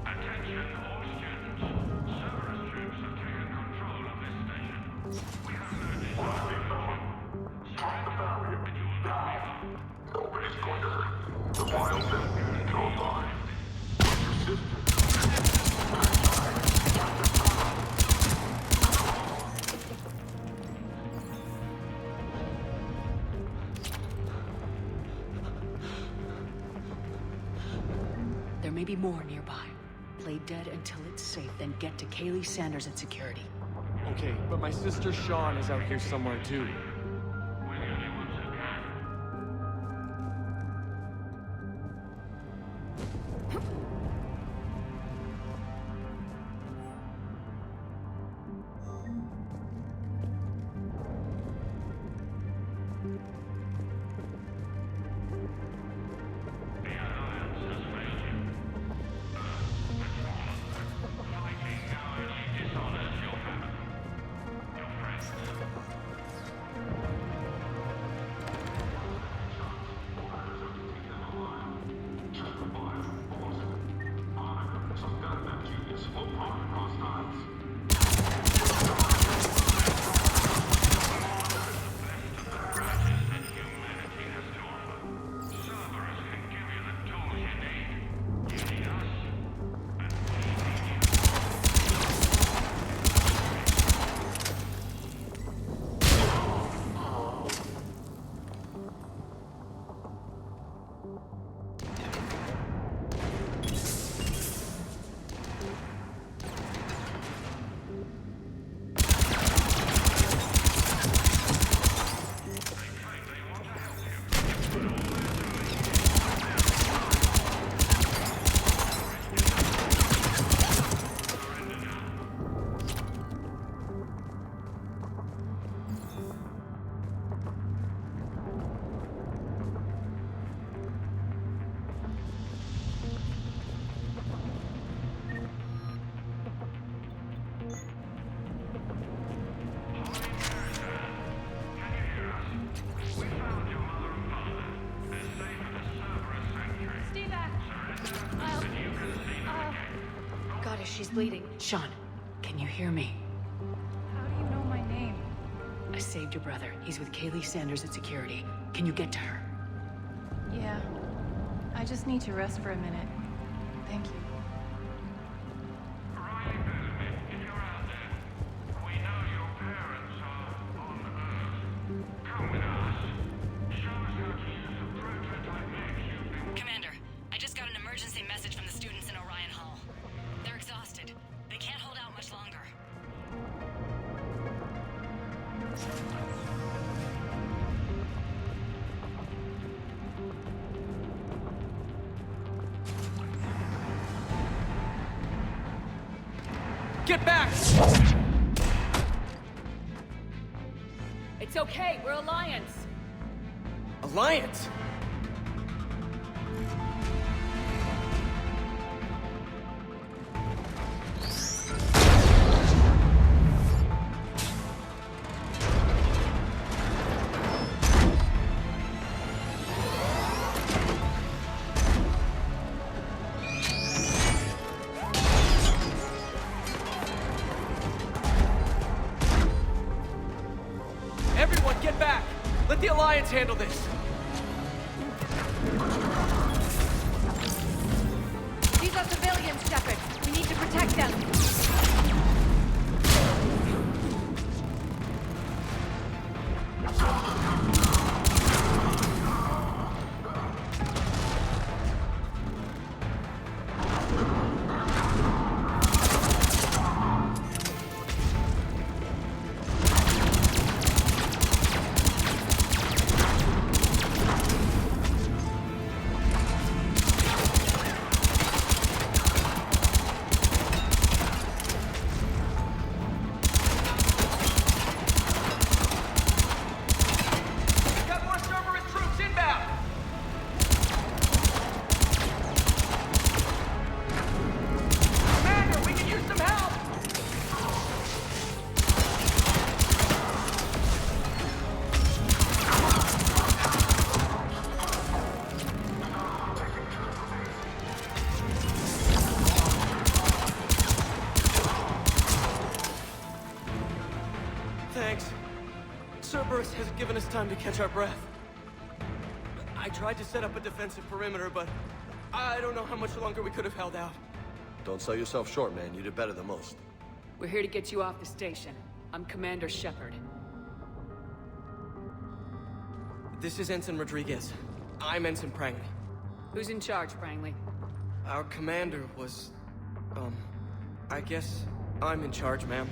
S15: Attention, all students. Cerberus troops have taken control of this station. We have no desire. Stop the barrier. Now. Nobody's going to hurt you. The wild thing goes on.
S2: There may be more nearby. Play dead until it's safe, then get to Kaylee Sanders at security.
S1: Okay, but my sister Sean is out here somewhere too.
S4: Goddess, she's bleeding.
S2: Sean, can you hear me?
S18: How do you know my name?
S2: I saved your brother. He's with Kaylee Sanders at security. Can you get to her?
S18: Yeah. I just need to rest for a minute. Thank you.
S3: Commander, I just got an emergency message from the students in Orion Hall. They're exhausted. They can't hold out much longer.
S1: Get back!
S2: It's okay, we're Alliance.
S1: Alliance? Everyone, get back! Let the Alliance handle this!
S4: These are civilians, Shepard. We need to protect them.
S1: Got more Cerberus troops inbound! Commander, we can use some help! Thanks. Cerberus hasn't given us time to catch our breath. I tried to set up a defensive perimeter, but I don't know how much longer we could have held out.
S20: Don't sell yourself short, man. You did better than most.
S2: We're here to get you off the station. I'm Commander Shepard.
S1: This is Ensign Rodriguez. I'm Ensign Prangley.
S2: Who's in charge, Prangley?
S1: Our commander was... I guess I'm in charge, ma'am.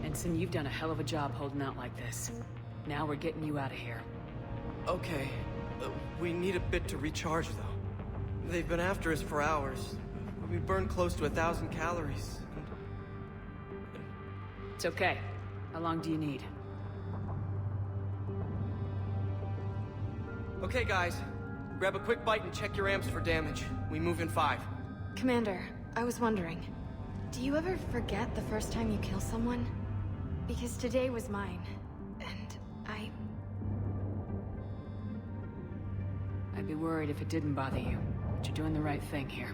S2: Ensign, you've done a hell of a job holding out like this. Now we're getting you out of here.
S1: Okay. We need a bit to recharge, though. They've been after us for hours. We burned close to 1,000 calories.
S2: It's okay. How long do you need?
S1: Okay, guys. Grab a quick bite and check your amps for damage. We move in 5.
S18: Commander, I was wondering, do you ever forget the first time you kill someone? Because today was mine, and
S2: I'd be worried if it didn't bother you, but you're doing the right thing here.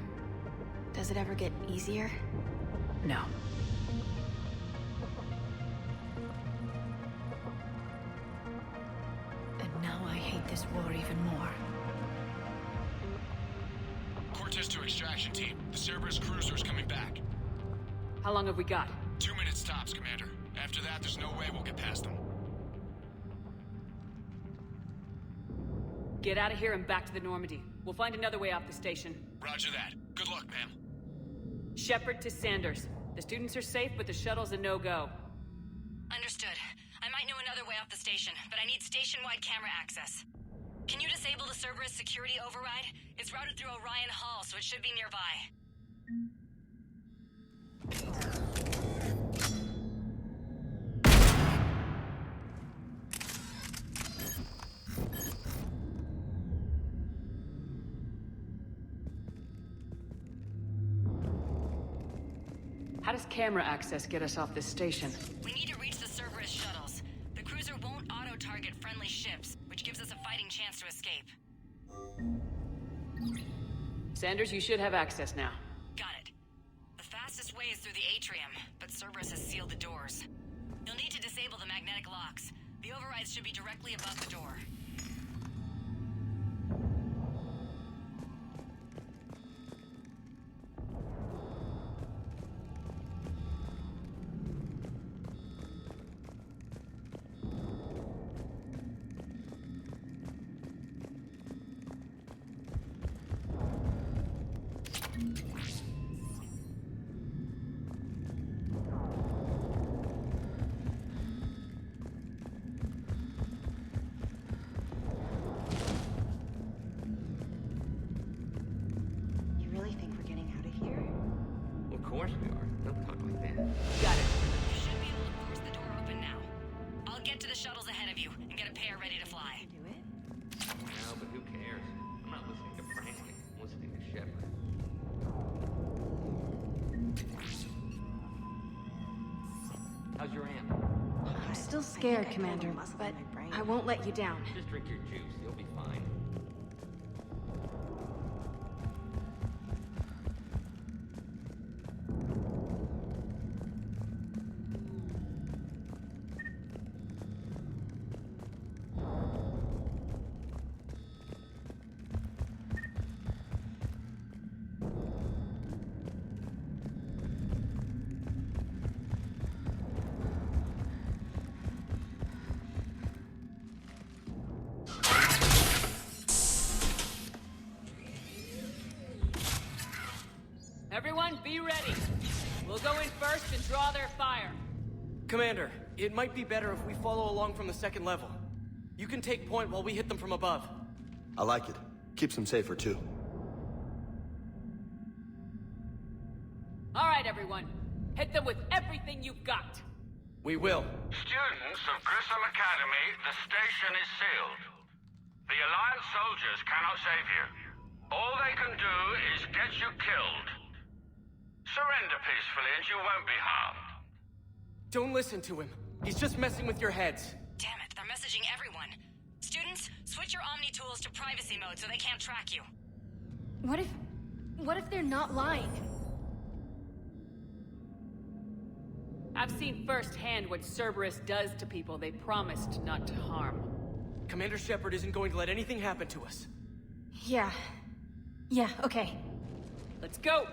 S18: Does it ever get easier?
S2: No.
S18: And now I hate this war even more.
S23: Cortez to extraction team. The Cerberus cruiser's coming back.
S2: How long have we got?
S23: 2 minutes tops, Commander. After that, there's no way we'll get past them.
S2: Get out of here and back to the Normandy. We'll find another way off the station.
S23: Roger that. Good luck, ma'am.
S2: Shepard to Sanders. The students are safe, but the shuttle's a no-go.
S3: Understood. I might know another way off the station, but I need station-wide camera access. Can you disable the Cerberus security override? It's routed through Orion Hall, so it should be nearby.
S2: How does camera access get us off this station?
S3: We need to reach the Cerberus shuttles. The cruiser won't auto-target friendly ships, which gives us a fighting chance to escape.
S2: Sanders, you should have access now.
S3: Got it. The fastest way is through the atrium, but Cerberus has sealed the doors. You'll need to disable the magnetic locks. The overrides should be directly above the door.
S4: You really think we're getting out of here?
S17: Of course we are. Don't talk like that.
S2: Got it.
S3: You should be able to force the door open now. I'll get to the shuttles ahead of you and get a pair ready to fly.
S4: Do it?
S17: No, but who cares? I'm not listening to Franklin. I'm listening to Shepard. How's your aunt?
S18: I'm still scared, Commander, but I won't let you down.
S17: Just drink your juice. You'll be fine.
S2: Everyone, be ready. We'll go in first and draw their fire.
S1: Commander, it might be better if we follow along from the second level. You can take point while we hit them from above.
S20: I like it. Keeps them safer, too.
S2: All right, everyone. Hit them with everything you've got.
S1: We will.
S15: Students of Grissom Academy, the station is sealed. The Alliance soldiers cannot save you. All they can do is get you killed. Surrender peacefully and you won't be harmed.
S1: Don't listen to him. He's just messing with your heads.
S3: Damn it, they're messaging everyone. Students, switch your Omni tools to privacy mode so they can't track you.
S18: What if they're not lying?
S2: I've seen firsthand what Cerberus does to people they promised not to harm.
S1: Commander Shepard isn't going to let anything happen to us.
S18: Yeah, okay.
S2: Let's go!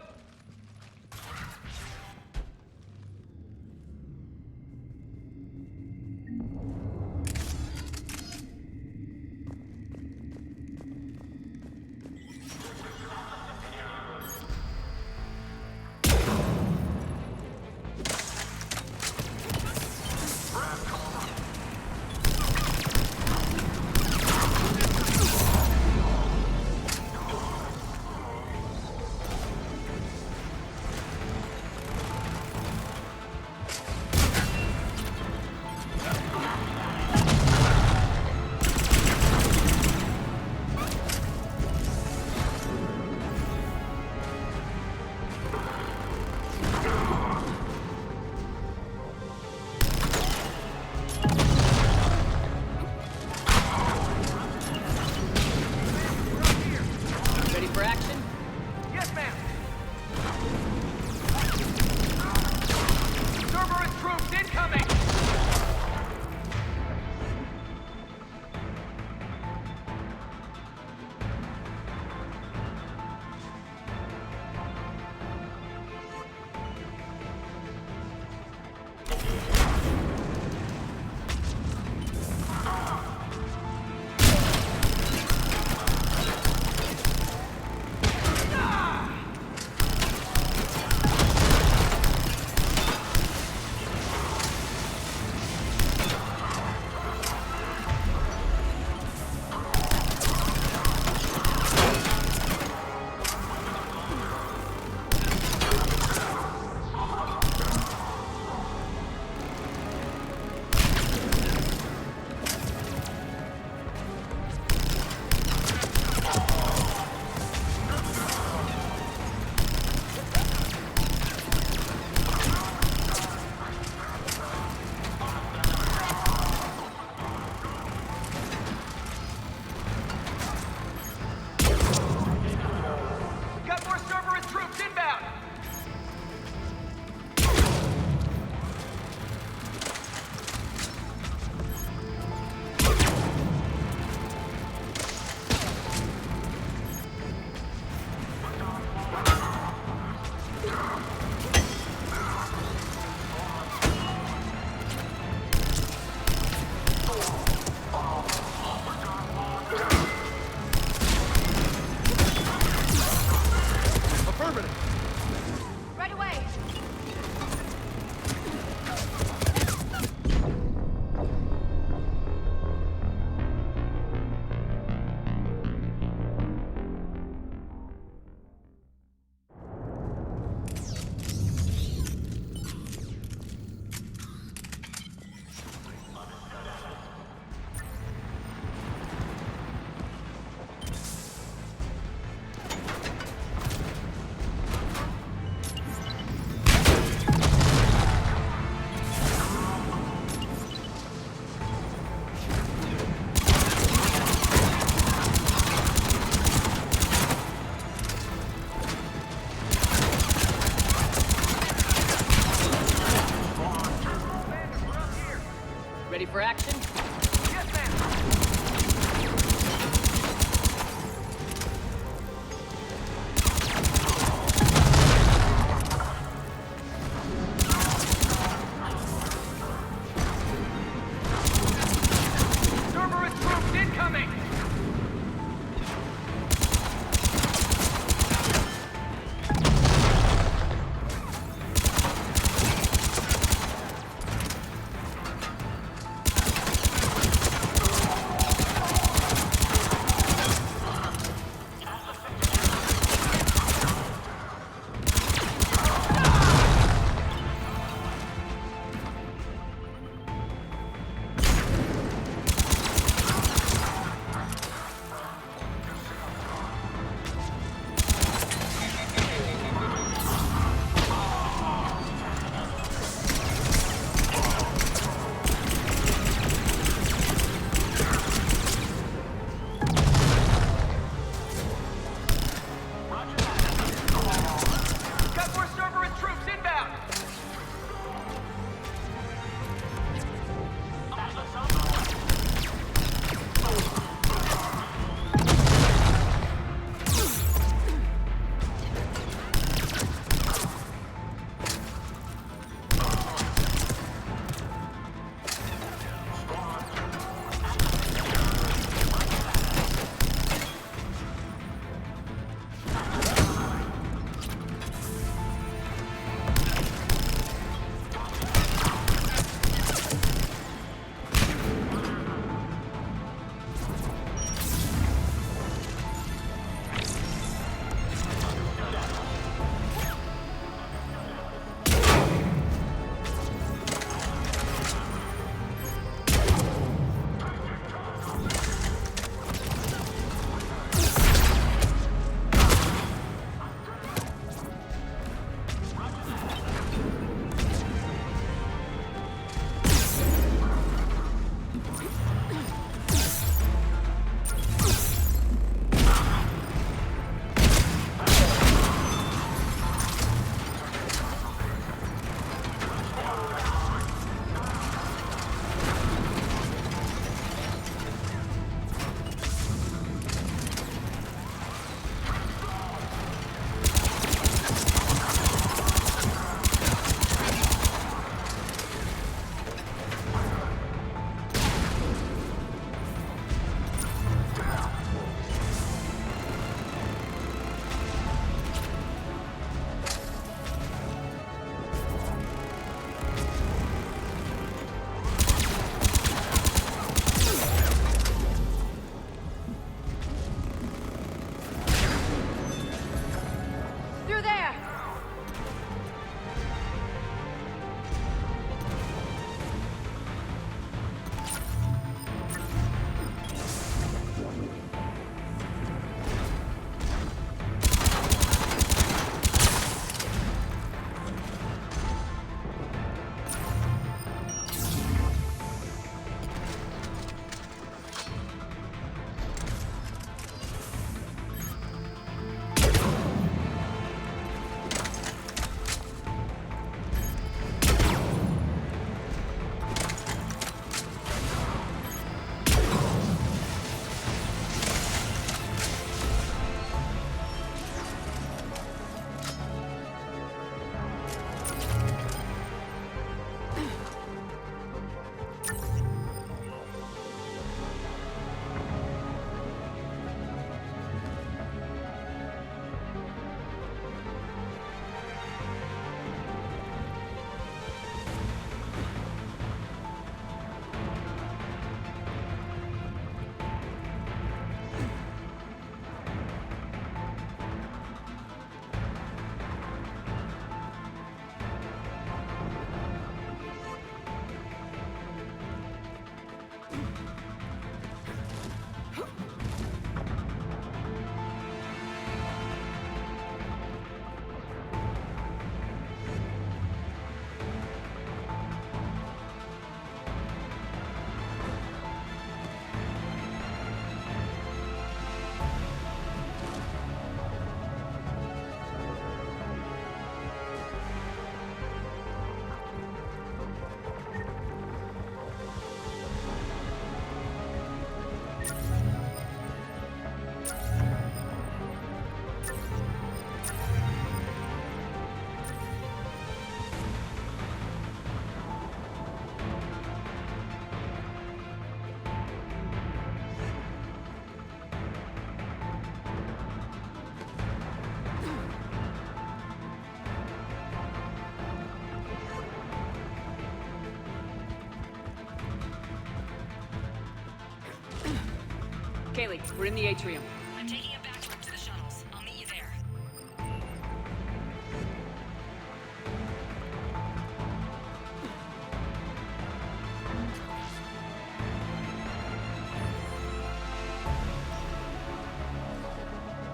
S2: Okay, we're in the atrium.
S3: I'm taking a back route to the shuttles. I'll meet you there.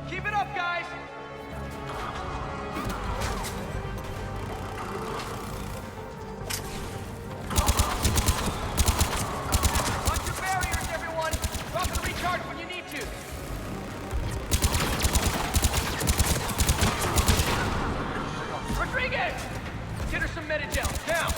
S1: Keep it up, guys! Watch your barriers, everyone! Drop and recharge when you need to! Rodriguez! Get her some Metagel, down!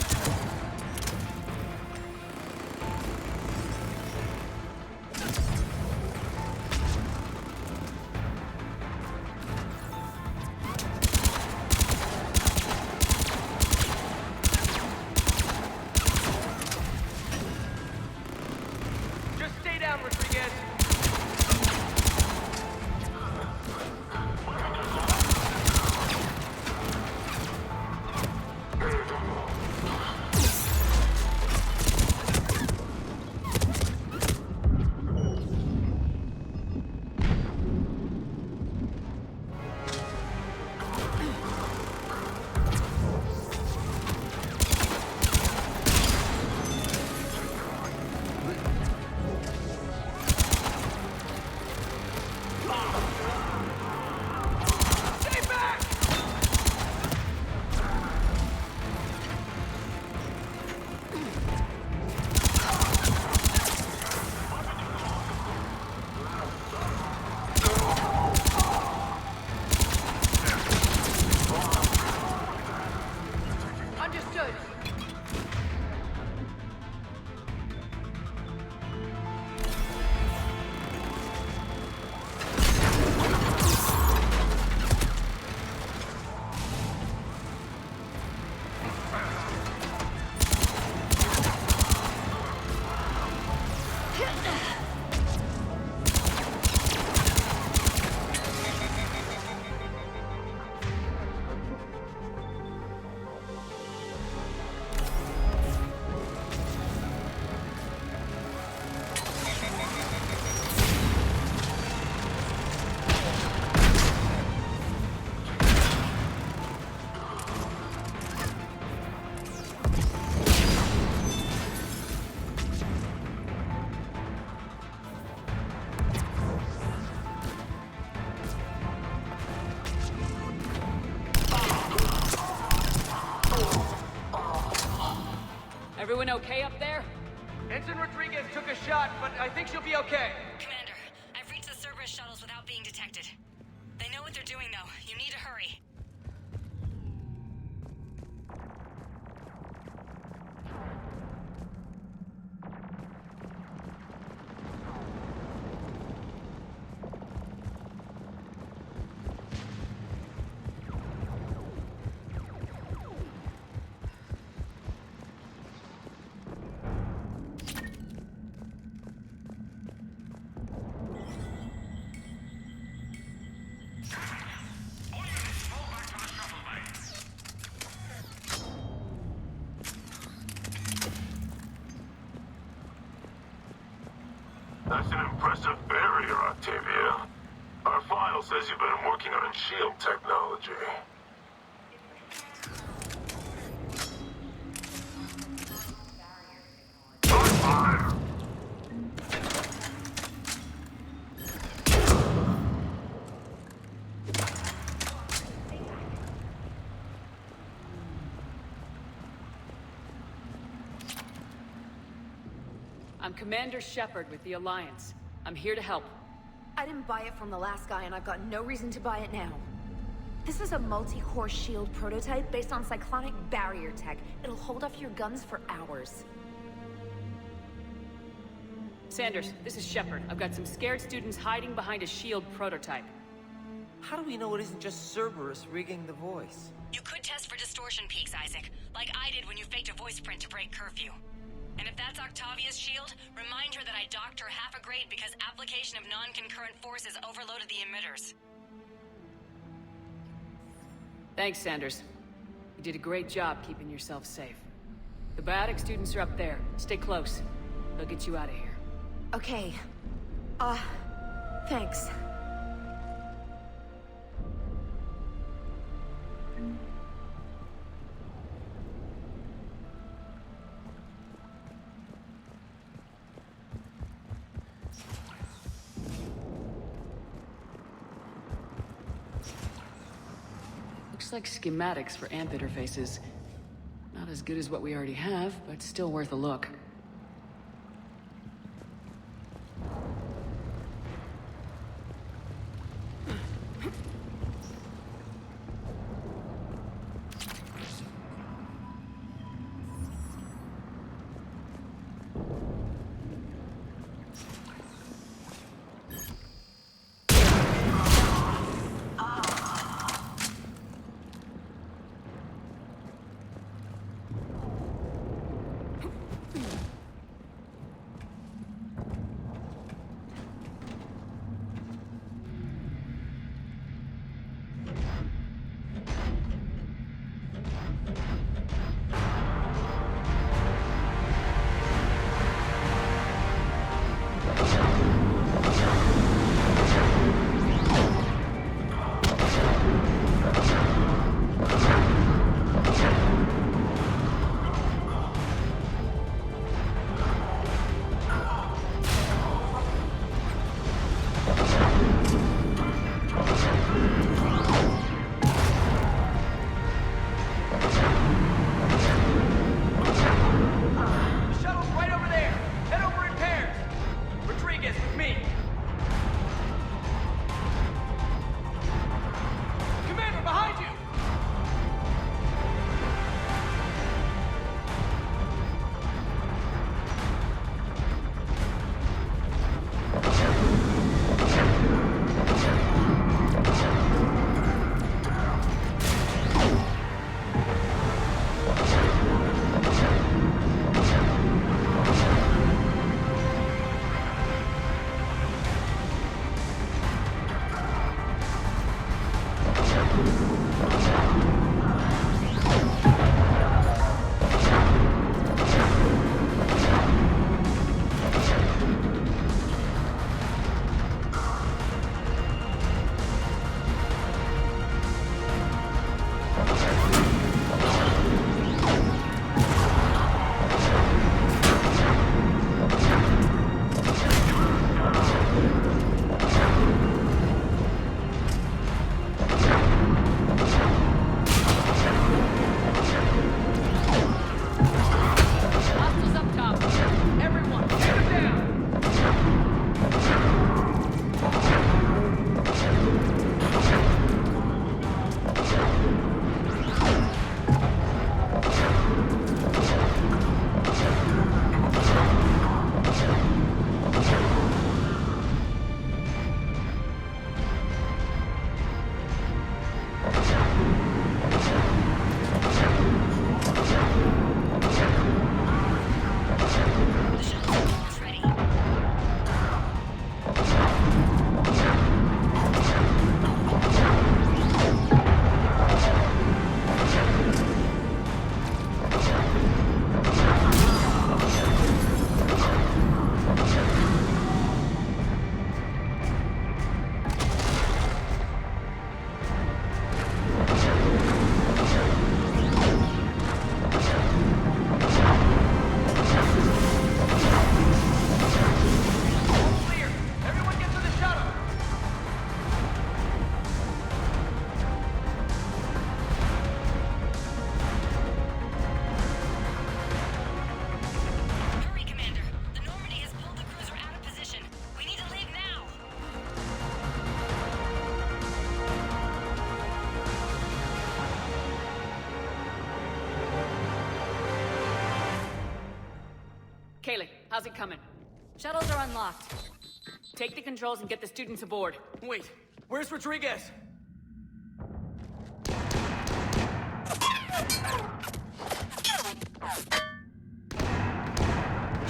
S1: Just stay down, Rodriguez. Stay back! Understood.
S2: Everyone okay up there?
S1: Ensign Rodriguez took a shot, but I think she'll be okay.
S3: Commander, I've reached the Cerberus shuttles without being detected. They know what they're doing, though. You need to hurry.
S15: That's an impressive barrier, Octavia. Our file says you've been working on shield technology. On fire!
S2: I'm Commander Shepard with the Alliance. I'm here to help.
S4: I didn't buy it from the last guy, and I've got no reason to buy it now. This is a multi-core shield prototype based on cyclonic barrier tech. It'll hold off your guns for hours.
S2: Sanders, this is Shepard. I've got some scared students hiding behind a shield prototype.
S9: How do we know it isn't just Cerberus rigging the voice?
S3: You could test for distortion peaks, Isaac, like I did when you faked a voice print to break curfew. And if that's Octavia's shield, remind her that I docked her half a grade because application of non-concurrent forces overloaded the emitters.
S2: Thanks, Sanders. You did a great job keeping yourself safe. The biotic students are up there. Stay close. They'll get you out of here.
S4: Okay. Thanks.
S2: Looks like schematics for AMP interfaces. Not as good as what we already have, but still worth a look. Kaylee, how's it coming?
S3: Shuttles are unlocked.
S2: Take the controls and get the students aboard.
S1: Wait, where's Rodriguez?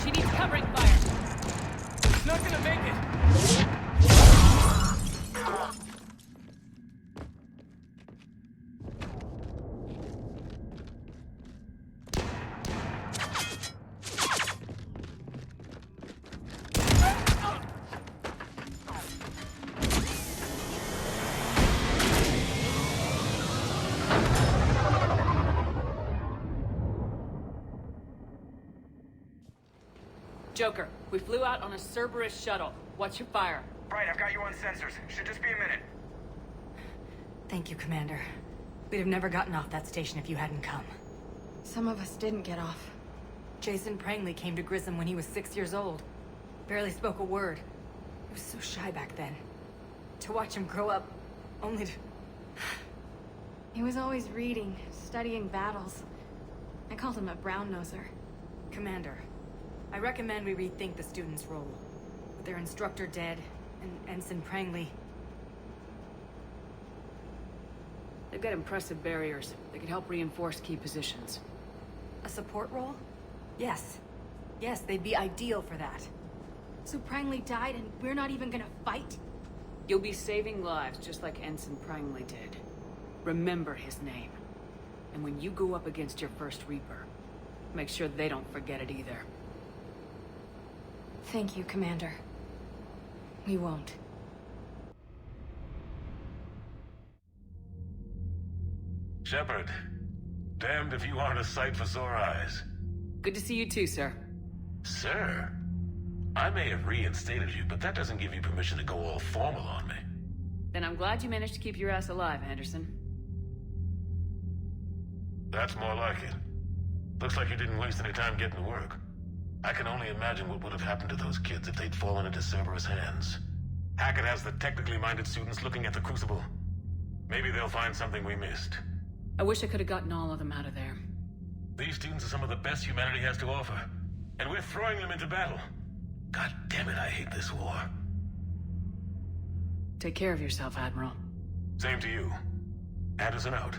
S2: She needs covering fire.
S1: It's not gonna make it.
S2: Joker, we flew out on a Cerberus shuttle. Watch your fire.
S5: Right, I've got you on sensors. Should just be a minute.
S3: Thank you, Commander. We'd have never gotten off that station if you hadn't come.
S18: Some of us didn't get off.
S3: Jason Prangley came to Grissom when he was 6 years old. Barely spoke a word. He was so shy back then. To watch him grow up, only to...
S18: He was always reading, studying battles. I called him a brown-noser.
S3: Commander, I recommend we rethink the students' role. With their instructor dead, and Ensign Prangley...
S2: They've got impressive barriers. They could help reinforce key positions.
S3: A support role? Yes. Yes, they'd be ideal for that.
S18: So Prangley died and we're not even gonna fight?
S2: You'll be saving lives just like Ensign Prangley did. Remember his name. And when you go up against your first Reaper, make sure they don't forget it either.
S18: Thank you, Commander. We won't.
S8: Shepard, damned if you aren't a sight for sore eyes.
S2: Good to see you too, sir.
S8: Sir? I may have reinstated you, but that doesn't give you permission to go all formal on me.
S2: Then I'm glad you managed to keep your ass alive, Anderson.
S8: That's more like it. Looks like you didn't waste any time getting to work. I can only imagine what would have happened to those kids if they'd fallen into Cerberus' hands. Hackett has the technically minded students looking at the Crucible. Maybe they'll find something we missed.
S2: I wish I could have gotten all of them out of there.
S8: These students are some of the best humanity has to offer, and we're throwing them into battle. God damn it, I hate this war.
S2: Take care of yourself, Admiral.
S8: Same to you. Anderson out.